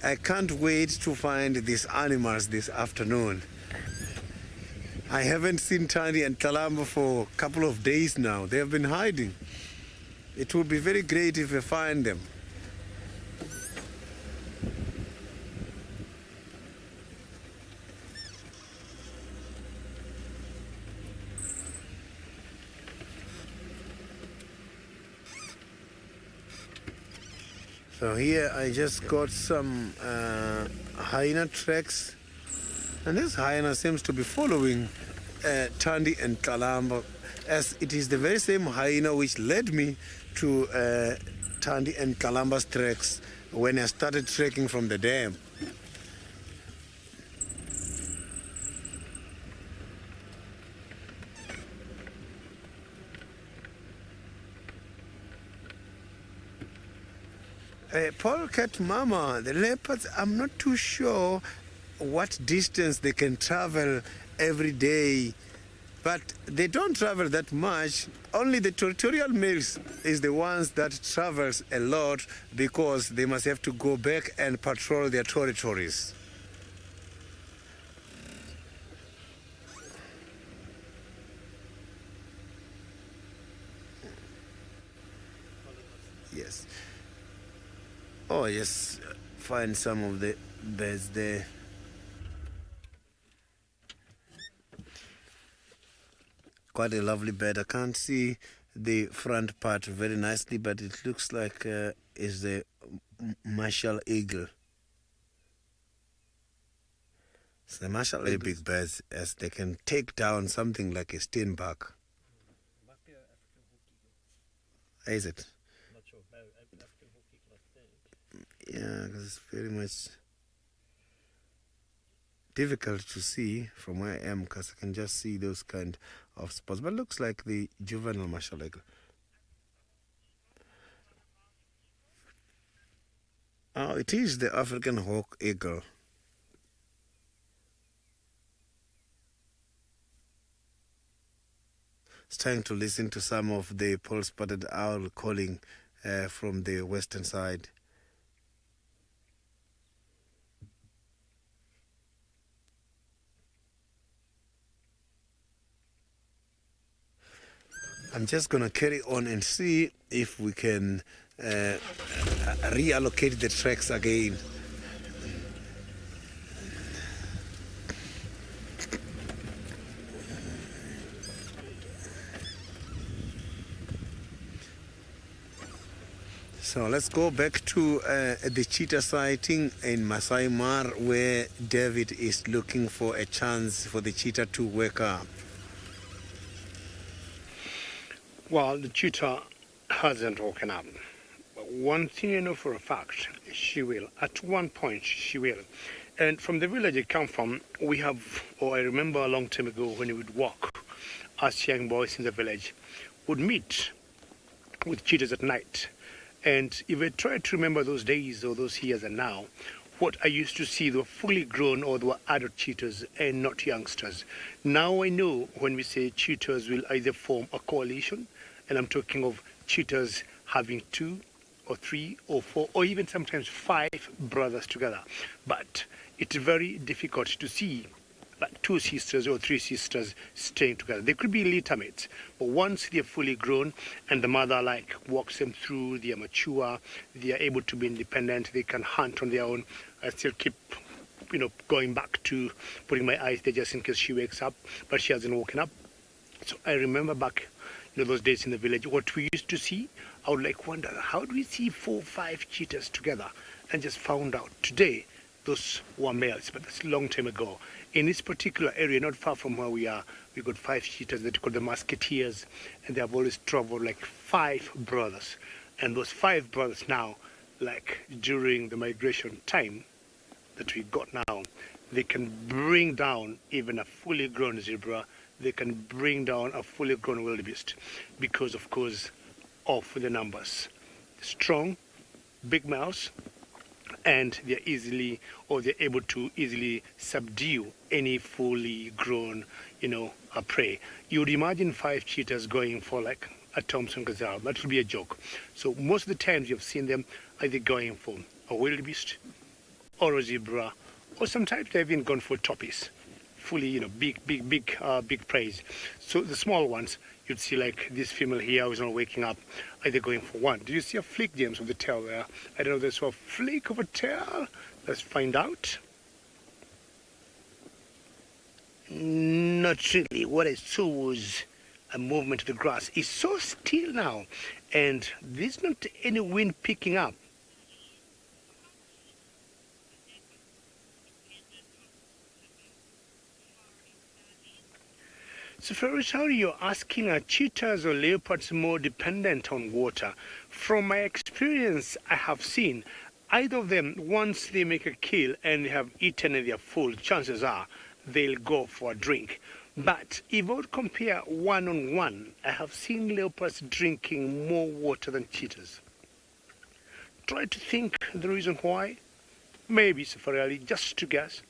I can't wait to find these animals this afternoon. I haven't seen Tandi and Kalamba for a couple of days now. They have been hiding. It would be very great if I find them. So here I just got some hyena tracks, and this hyena seems to be following Tandi and Kalamba, as it is the very same hyena which led me to Tandi and Kalamba's tracks when I started trekking from the dam. Polecat mama, the leopards, I'm not too sure what distance they can travel every day But they don't travel that much. Only the territorial males is the ones that travels a lot because they must have to go back and patrol their territories. Yes. Oh, yes. Find some of the birds there. Quite a lovely bird. I can't see the front part very nicely, but it looks like is the Marshall eagle. So the Marshall are big birds, as they can take down something like a steenbok. Might be an African hawk eagle. Is it? Not sure. No, African hawk eagle, I think. Yeah, because it's very much difficult to see from where I am, because I can just see those kind of spots. But looks like the juvenile Marshall eagle. Oh, it is the African hawk eagle. It's trying to listen to some of the pole-spotted owl calling from the western side. I'm just going to carry on and see if we can reallocate the tracks again. So let's go back to the cheetah sighting in Maasai Mara, where David is looking for a chance for the cheetah to wake up. Well, the cheetah hasn't woken up. But one thing I know for a fact, she will. At one point, she will. And from the village I come from, we have, or I remember a long time ago when we would walk, us young boys in the village would meet with cheetahs at night. And if I try to remember those days or those years and now, what I used to see, they were fully grown or they were adult cheetahs and not youngsters. Now I know when we say cheetahs will either form a coalition, and I'm talking of cheetahs having 2 or 3 or 4 or even sometimes 5 brothers together. But it's very difficult to see like 2 sisters or 3 sisters staying together. They could be litter mates, but once they're fully grown and the mother like walks them through, they are mature, they are able to be independent, they can hunt on their own. I still keep going back to putting my eyes there just in case she wakes up, but she hasn't woken up. So I remember back those days in the village, what we used to see, I would like wonder, how do we see 4 or 5 cheetahs together? And just found out today those were males, but that's a long time ago. In this particular area, not far from where we are, we got 5 cheetahs that we call the musketeers, and they have always traveled like 5 brothers. And those 5 brothers now, like during the migration time that we got now, they can bring down even a fully grown zebra. They can bring down a fully grown wildebeest because, of course, of the numbers. Strong, big mouths, and they're able to easily subdue any fully grown, prey. You would imagine 5 cheetahs going for like a Thompson gazelle. That would be a joke. So most of the times you've seen them either going for a wildebeest or a zebra, or sometimes they've even gone for toppies. Fully, big praise. So the small ones, you'd see like this female here who's not waking up, either going for one. Do you see a flick, James, of the tail there? I don't know if there's a flick of a tail. Let's find out. Not really. What I saw was a movement of the grass. It's so still now, and there's not any wind picking up. So, Ferruccio, you're asking, are cheetahs or leopards more dependent on water? From my experience, I have seen either of them, once they make a kill and they have eaten and they're full, chances are they'll go for a drink. But if I would compare one-on-one, I have seen leopards drinking more water than cheetahs. Try to think the reason why. Maybe, Safari, just to guess,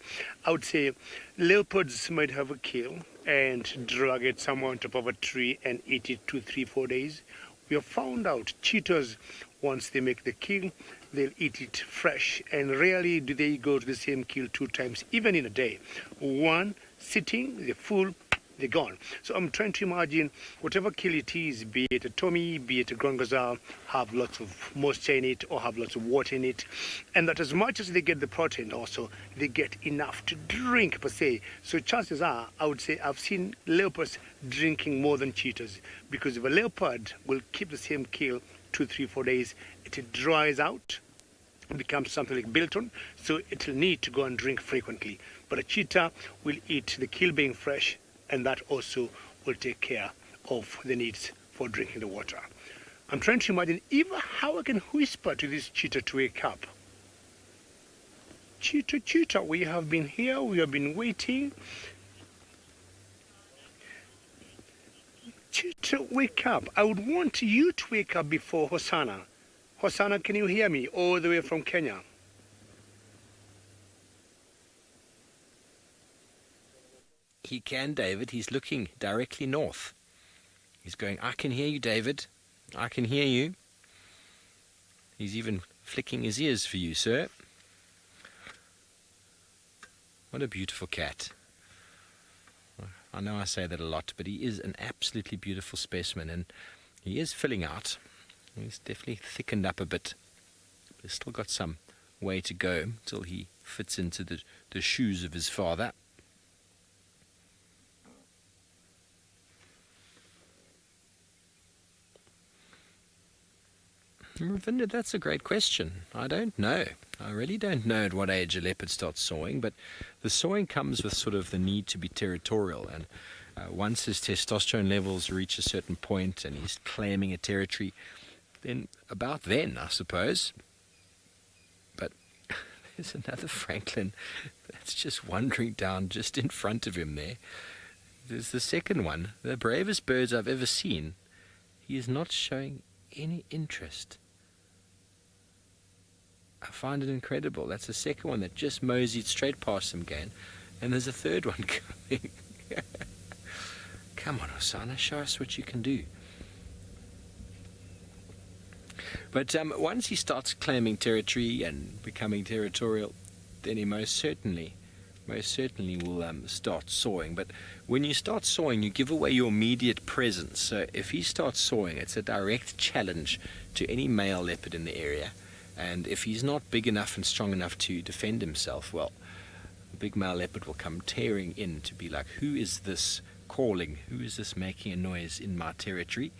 I would say leopards might have a kill and drag it somewhere on top of a tree and eat it 2, 3, 4 days. We have found out cheetahs, once they make the kill, they'll eat it fresh, and rarely do they go to the same kill 2 times, even in a day. One sitting, they're full, they're gone. So I'm trying to imagine whatever kill it is, be it a Tommy, be it a Grand Gazelle, have lots of moisture in it or have lots of water in it, and that as much as they get the protein, also they get enough to drink per se. So chances are, I would say I've seen leopards drinking more than cheetahs, because if a leopard will keep the same kill 2, 3, 4 days, it dries out, becomes something like biltong, so it will need to go and drink frequently. But a cheetah will eat the kill being fresh, and that also will take care of the needs for drinking the water. I'm trying to imagine even how I can whisper to this cheetah to wake up. Cheetah, cheetah, we have been here, we have been waiting. Cheetah, wake up. I would want you to wake up before Hosanna. Hosanna, can you hear me all the way from Kenya? He can, David. He's looking directly north. He's going, I can hear you, David. I can hear you. He's even flicking his ears for you, sir. What a beautiful cat. I know I say that a lot, but he is an absolutely beautiful specimen, and he is filling out. He's definitely thickened up a bit. He's still got some way to go till he fits into the shoes of his father. Ravinder, that's a great question. I don't know. I really don't know at what age a leopard starts sawing, but the sawing comes with sort of the need to be territorial, and once his testosterone levels reach a certain point and he's claiming a territory, then about then, I suppose. But there's another Franklin that's just wandering down just in front of him there. There's the second one, the bravest birds I've ever seen. He is not showing any interest. I find it incredible. That's the second one that just moseyed straight past him again. And there's a third one coming. Come on, Hosanna, show us what you can do. But once he starts claiming territory and becoming territorial, then he most certainly will start sawing. But when you start sawing, you give away your immediate presence. So if he starts sawing, it's a direct challenge to any male leopard in the area. And if he's not big enough and strong enough to defend himself, well, the big male leopard will come tearing in to be like, who is this calling? Who is this making a noise in my territory?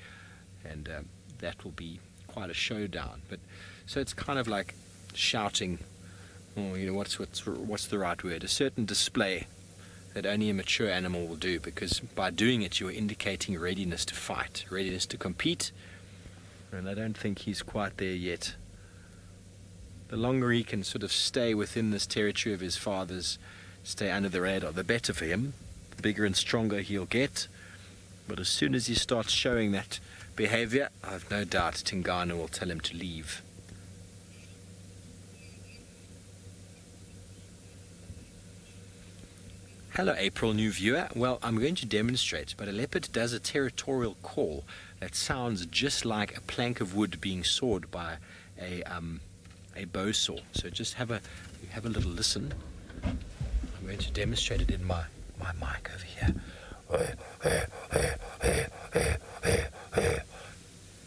And that will be quite a showdown. But so it's kind of like shouting, or what's the right word? A certain display that only a mature animal will do, because by doing it you're indicating readiness to fight, readiness to compete, and I don't think he's quite there yet. The longer he can sort of stay within this territory of his father's, stay under the radar, the better for him. The bigger and stronger he'll get. But as soon as he starts showing that behavior, I've no doubt Tingana will tell him to leave. Hello, April, new viewer. Well, I'm going to demonstrate, but a leopard does a territorial call that sounds just like a plank of wood being sawed by a bow saw. So just have a little listen. I'm going to demonstrate it in my mic over here.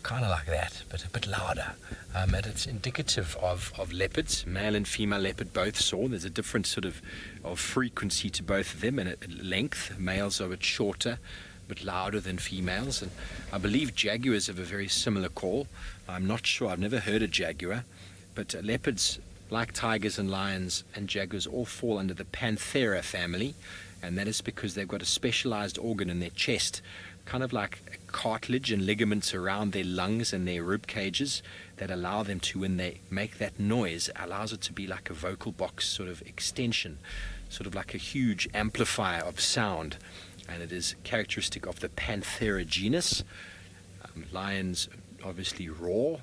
Kind of like that, but a bit louder. And it's indicative of leopards, male and female leopard both saw. There's a different sort of frequency to both of them, and length. Males are a bit shorter, a bit louder than females. And I believe jaguars have a very similar call. I'm not sure, I've never heard a jaguar. But leopards, like tigers and lions and jaguars, all fall under the Panthera family, and that is because they've got a specialized organ in their chest, kind of like cartilage and ligaments around their lungs and their rib cages that allow them to, when they make that noise, allows it to be like a vocal box sort of extension, sort of like a huge amplifier of sound, and it is characteristic of the Panthera genus. Lions obviously roar.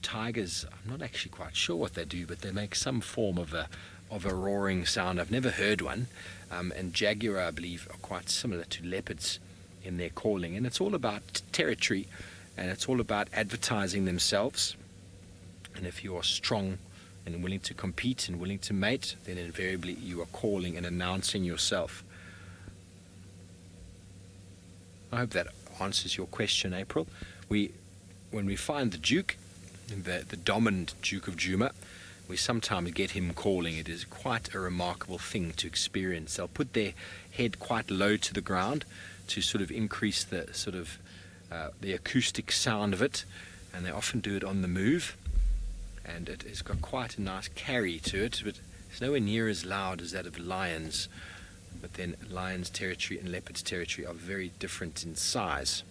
Tigers, I'm not actually quite sure what they do, but they make some form of of a roaring sound. I've never heard one. And jaguar, I believe, are quite similar to leopards in their calling. And it's all about territory, and it's all about advertising themselves. And if you are strong and willing to compete and willing to mate, then invariably you are calling and announcing yourself. I hope that answers your question, April. When we find the Duke, the dominant Duke of Juma, we sometimes get him calling. It is quite a remarkable thing to experience. They'll put their head quite low to the ground to sort of increase the sort of the acoustic sound of it, and they often do it on the move. And it has got quite a nice carry to it, but it's nowhere near as loud as that of lions. But then lions' territory and leopards' territory are very different in size.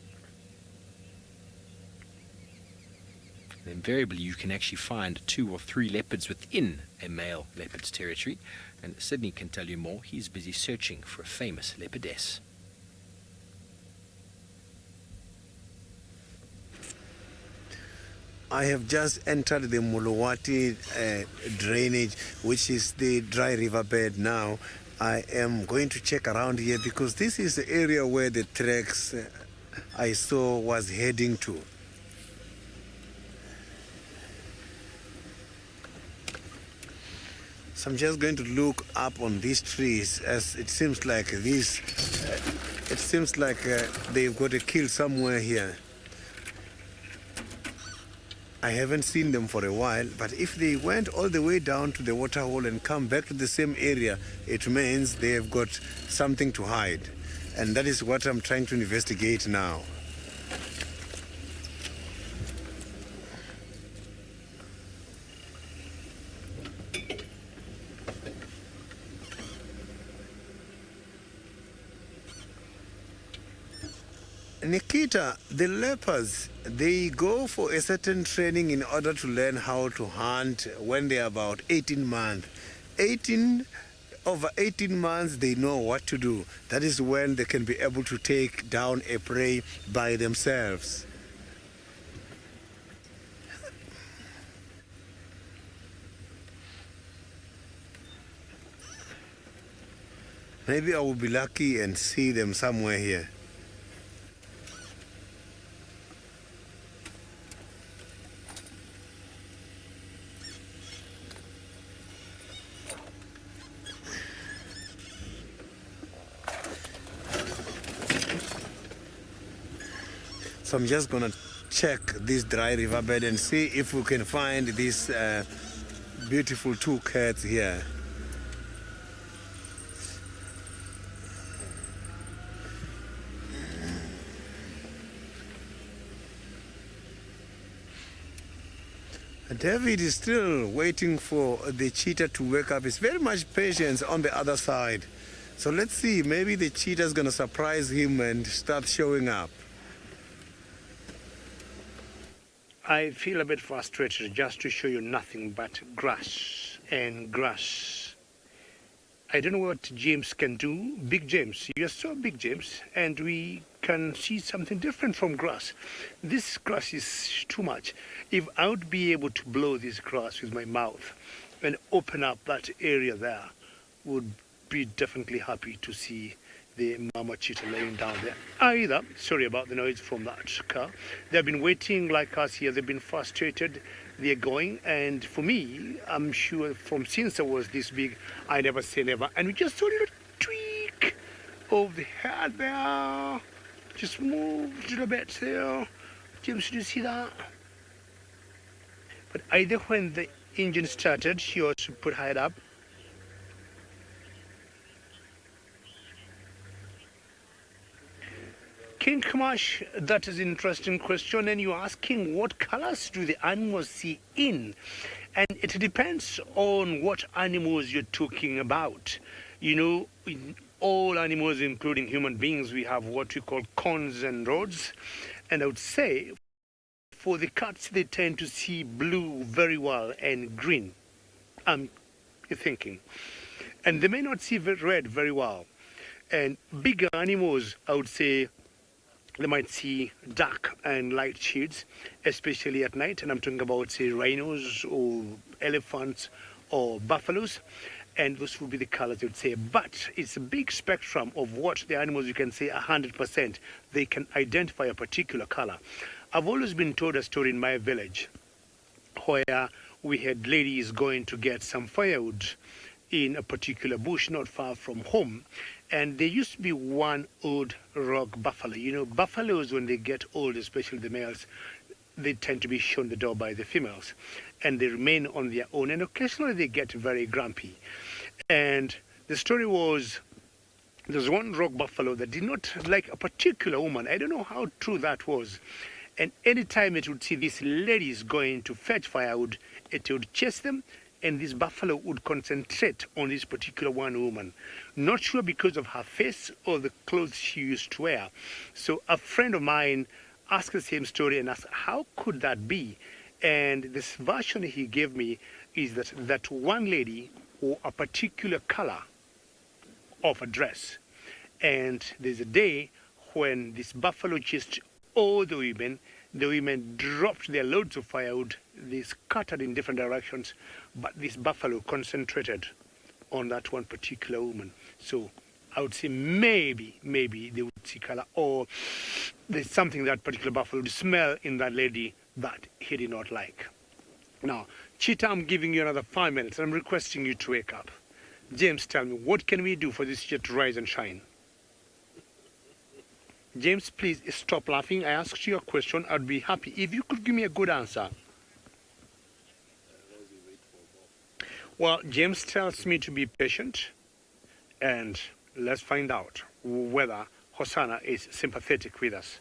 And invariably, you can actually find 2 or 3 leopards within a male leopard's territory. And Sydney can tell you more. He's busy searching for a famous leopardess. I have just entered the Mulawati drainage, which is the dry riverbed now. I am going to check around here because this is the area where the tracks I saw was heading to. So I'm just going to look up on these trees, as it seems like they've got a kill somewhere here. I haven't seen them for a while, but if they went all the way down to the waterhole and come back to the same area, it means they have got something to hide. And that is what I'm trying to investigate now. Nikita, the leopards, they go for a certain training in order to learn how to hunt when they are about 18 months. Over 18 months, they know what to do. That is when they can be able to take down a prey by themselves. Maybe I will be lucky and see them somewhere here. So I'm just going to check this dry riverbed and see if we can find these beautiful 2 cats here. David is still waiting for the cheetah to wake up. It's very much patience on the other side. So let's see, maybe the cheetah is going to surprise him and start showing up. I feel a bit frustrated just to show you nothing but grass and grass. I don't know what James can do. Big James, you're so big, James, and we can see something different from grass. This grass is too much. If I would be able to blow this grass with my mouth and open up that area there, would be definitely happy to see the mama cheetah laying down there. Either, sorry about the noise from that car, they've been waiting like us here, they've been frustrated, they're going, and for me, I'm sure from since I was this big, I never say never, and we just saw a little tweak of the head there, just moved a little bit there. James, did you see that? But either when the engine started, she also put her head up. King Kamash, that is an interesting question, and you're asking what colors do the animals see in? And it depends on what animals you're talking about. You know, in all animals, including human beings, we have what we call cones and rods. And I would say for the cats, they tend to see blue very well and green. I'm thinking. And they may not see red very well. And bigger animals, I would say, they might see dark and light shades, especially at night. And I'm talking about, say, rhinos or elephants or buffaloes. and those would be the colors they would say. But it's a big spectrum of what the animals you can say 100%. They can identify a particular color. I've always been told a story in my village where we had ladies going to get some firewood in a particular bush not far from home. And there used to be one old rock buffalo. You know, buffaloes, when they get old, especially the males, they tend to be shown the door by the females. And they remain on their own. And occasionally they get very grumpy. And the story was, there's one rock buffalo that did not like a particular woman. I don't know how true that was. And anytime it would see these ladies going to fetch firewood, it would chase them, and this buffalo would concentrate on this particular one woman. Not sure because of her face or the clothes she used to wear. So a friend of mine asked the same story and asked, how could that be? And this version he gave me is that one lady wore a particular color of a dress. And there's a day when this buffalo chased all the women dropped their loads of firewood, they scattered in different directions, but this buffalo concentrated on that one particular woman. So I would say maybe they would see color, or there's something that particular buffalo would smell in that lady that he did not like. Now, Cheetah, I'm giving you another 5 minutes. I'm requesting you to wake up. James, tell me, what can we do for this Cheetah to rise and shine? James, please stop laughing. I asked you a question. I'd be happy if you could give me a good answer. Well, James tells me to be patient, and let's find out whether Hosanna is sympathetic with us.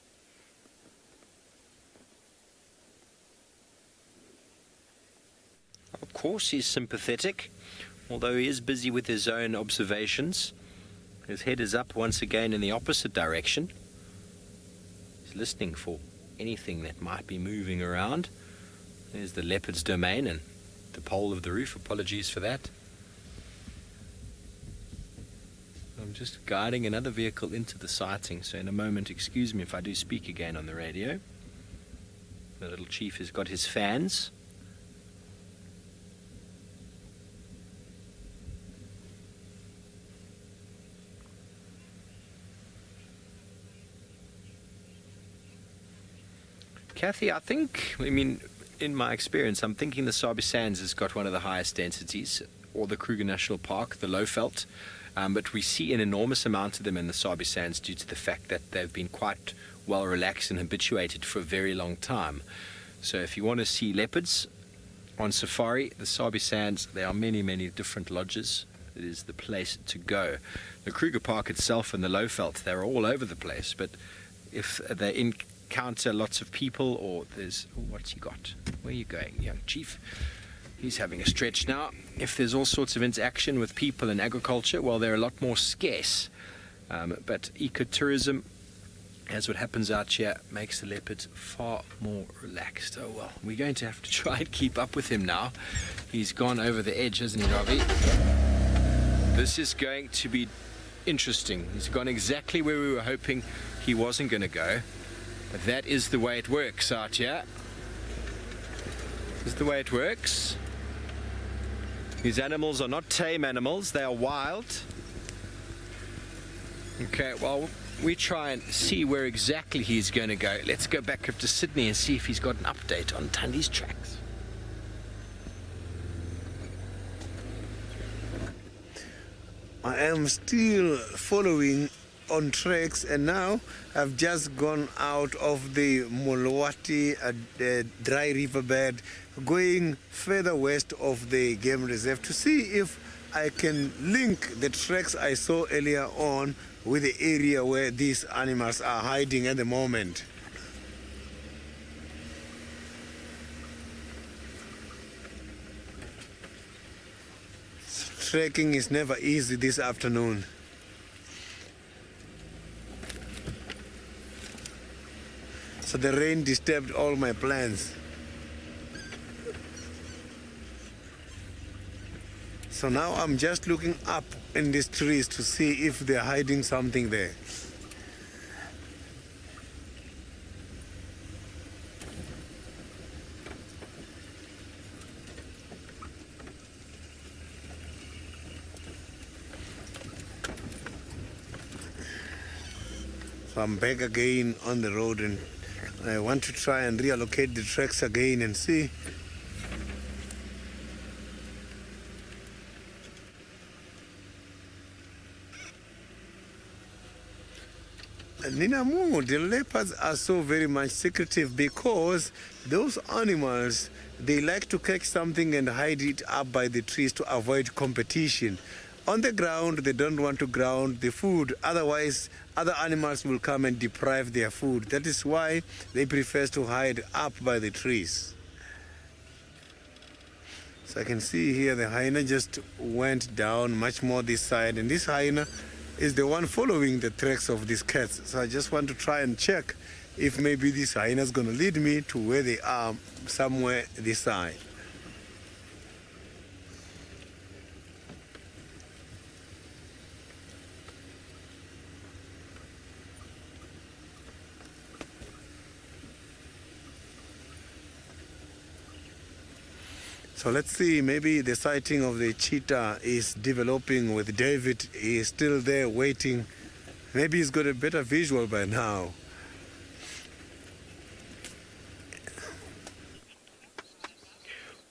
Of course he's sympathetic, although he is busy with his own observations. His head is up once again in the opposite direction. He's listening for anything that might be moving around. There's the leopard's domain and the pole of the roof. Apologies for that. I'm just guiding another vehicle into the sighting, so in a moment, excuse me if I do speak again on the radio. The little chief has got his fans. Kathy, I mean, in my experience, I'm thinking the Sabi Sands has got one of the highest densities, or the Kruger National Park, the Lowveld. But we see an enormous amount of them in the Sabi Sands due to the fact that they've been quite well relaxed and habituated for a very long time. So if you want to see leopards on safari, the Sabi Sands, there are many, many different lodges. It is the place to go. The Kruger Park itself and the Lowveld, they're all over the place, but if they encounter lots of people, or there's, what's he got? Where are you going, young chief? He's having a stretch now. If there's all sorts of interaction with people and agriculture, well, they're a lot more scarce. But ecotourism, as what happens out here, makes the leopard far more relaxed. Oh well, we're going to have to try and keep up with him now. He's gone over the edge, hasn't he, Ravi? This is going to be interesting. He's gone exactly where we were hoping he wasn't going to go. But that is the way it works out here. This is the way it works. These animals are not tame animals, they are wild. Okay, well, we try and see where exactly he's going to go. Let's go back up to Sydney and see if he's got an update on Tundi's tracks. I am still following on tracks, and now I've just gone out of the Mulwati dry riverbed, going further west of the game reserve to see if I can link the tracks I saw earlier on with the area where these animals are hiding at the moment. Trekking is never easy this afternoon. So the rain disturbed all my plans. So now I'm just looking up in these trees to see if they're hiding something there. So I'm back again on the road, and I want to try and reallocate the tracks again and see. Ninamu, the leopards are so very much secretive because those animals, they like to catch something and hide it up by the trees to avoid competition. On the ground, they don't want to ground the food, otherwise other animals will come and deprive their food. That is why they prefer to hide up by the trees. So I can see here the hyena just went down much more this side, and this hyena is the one following the tracks of these cats. So I just want to try and check if maybe this hyena is going to lead me to where they are, somewhere this side. So let's see, maybe the sighting of the cheetah is developing with David. He is still there waiting. Maybe he's got a better visual by now.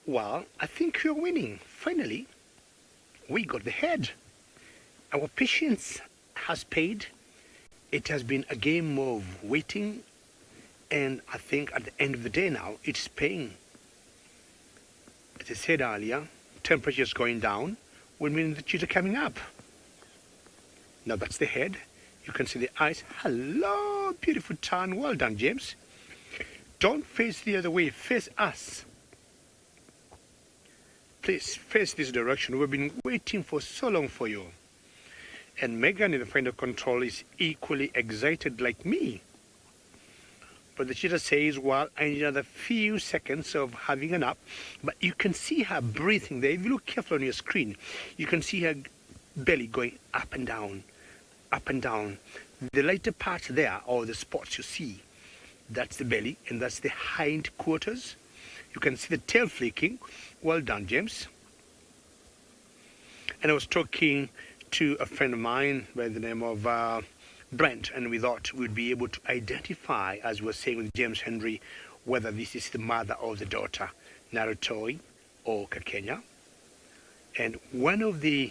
Well, I think we're winning. Finally, we got the head. Our patience has paid. It has been a game of waiting, and I think at the end of the day now, it's paying. As I said earlier, temperature's going down will mean the cheetah coming up. Now that's the head. You can see the eyes. Hello, beautiful turn. Well done, James. Don't face the other way. Face us. Please face this direction. We've been waiting for so long for you. And Megan in the final control is equally excited like me. But the cheetah says, well, I need another few seconds of having a nap. But you can see her breathing there. If you look carefully on your screen, you can see her belly going up and down, up and down. The lighter part there, or the spots you see, that's the belly, and that's the hind quarters. You can see the tail flicking. Well done, James. And I was talking to a friend of mine by the name of Brent, and we thought we'd be able to identify, as we were saying with James Henry, whether this is the mother or the daughter, Narutoi or Kakenya. And one of the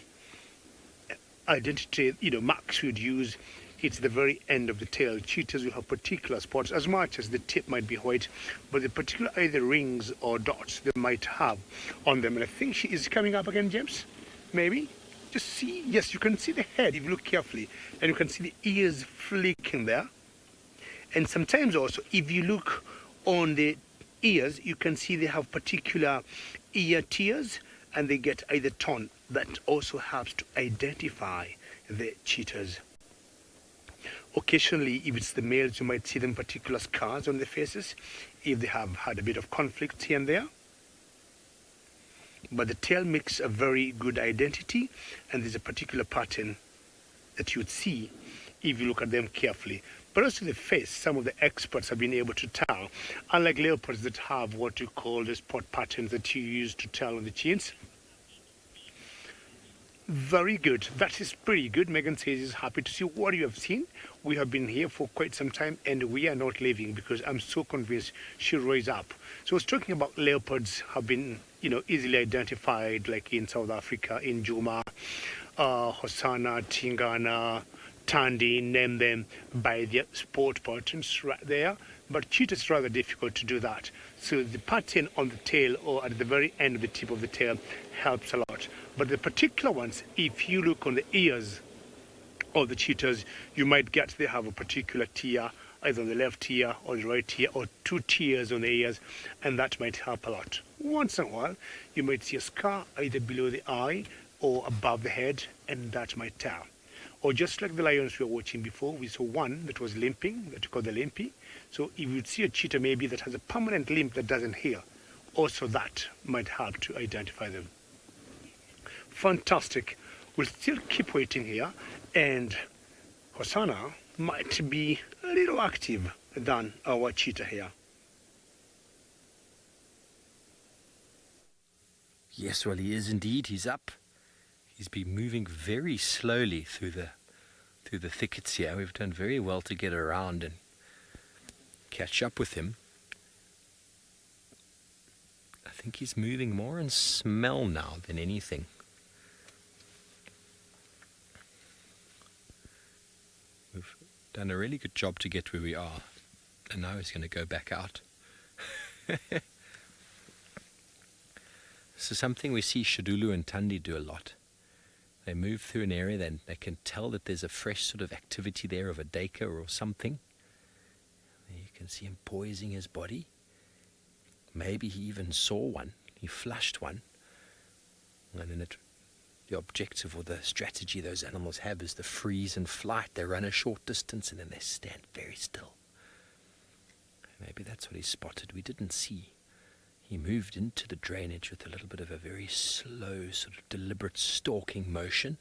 identity, marks we'd use, it's the very end of the tail. Cheetahs will have particular spots, as much as the tip might be white, but the particular either rings or dots they might have on them. And I think she is coming up again, James, maybe? Just see, yes, you can see the head if you look carefully, and you can see the ears flicking there. And sometimes also, if you look on the ears, you can see they have particular ear tears, and they get either torn. That also helps to identify the cheetahs. Occasionally, if it's the males, you might see them particular scars on their faces, if they have had a bit of conflict here and there. But the tail makes a very good identity, and there's a particular pattern that you'd see if you look at them carefully. But also the face, some of the experts have been able to tell, unlike leopards that have what you call the spot patterns that you use to tell on the chins. Very good. That is pretty good. Megan says she's happy to see what you have seen. We have been here for quite some time, and we are not leaving because I'm so convinced she'll rise up. So I was talking about leopards have been, easily identified, like in South Africa, in Juma, Hosanna, Tingana, Tandi, name them by their spot patterns right there. But cheetah is rather difficult to do that. So the pattern on the tail or at the very end of the tip of the tail helps a lot. But the particular ones, if you look on the ears of the cheetahs, you might get they have a particular tear, either on the left ear or the right ear, or two tears on the ears, and that might help a lot. Once in a while, you might see a scar either below the eye or above the head, and that might tell. Or just like the lions we were watching before, we saw one that was limping, that we call the limpy. So if you'd see a cheetah maybe that has a permanent limp that doesn't heal, also that might help to identify them. Fantastic. We'll still keep waiting here, and Hosanna might be a little active than our cheetah here. Yes, well, he is indeed. He's up. He's been moving very slowly through the through the thickets here. We've done very well to get around and catch up with him. I think he's moving more in smell now than anything. We've done a really good job to get where we are, and now he's going to go back out. So something we see Shadulu and Tandi do a lot. They move through an area, then they can tell that there's a fresh sort of activity there of a duiker or something. You can see him poising his body. Maybe he even saw one. He flushed one. And then the objective or the strategy those animals have is the freeze and flight. They run a short distance and then they stand very still. Maybe that's what he spotted. We didn't see. He moved into the drainage with a little bit of a very slow, sort of deliberate stalking motion.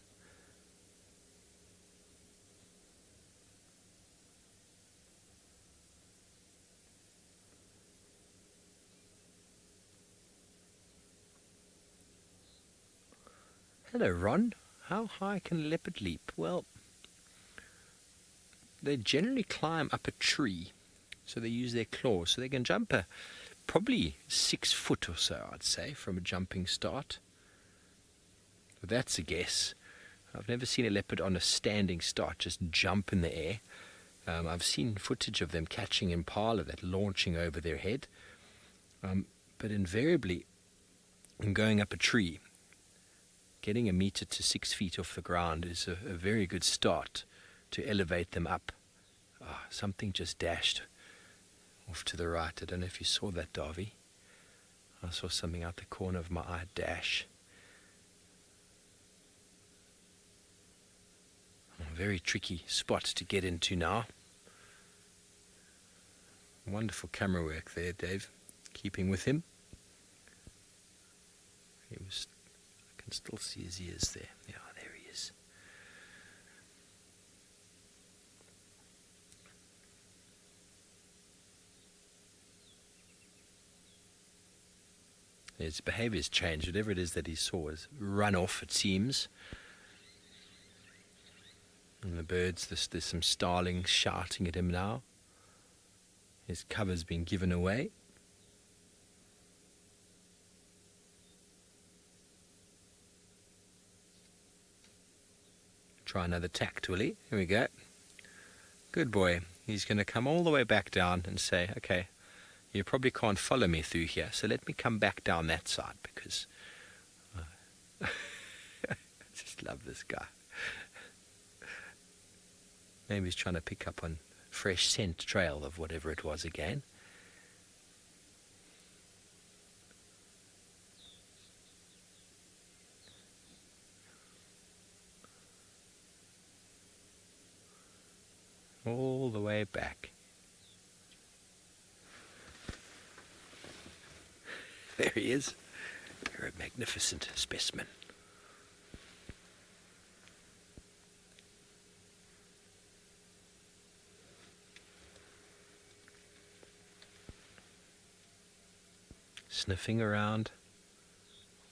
Hello, Ron. How high can a leopard leap? Well, they generally climb up a tree, so they use their claws. So they can jump probably 6 foot or so, I'd say, from a jumping start. But that's a guess. I've never seen a leopard on a standing start just jump in the air. I've seen footage of them catching impala, that launching over their head. But invariably, in going up a tree, getting a meter to 6 feet off the ground is a very good start to elevate them up. Something just dashed off to the right. I don't know if you saw that, Davy. I saw something out the corner of my eye dash. A very tricky spot to get into now. Wonderful camera work there, Dave. Keeping with him. I can still see his ears there. Yeah, there he is. His behavior's changed. Whatever it is that he saw has run off, it seems. And the birds, there's some starlings shouting at him now. His cover's been given away. Try another tact, will he? Here we go. Good boy. He's going to come all the way back down and say, okay, you probably can't follow me through here, so let me come back down that side, because I just love this guy. Maybe he's trying to pick up on fresh scent trail of whatever it was again. All the way back. There he is. You're a magnificent specimen. Sniffing around.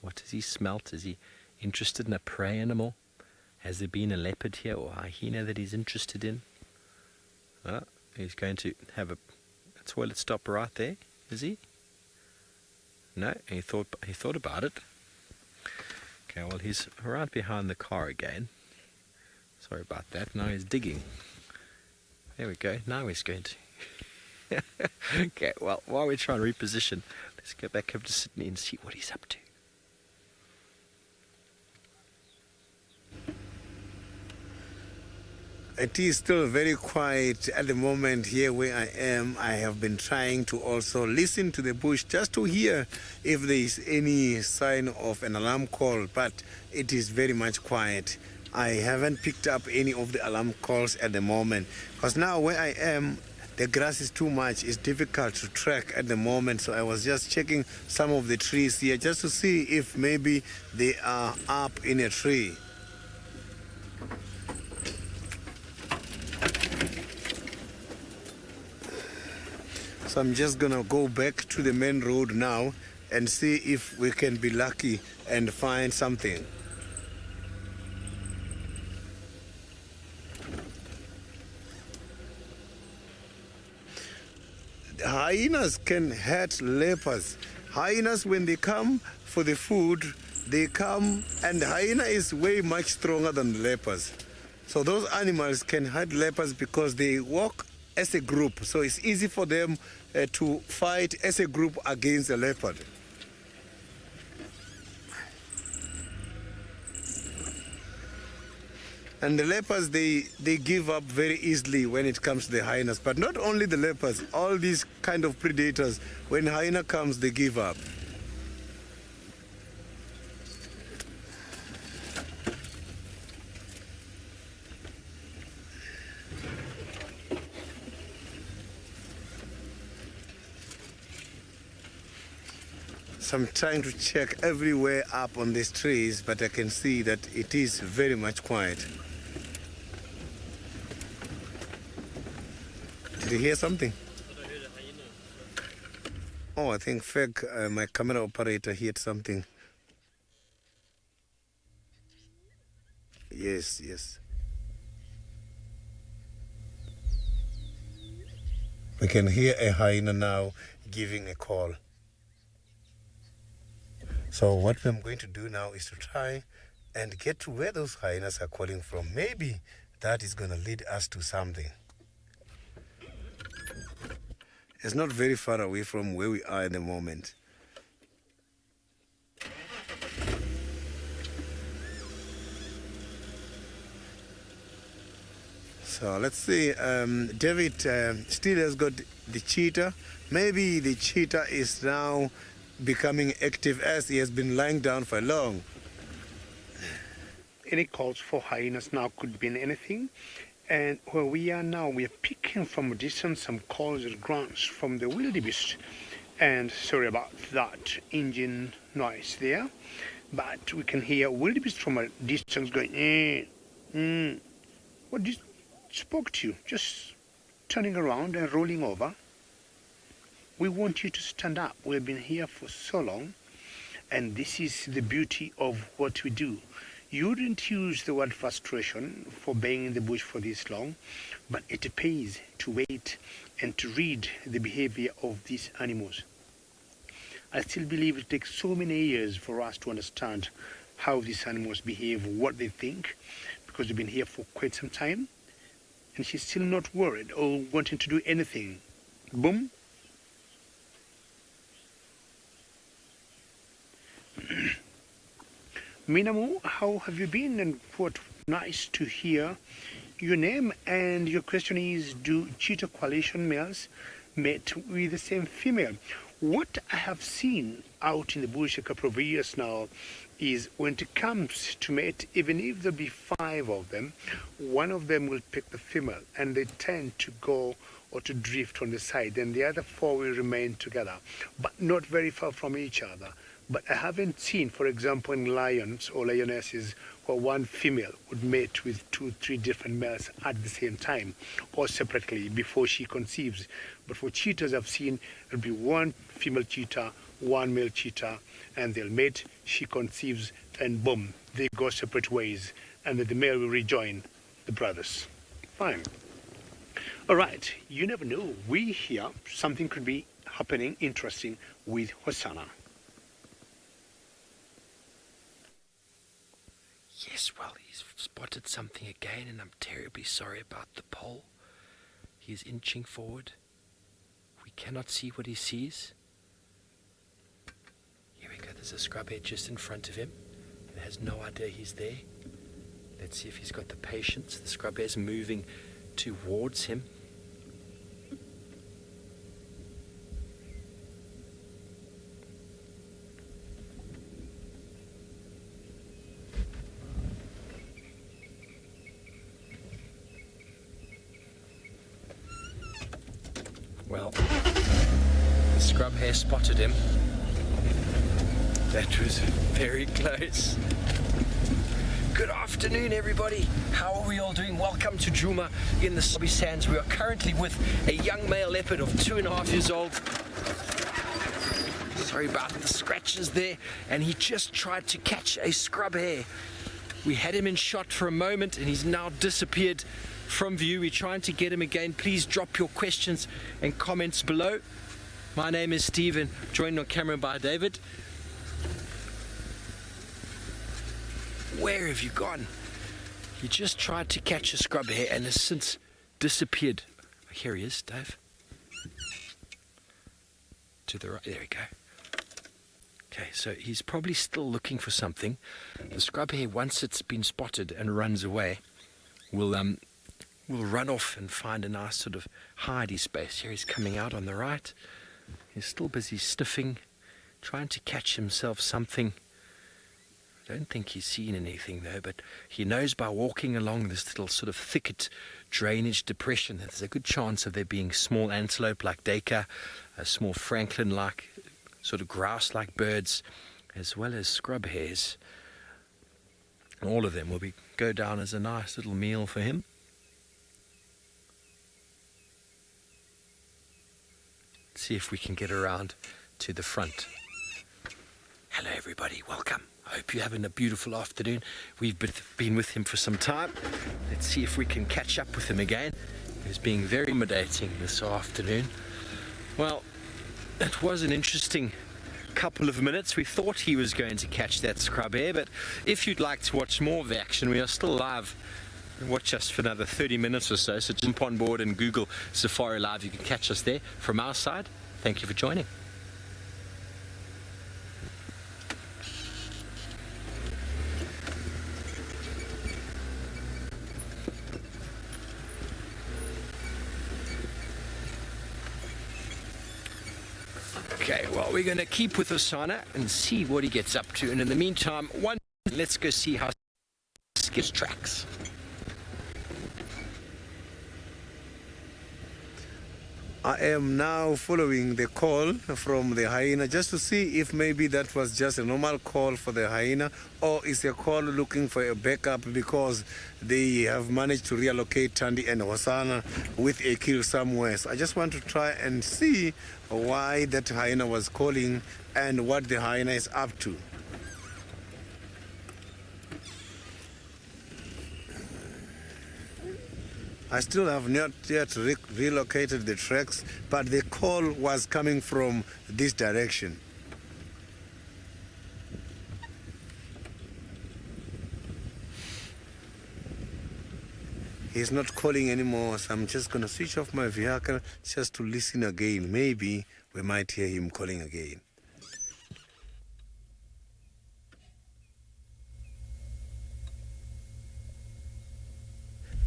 What has he smelt? Is he interested in a prey animal? Has there been a leopard here or a hyena that he's interested in? He's going to have a toilet stop right there, is he? No, he thought about it. Okay, well, he's right behind the car again. Sorry about that. Now he's digging. There we go. Now he's going to. Okay, well, while we try and reposition, let's go back up to Sydney and see what he's up to. It is still very quiet at the moment here where I am. I have been trying to also listen to the bush just to hear if there is any sign of an alarm call, but it is very much quiet. I haven't picked up any of the alarm calls at the moment, because now where I am, the grass is too much. It's difficult to track at the moment, so I was just checking some of the trees here just to see if maybe they are up in a tree. So I'm just gonna go back to the main road now and see if we can be lucky and find something. hyenas can hurt leopards. Hyenas, when they come for the food, they come, and hyena is way much stronger than leopards. So those animals can hurt leopards because they walk as a group. So it's easy for them to fight as a group against a leopard. And the leopards, they give up very easily when it comes to the hyenas. But not only the leopards, all these kind of predators, when hyena comes, they give up. So I'm trying to check everywhere up on these trees, but I can see that it is very much quiet. Did you hear something? But I heard a hyena. Oh, I think Feg, my camera operator, heard something. Yes, yes. We can hear a hyena now giving a call. So what I'm going to do now is to try and get to where those hyenas are calling from. Maybe that is going to lead us to something. It's not very far away from where we are at the moment. So let's see, David still has got the cheetah. Maybe the cheetah is now becoming active as he has been lying down for long. Any calls for hyenas now could be in anything. And where we are now, we are picking from a distance some calls or grunts from the wildebeest. And sorry about that engine noise there. But we can hear wildebeest from a distance going, What just spoke to you? Just turning around and rolling over. We want you to stand up. We've been here for so long, and this is the beauty of what we do. You wouldn't use the word frustration for being in the bush for this long, but it pays to wait and to read the behavior of these animals. I still believe it takes so many years for us to understand how these animals behave, what they think, because they've been here for quite some time, and she's still not worried or wanting to do anything. Boom. Minamu, how have you been, and what nice to hear your name. And your question is, do cheetah coalition males mate with the same female? What I have seen out in the bush a couple of years now is when it comes to mate, even if there'll be 5 of them, one of them will pick the female, and they tend to go or to drift on the side, and the other 4 will remain together, but not very far from each other. But I haven't seen, for example, in lions or lionesses, where one female would mate with 2, 3 different males at the same time or separately before she conceives. But for cheetahs, I've seen it'll be one female cheetah, one male cheetah, and they'll mate, she conceives, and boom, they go separate ways, and then the male will rejoin the brothers. Fine. All right, you never know. We hear something could be happening interesting with Hosanna. Yes, well, he's spotted something again, and I'm terribly sorry about the pole. He is inching forward. We cannot see what he sees. Here we go, there's a scrubhead just in front of him. He has no idea he's there. Let's see if he's got the patience. The scrubhead's moving towards him. Well, the scrub hare spotted him. That was very close. Good afternoon, everybody. How are we all doing? Welcome to Juma in the Sabi Sands. We are currently with a young male leopard of 2.5 years old. Sorry about the scratches there. And he just tried to catch a scrub hare. We had him in shot for a moment and he's now disappeared from view. We're trying to get him again. Please drop your questions and comments below. My name is Steve and joined on camera by David. Where have you gone? He just tried to catch a scrub hare and has since disappeared. Here he is, Dave. To the right, there we go. Okay, so he's probably still looking for something. The scrub hare, once it's been spotted and runs away, will run off and find a nice sort of hidey space. Here he's coming out on the right. He's still busy sniffing, trying to catch himself something. I don't think he's seen anything though, but he knows by walking along this little sort of thicket drainage depression that there's a good chance of there being small antelope like duiker, small francolin-like, sort of grouse-like birds, as well as scrub hares. All of them will go down as a nice little meal for him. Let's see if we can get around to the front. Hello everybody, welcome. I hope you're having a beautiful afternoon. We've been with him for some time. Let's see if we can catch up with him again. He's being very accommodating this afternoon. Well, it was an interesting couple of minutes. We thought he was going to catch that scrub hare, but if you'd like to watch more of the action, we are still live. Watch us for another 30 minutes or so. So jump on board and Google Safari Live. You can catch us there. From our side, thank you for joining. Okay, well, we're going to keep with Osana and see what he gets up to. And in the meantime, let's go see how Skip's tracks. I am now following the call from the hyena just to see if maybe that was just a normal call for the hyena or is a call looking for a backup because they have managed to reallocate Tandy and Hosanna with a kill somewhere. So I just want to try and see why that hyena was calling and what the hyena is up to. I still have not yet relocated the tracks, but the call was coming from this direction. He's not calling anymore, so I'm just going to switch off my vehicle just to listen again. Maybe we might hear him calling again.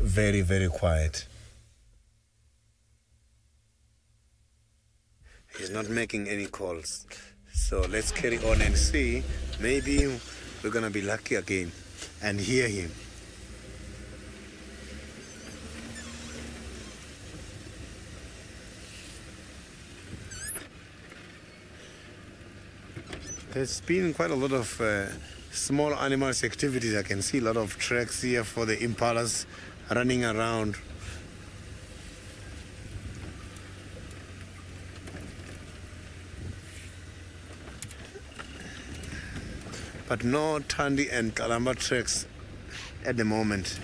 Very, very quiet. He's not making any calls. So let's carry on and see. Maybe we're going to be lucky again and hear him. There's been quite a lot of small animals activities. I can see a lot of tracks here for the impalas running around. But no Tandy and Kalamba tracks at the moment.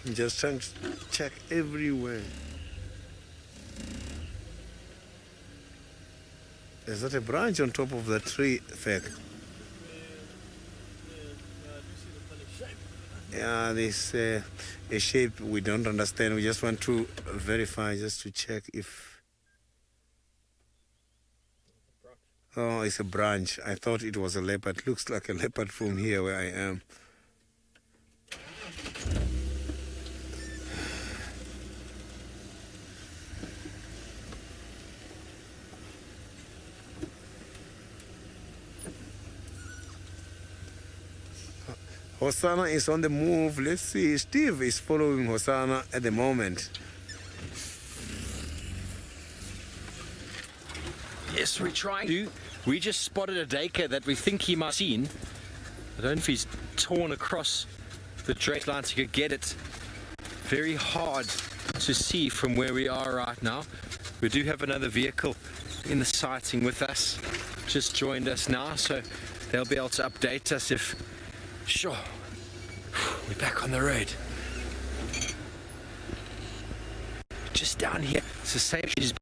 I'm just trying to check everywhere. Is that a branch on top of the tree, Fek? Yeah, this a shape we don't understand. We just want to verify, just to check if... Oh, it's a branch. I thought it was a leopard. Looks like a leopard from here where I am. Hosanna is on the move. Let's see. Steve is following Hosanna at the moment. Yes, we're trying to. We just spotted a duiker that we think he might have seen. I don't know if he's torn across the track line to go get it. very hard to see from where we are right now. We do have another vehicle in the sighting with us, just joined us now, so they'll be able to update us if... Sure, we're back on the road. Just down here, it's the same as...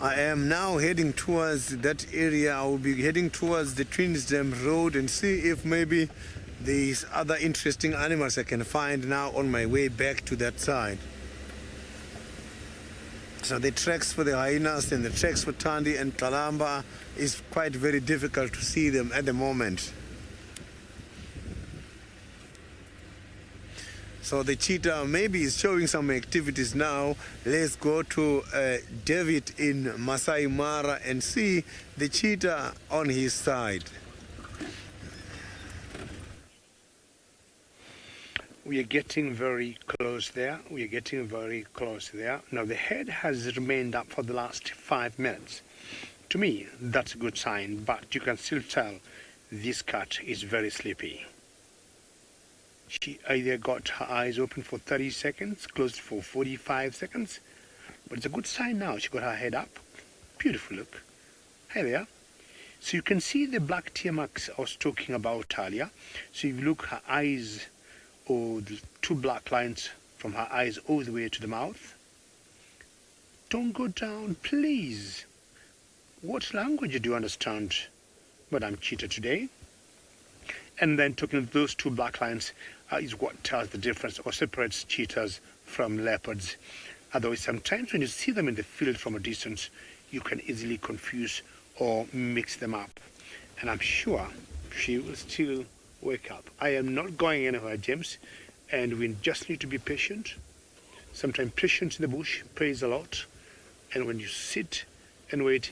I am now heading towards that area. I will be heading towards the Twinsdam Road and see if maybe there's other interesting animals I can find now on my way back to that side. So the tracks for the hyenas and the tracks for Tandi and Kalamba is quite very difficult to see them at the moment. So the cheetah maybe is showing some activities now. Let's go to David in Maasai Mara and see the cheetah on his side. We are getting very close there. We are getting very close there. Now the head has remained up for the last 5 minutes. To me, that's a good sign, but you can still tell this cat is very sleepy. She either got her eyes open for 30 seconds, closed for 45 seconds, but it's a good sign now. She got her head up. Beautiful look. Hi there. So you can see the black tear marks I was talking about earlier. So if you look, her eyes, or the 2 black lines from her eyes all the way to the mouth. Don't go down, please. What language do you understand, Madam Cheetah, today? And then talking of those 2 black lines is what tells the difference or separates cheetahs from leopards. Otherwise, sometimes when you see them in the field from a distance, you can easily confuse or mix them up. And I'm sure she will still wake up. I am not going anywhere, James, and we just need to be patient. Sometimes patience in the bush pays a lot, and when you sit and wait,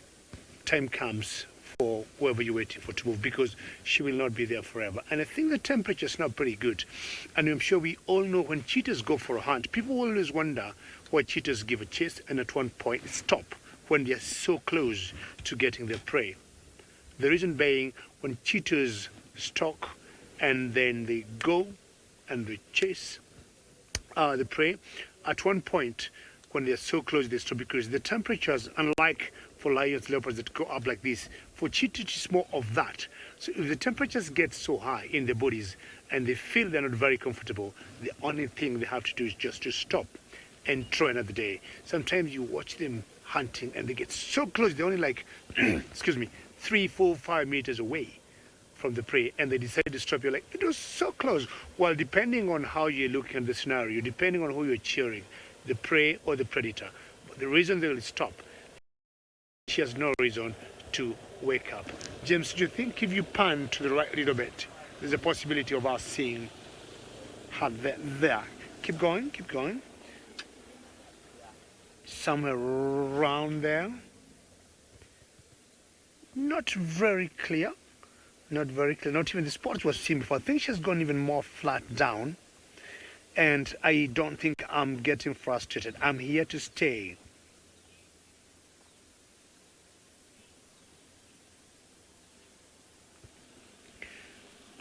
time comes for whoever you're waiting for to move, because she will not be there forever. And I think the temperature is not pretty good. And I'm sure we all know when cheetahs go for a hunt, people always wonder why cheetahs give a chase and at one point stop when they are so close to getting their prey. The reason being, when cheetahs stalk and then they go and they chase the prey, at one point when they are so close they stop, because the temperatures, unlike for lions, leopards that go up like this, for cheetahs it's more of that. So if the temperatures get so high in their bodies and they feel they're not very comfortable, the only thing they have to do is just to stop and try another day. Sometimes you watch them hunting and they get so close, they're only like, excuse me, 3, 4, 5 meters away from the prey, and they decide to stop. You're like, it was so close. Well, depending on how you're looking at the scenario, depending on who you're cheering, the prey or the predator, but the reason they will stop, she has no reason to wake up. James, do you think if you pan to the right a little bit, there's a possibility of us seeing her there? Keep going, keep going. Somewhere around there. Not very clear. Not very clear. Not even the spots was seen before. I think she has gone even more flat down. And I don't think I'm getting frustrated. I'm here to stay.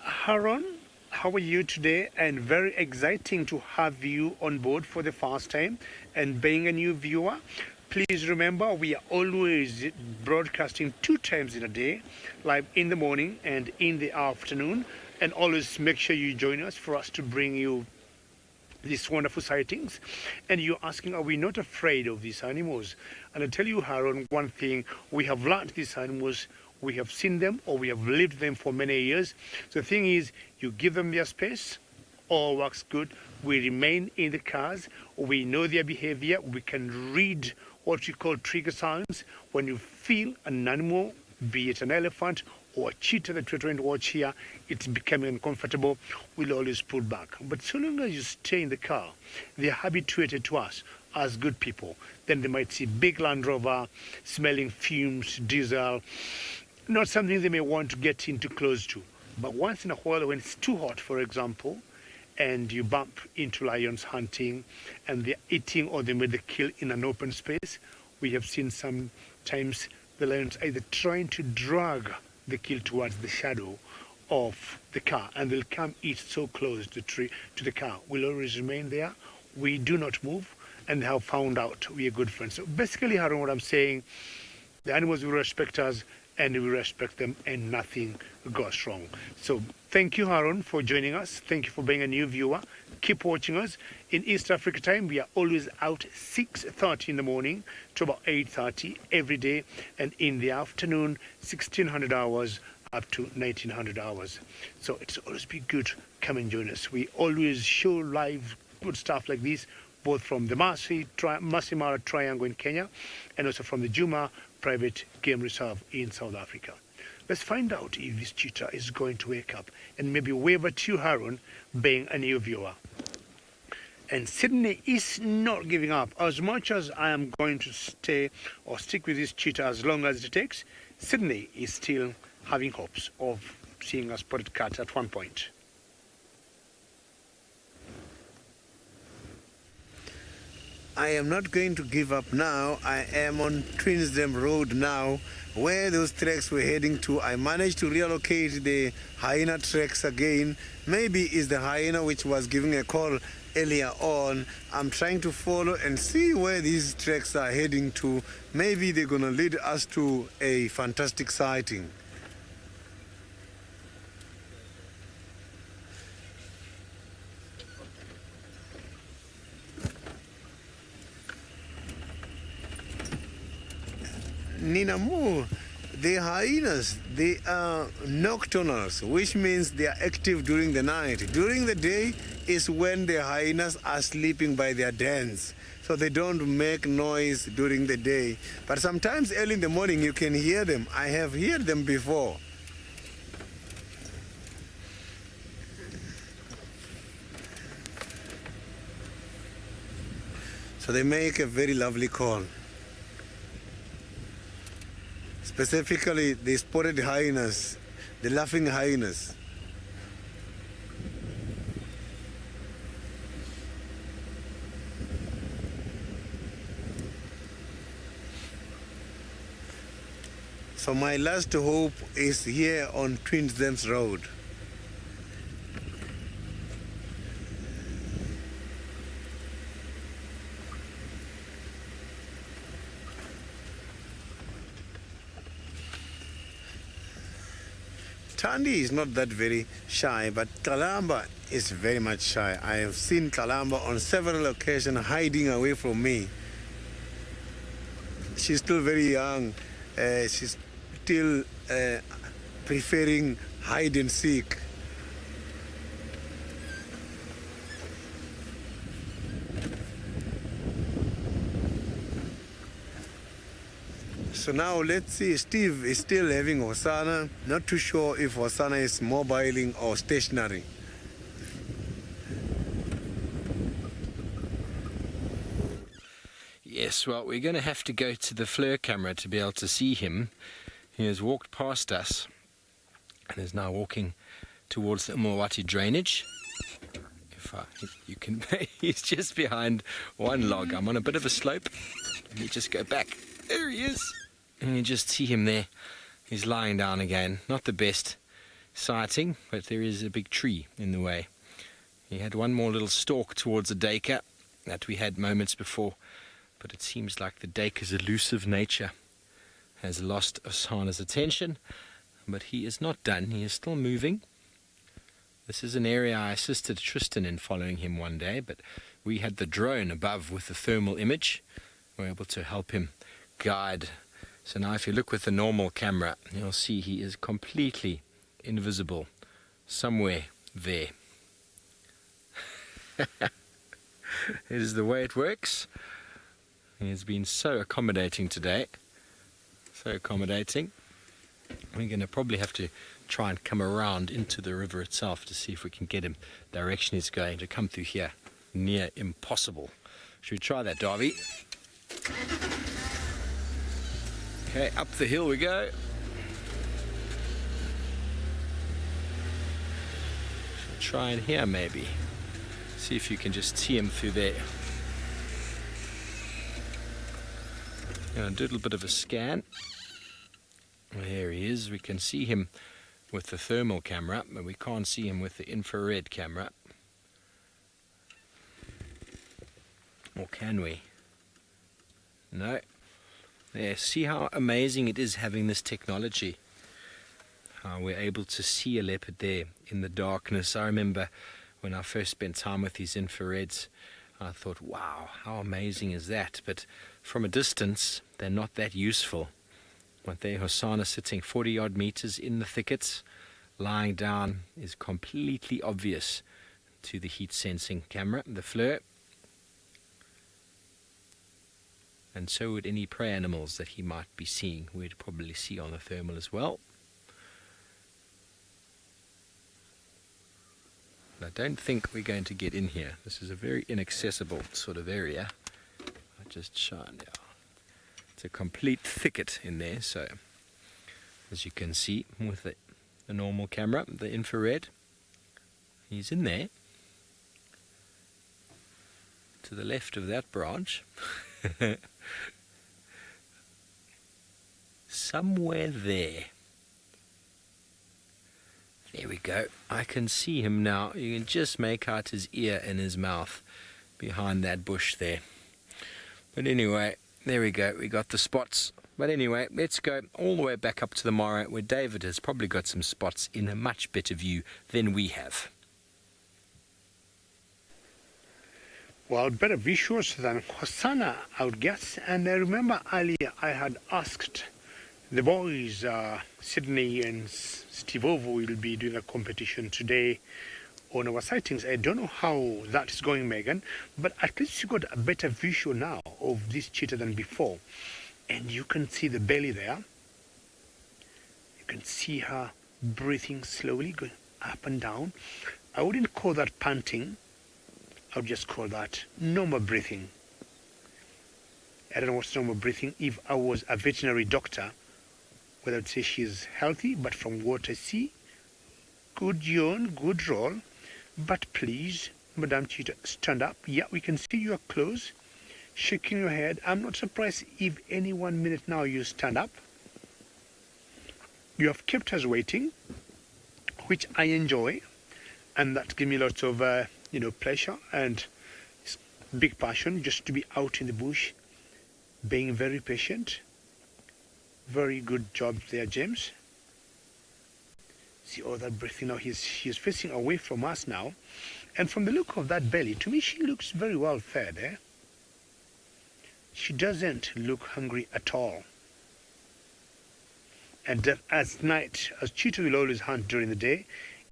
Haron, how are you today? And very exciting to have you on board for the first time. And being a new viewer, please remember we are always broadcasting 2 times in a day, live in the morning and in the afternoon. And always make sure you join us for us to bring you these wonderful sightings. And you're asking, are we not afraid of these animals? And I tell you, Haron, one thing, we have learned these animals. We have seen them, or we have lived them for many years. So the thing is, you give them their space, all works good. We remain in the cars. We know their behavior. We can read what you call trigger signs. When you feel an animal, be it an elephant or a cheetah that we're trying to watch here, it's becoming uncomfortable, we'll always pull back. But so long as you stay in the car, they're habituated to us as good people. Then they might see big Land Rover smelling fumes, diesel, not something they may want to get into close to. But once in a while, when it's too hot, for example, and you bump into lions hunting and they're eating or they made the kill in an open space, we have seen sometimes the lions either trying to drag the kill towards the shadow of the car, and they'll come eat so close to the car. We'll always remain there. We do not move, and they have found out we are good friends. So basically, Harun, what I'm saying, the animals will respect us, and we respect them, and nothing goes wrong. So thank you, Harun, for joining us. Thank you for being a new viewer. Keep watching us. In East Africa time, we are always out 6:30 in the morning to about 8:30 every day, and in the afternoon, 1600 hours up to 1900 hours. So it's always be good. Come and join us. We always show live good stuff like this, both from the Maasai Mara Triangle in Kenya, and also from the Juma Private Game Reserve in South Africa. Let's find out if this cheetah is going to wake up and maybe wave at you, Harun, being a new viewer. And Sydney is not giving up. As much as I am going to stay or stick with this cheetah as long as it takes, Sydney is still having hopes of seeing a spotted cat at one point. I am not going to give up now. I am on Twinsdale Road now, where those tracks were heading to. I managed to relocate the hyena tracks again. Maybe it's the hyena which was giving a call earlier on. I'm trying to follow and see where these tracks are heading to. Maybe they're going to lead us to a fantastic sighting. Nina Mo, the hyenas, they are nocturnals, which means they are active during the night. During the day is when the hyenas are sleeping by their dens, so they don't make noise during the day. But sometimes early in the morning you can hear them. I have heard them before. So they make a very lovely call. Specifically, the spotted hyenas, the laughing hyenas. So my last hope is here on Twinsdale Road. Tandy is not that very shy, but Kalamba is very much shy. I have seen Kalamba on several occasions hiding away from me. She's still very young. She's still preferring hide and seek. So now let's see, Steve is still having Hosanna. Not too sure if Hosanna is mobiling or stationary. Yes, well, we're going to have to go to the FLIR camera to be able to see him. He has walked past us and is now walking towards the Umawati drainage. You can, he's just behind one log. I'm on a bit of a slope. Let me just go back. There he is. And you just see him there. He's lying down again. Not the best sighting, but there is a big tree in the way. He had one more little stalk towards the duiker that we had moments before, but it seems like the duiker's elusive nature has lost Osana's attention, but he is not done. He is still moving. This is an area I assisted Tristan in following him one day, but we had the drone above with the thermal image. We were able to help him guide. So now if you look with the normal camera, you'll see he is completely invisible somewhere there. It is the way it works. He has been so accommodating today. So accommodating. We're going to probably have to try and come around into the river itself to see if we can get him direction he's going to come through here. Near impossible. Should we try that, Darby? Okay, up the hill we go. Should try in here maybe. See if you can just see him through there. Do a little bit of a scan. There he is. We can see him with the thermal camera, but we can't see him with the infrared camera. Or can we? No. There, see how amazing it is having this technology. How we're able to see a leopard there in the darkness. I remember when I first spent time with these infrareds, I thought, wow, how amazing is that? But from a distance, they're not that useful. But there, Hosanna sitting 40 odd meters in the thickets, lying down, is completely obvious to the heat sensing camera, the FLIR. And so would any prey animals that he might be seeing. We'd probably see on the thermal as well. I don't think we're going to get in here. This is a very inaccessible sort of area. I just shine now. It's a complete thicket in there, so as you can see with the normal camera, the infrared, he's in there. To the left of that branch. Somewhere there. There we go. I can see him now. You can just make out his ear and his mouth behind that bush there. But anyway, there we go. We got the spots. But anyway, let's go all the way back up to the Mara, where David has probably got some spots in a much better view than we have. Well, better visuals than Hosanna, I would guess. And I remember earlier I had asked the boys, Sydney and Steve Ovo will be doing a competition today on our sightings. I don't know how that is going, Megan, but at least you got a better visual now of this cheetah than before. And you can see the belly there. You can see her breathing slowly, going up and down. I wouldn't call that panting. I would just call that normal breathing. I don't know what's normal breathing. If I was a veterinary doctor, whether I'd say she's healthy, but from what I see, good yawn, good roll. But please, Madame Cheetah, stand up. Yeah, we can see you are close, shaking your head. I'm not surprised if any 1 minute now you stand up. You have kept us waiting, which I enjoy, and that gives me lots of pleasure and big passion just to be out in the bush, being very patient. Very good job there, James. See all that breathing now. He's facing away from us now. And from the look of that belly, to me she looks very well fed. She doesn't look hungry at all. And as night, as cheetah will always hunt during the day,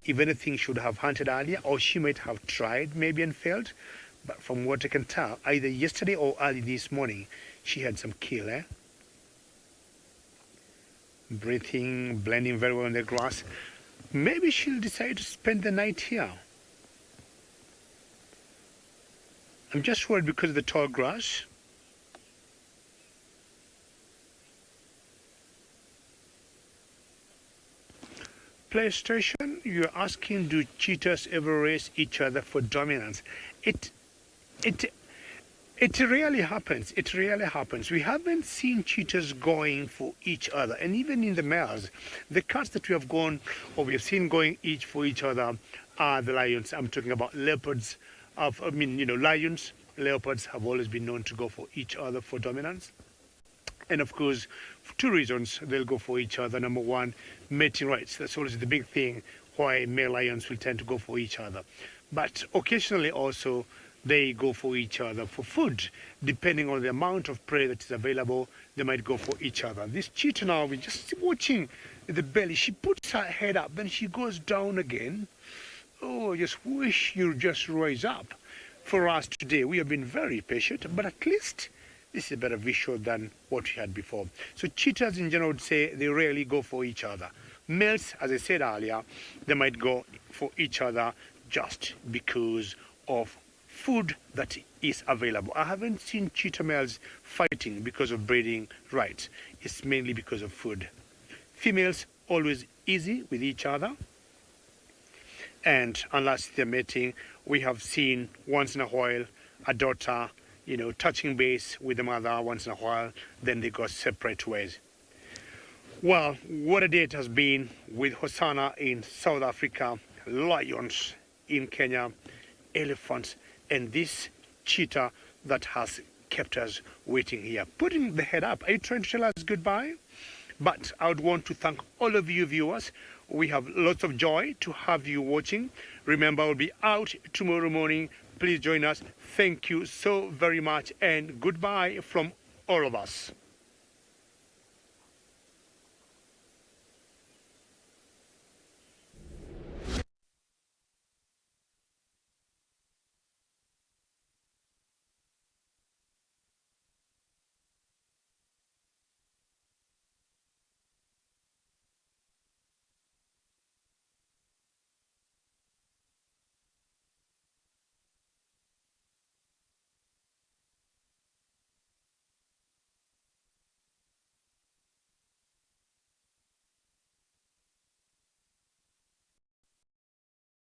if anything she would have hunted earlier, or she might have tried maybe and failed. But from what I can tell, either yesterday or early this morning, she had some kill. Breathing, blending very well in the grass. Maybe she'll decide to spend the night here. I'm just worried because of the tall grass. PlayStation, you're asking, do cheetahs ever race each other for dominance? It really happens. It really happens. We haven't seen cheetahs going for each other. And even in the males, the cats that we have gone, or we have seen going each for each other, are the lions. I'm talking about leopards. Lions, leopards have always been known to go for each other for dominance. And of course, for two reasons, they'll go for each other. Number one, mating rights. That's always the big thing why male lions will tend to go for each other. But occasionally also, they go for each other for food. Depending on the amount of prey that is available, they might go for each other. This cheetah now, we're just watching the belly. She puts her head up, then she goes down again. Oh, I just wish you'd just rise up. For us today, we have been very patient, but at least this is a better visual than what we had before. So cheetahs in general would say they rarely go for each other. Males, as I said earlier, they might go for each other just because of food that is available. I haven't seen cheetah males fighting because of breeding rights. It's mainly because of food. Females always easy with each other, and unless they're mating, we have seen once in a while a daughter, touching base with the mother once in a while, then they go separate ways. Well, what a day it has been with Hosanna in South Africa, lions in Kenya, elephants, and this cheetah that has kept us waiting here. Putting the head up. Are you trying to tell us goodbye? But I would want to thank all of you viewers. We have lots of joy to have you watching. Remember, we'll be out tomorrow morning. Please join us. Thank you so very much, and goodbye from all of us.